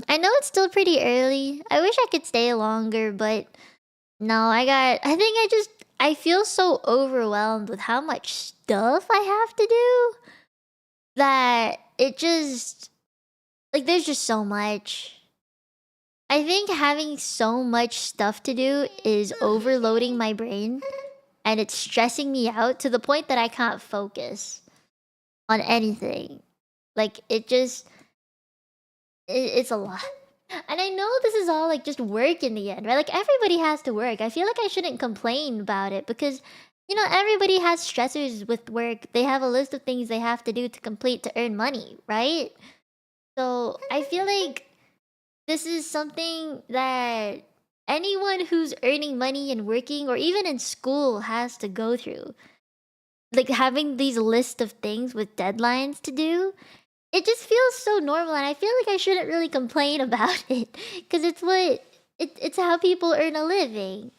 I know it's still pretty early. I wish I could stay longer, but no, I feel so overwhelmed with how much stuff I have to do that it just, like, there's just so much. I think having so much stuff to do is overloading my brain, and it's stressing me out to the point that I can't focus on anything. Like it's a lot. And I know this is all like just work in the end, right? Like everybody has to work. I feel like I shouldn't complain about it because everybody has stressors with work. They have a list of things they have to do to complete to earn money, right? So I feel like this is something that anyone who's earning money and working or even in school has to go through. Like having these list of things with deadlines to do, it just feels so normal, and I feel like I shouldn't really complain about it because it's how people earn a living.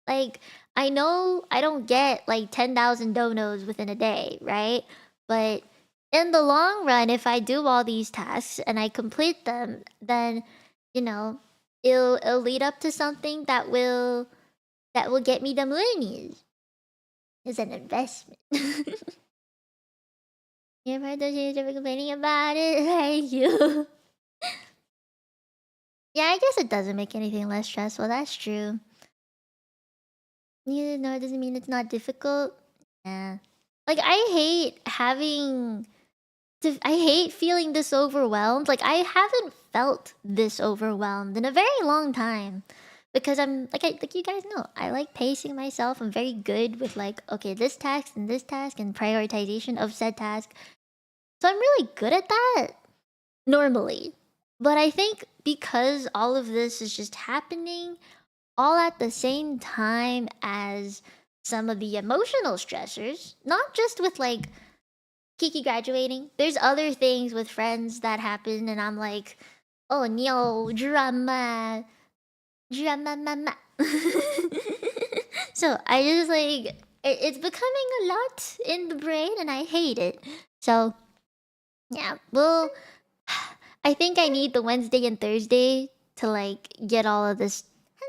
Like I know I don't get like 10,000 donos within a day, right? But in the long run, if I do all these tasks and I complete them, then you know it'll lead up to something that will get me the money. It's an investment. You ever heard those YouTubers complaining about it? Thank you. Yeah, I guess it doesn't make anything less stressful. That's true. Neither nor doesn't mean it's not difficult. Yeah. Like I hate having I hate feeling this overwhelmed. Like I haven't felt this overwhelmed in a very long time. Because I'm like you guys know, I like pacing myself. I'm very good with like, okay, this task and prioritization of said task. So I'm really good at that normally. But I think because all of this is just happening all at the same time as some of the emotional stressors, not just with like Kiki graduating, there's other things with friends that happen, and I'm like, oh no, drama, drama, mama. So I just like, it's becoming a lot in the brain, and I hate it. So yeah, well, I think I need the Wednesday and Thursday to like get all of this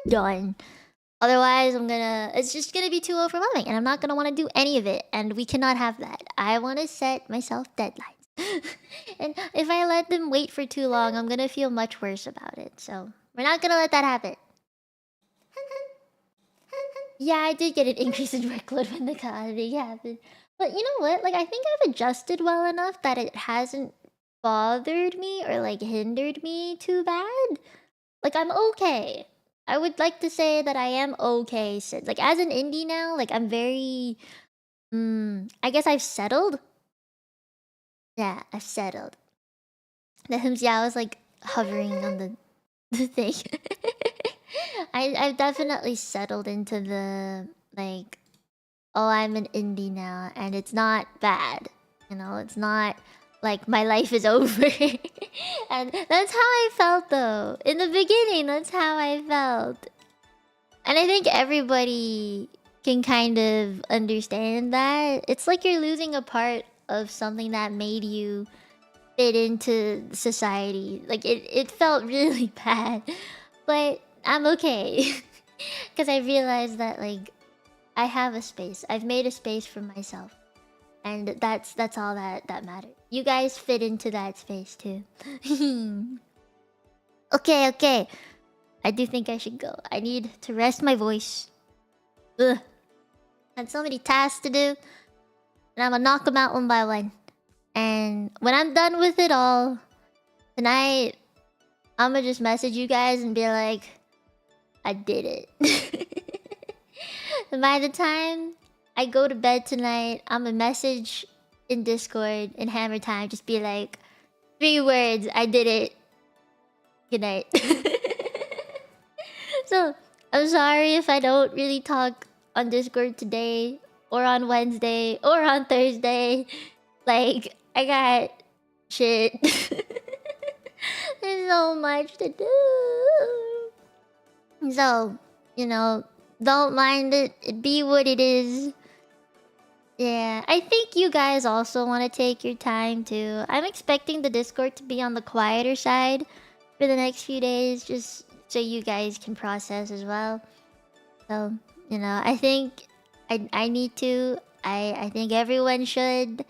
done. Otherwise, it's just gonna be too overwhelming, and I'm not gonna want to do any of it. And we cannot have that. I want to set myself deadlines, and if I let them wait for too long, I'm gonna feel much worse about it. So we're not gonna let that happen. Yeah, I did get an increase in workload when the economy happened. But you know what? Like, I think I've adjusted well enough that it hasn't bothered me or like hindered me too bad. Like, I'm okay. I would like to say that I am okay. Since, like, as an indie now, like, I'm very. I guess I've settled. Yeah, I've settled. The Himsia was like hovering on the thing. I've definitely settled into the like, oh, I'm an indie now, and it's not bad. It's not like my life is over. And that's how I felt though. In the beginning, that's how I felt. And I think everybody can kind of understand that. It's like you're losing a part of something that made you fit into society. Like it felt really bad. But I'm okay. Because I realized that like I have a space. I've made a space for myself. And that's all that matters. You guys fit into that space too. Okay. I do think I should go. I need to rest my voice. Ugh. I have so many tasks to do. And I'm gonna knock them out one by one. And when I'm done with it all, tonight, I'm gonna just message you guys and be like, I did it. And by the time I go to bed tonight, I'm gonna message in Discord in Hammer Time, just be like, 3 words, I did it. Good night. So, I'm sorry if I don't really talk on Discord today, or on Wednesday, or on Thursday. Like, I got shit. There's so much to do. So, don't mind it. It be what it is. Yeah, I think you guys also want to take your time too. I'm expecting the Discord to be on the quieter side for the next few days, just so you guys can process as well. So, I think I need to. I think everyone should.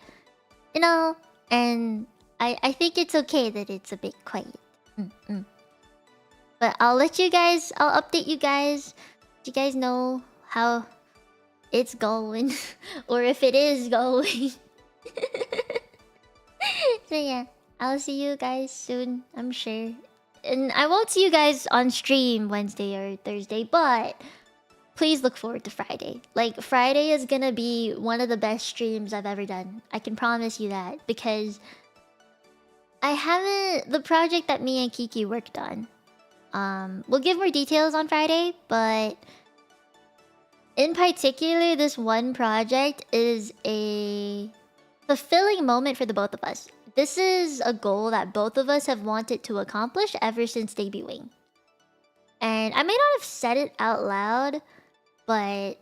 And I think it's okay that it's a bit quiet. Mm-mm. But I'll update you guys. Let you guys know how it's going. Or if it is going. So yeah, I'll see you guys soon, I'm sure. And I won't see you guys on stream Wednesday or Thursday, but please look forward to Friday. Like, Friday is gonna be one of the best streams I've ever done. I can promise you that. Because I haven't... The project that me and Kiki worked on. We'll give more details on Friday, but... In particular, this one project is a fulfilling moment for the both of us. This is a goal that both of us have wanted to accomplish ever since debuting. And I may not have said it out loud, but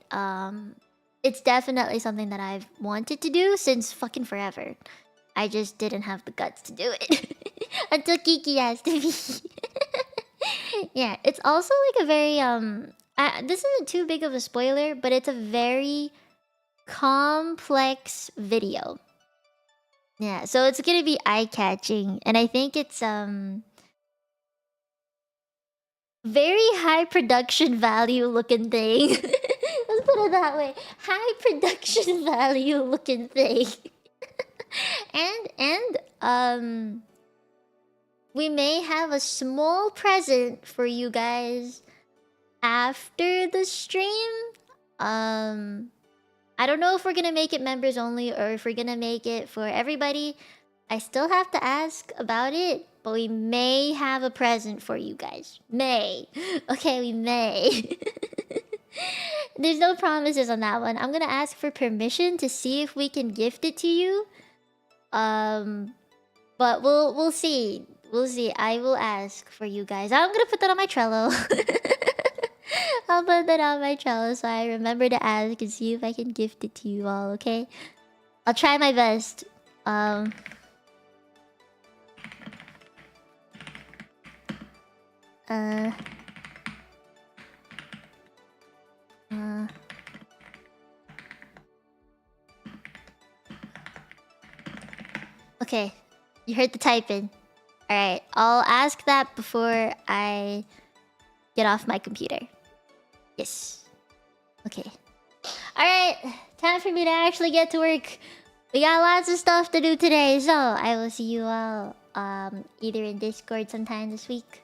it's definitely something that I've wanted to do since fucking forever. I just didn't have the guts to do it. Until Kiki asked me. Yeah, it's also like a very this isn't too big of a spoiler, but it's a very complex video. Yeah, so it's gonna be eye-catching, and I think it's very high production value looking thing. Let's put it that way. High production value looking thing. and we may have a small present for you guys after the stream. I don't know if we're gonna make it members only or if we're gonna make it for everybody. I still have to ask about it, but we may have a present for you guys. May. Okay, we may. There's no promises on that one. I'm gonna ask for permission to see if we can gift it to you. But we'll see. We'll see. I will ask for you guys. I'm gonna put that on my Trello. I'll put that on my Trello so I remember to ask and see if I can gift it to you all, okay? I'll try my best. Okay, you heard the typing. Alright, I'll ask that before I get off my computer. Yes. Okay. Alright, time for me to actually get to work. We got lots of stuff to do today, so I will see you all either in Discord sometime this week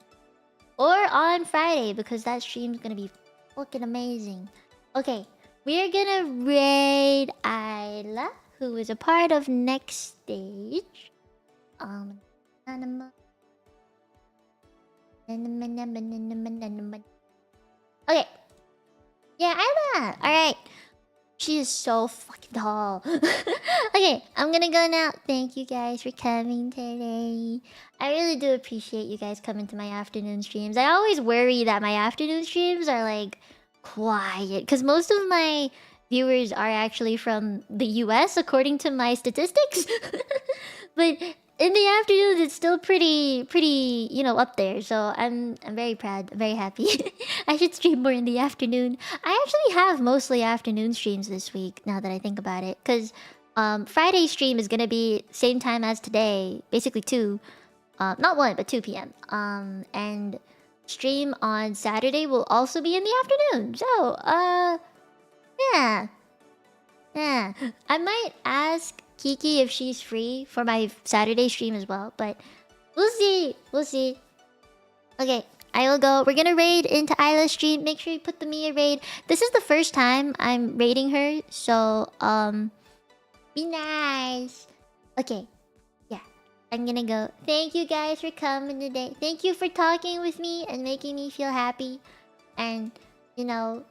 or on Friday, because that stream's gonna be fucking amazing. Okay, we're gonna raid Isla, who is a part of next stage. Okay. Yeah, Isla! Alright. She is so fucking tall. Okay, I'm gonna go now. Thank you guys for coming today. I really do appreciate you guys coming to my afternoon streams. I always worry that my afternoon streams are like quiet, because most of my viewers are actually from the US according to my statistics. But in the afternoon it's still pretty, you know, up there. So I'm very proud, very happy. I should stream more in the afternoon. I actually have mostly afternoon streams this week, now that I think about it, because Friday's stream is gonna be same time as today, basically 2, not 1 but 2 p.m. And stream on Saturday will also be in the afternoon. So yeah. I might ask Kiki if she's free for my Saturday stream as well, but we'll see. Okay, I will go. We're gonna raid into Isla's stream. Make sure you put the Mia raid. This is the first time I'm raiding her, so be nice. Okay, yeah, I'm gonna go. Thank you guys for coming today. Thank you for talking with me and making me feel happy, and you know,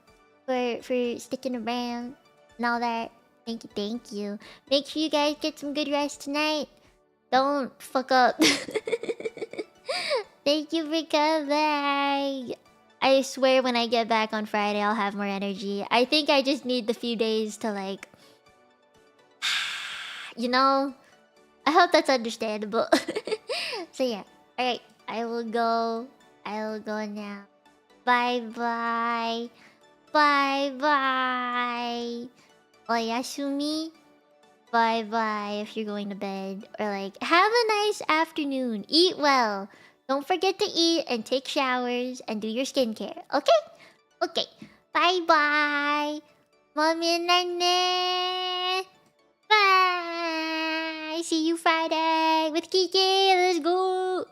for sticking around and all that. Thank you. Make sure you guys get some good rest tonight. Don't fuck up. Thank you for coming. I swear when I get back on Friday, I'll have more energy. I think I just need the few days to like... You know? I hope that's understandable. So yeah. Alright, I will go now. Bye-bye. Bye-bye. Oyasumi. Bye-bye if you're going to bed. Or like, have a nice afternoon. Eat well. Don't forget to eat and take showers and do your skincare. Okay? Okay. Bye bye. Mommy and Nene. Bye. See you Friday with Kiki. Let's go.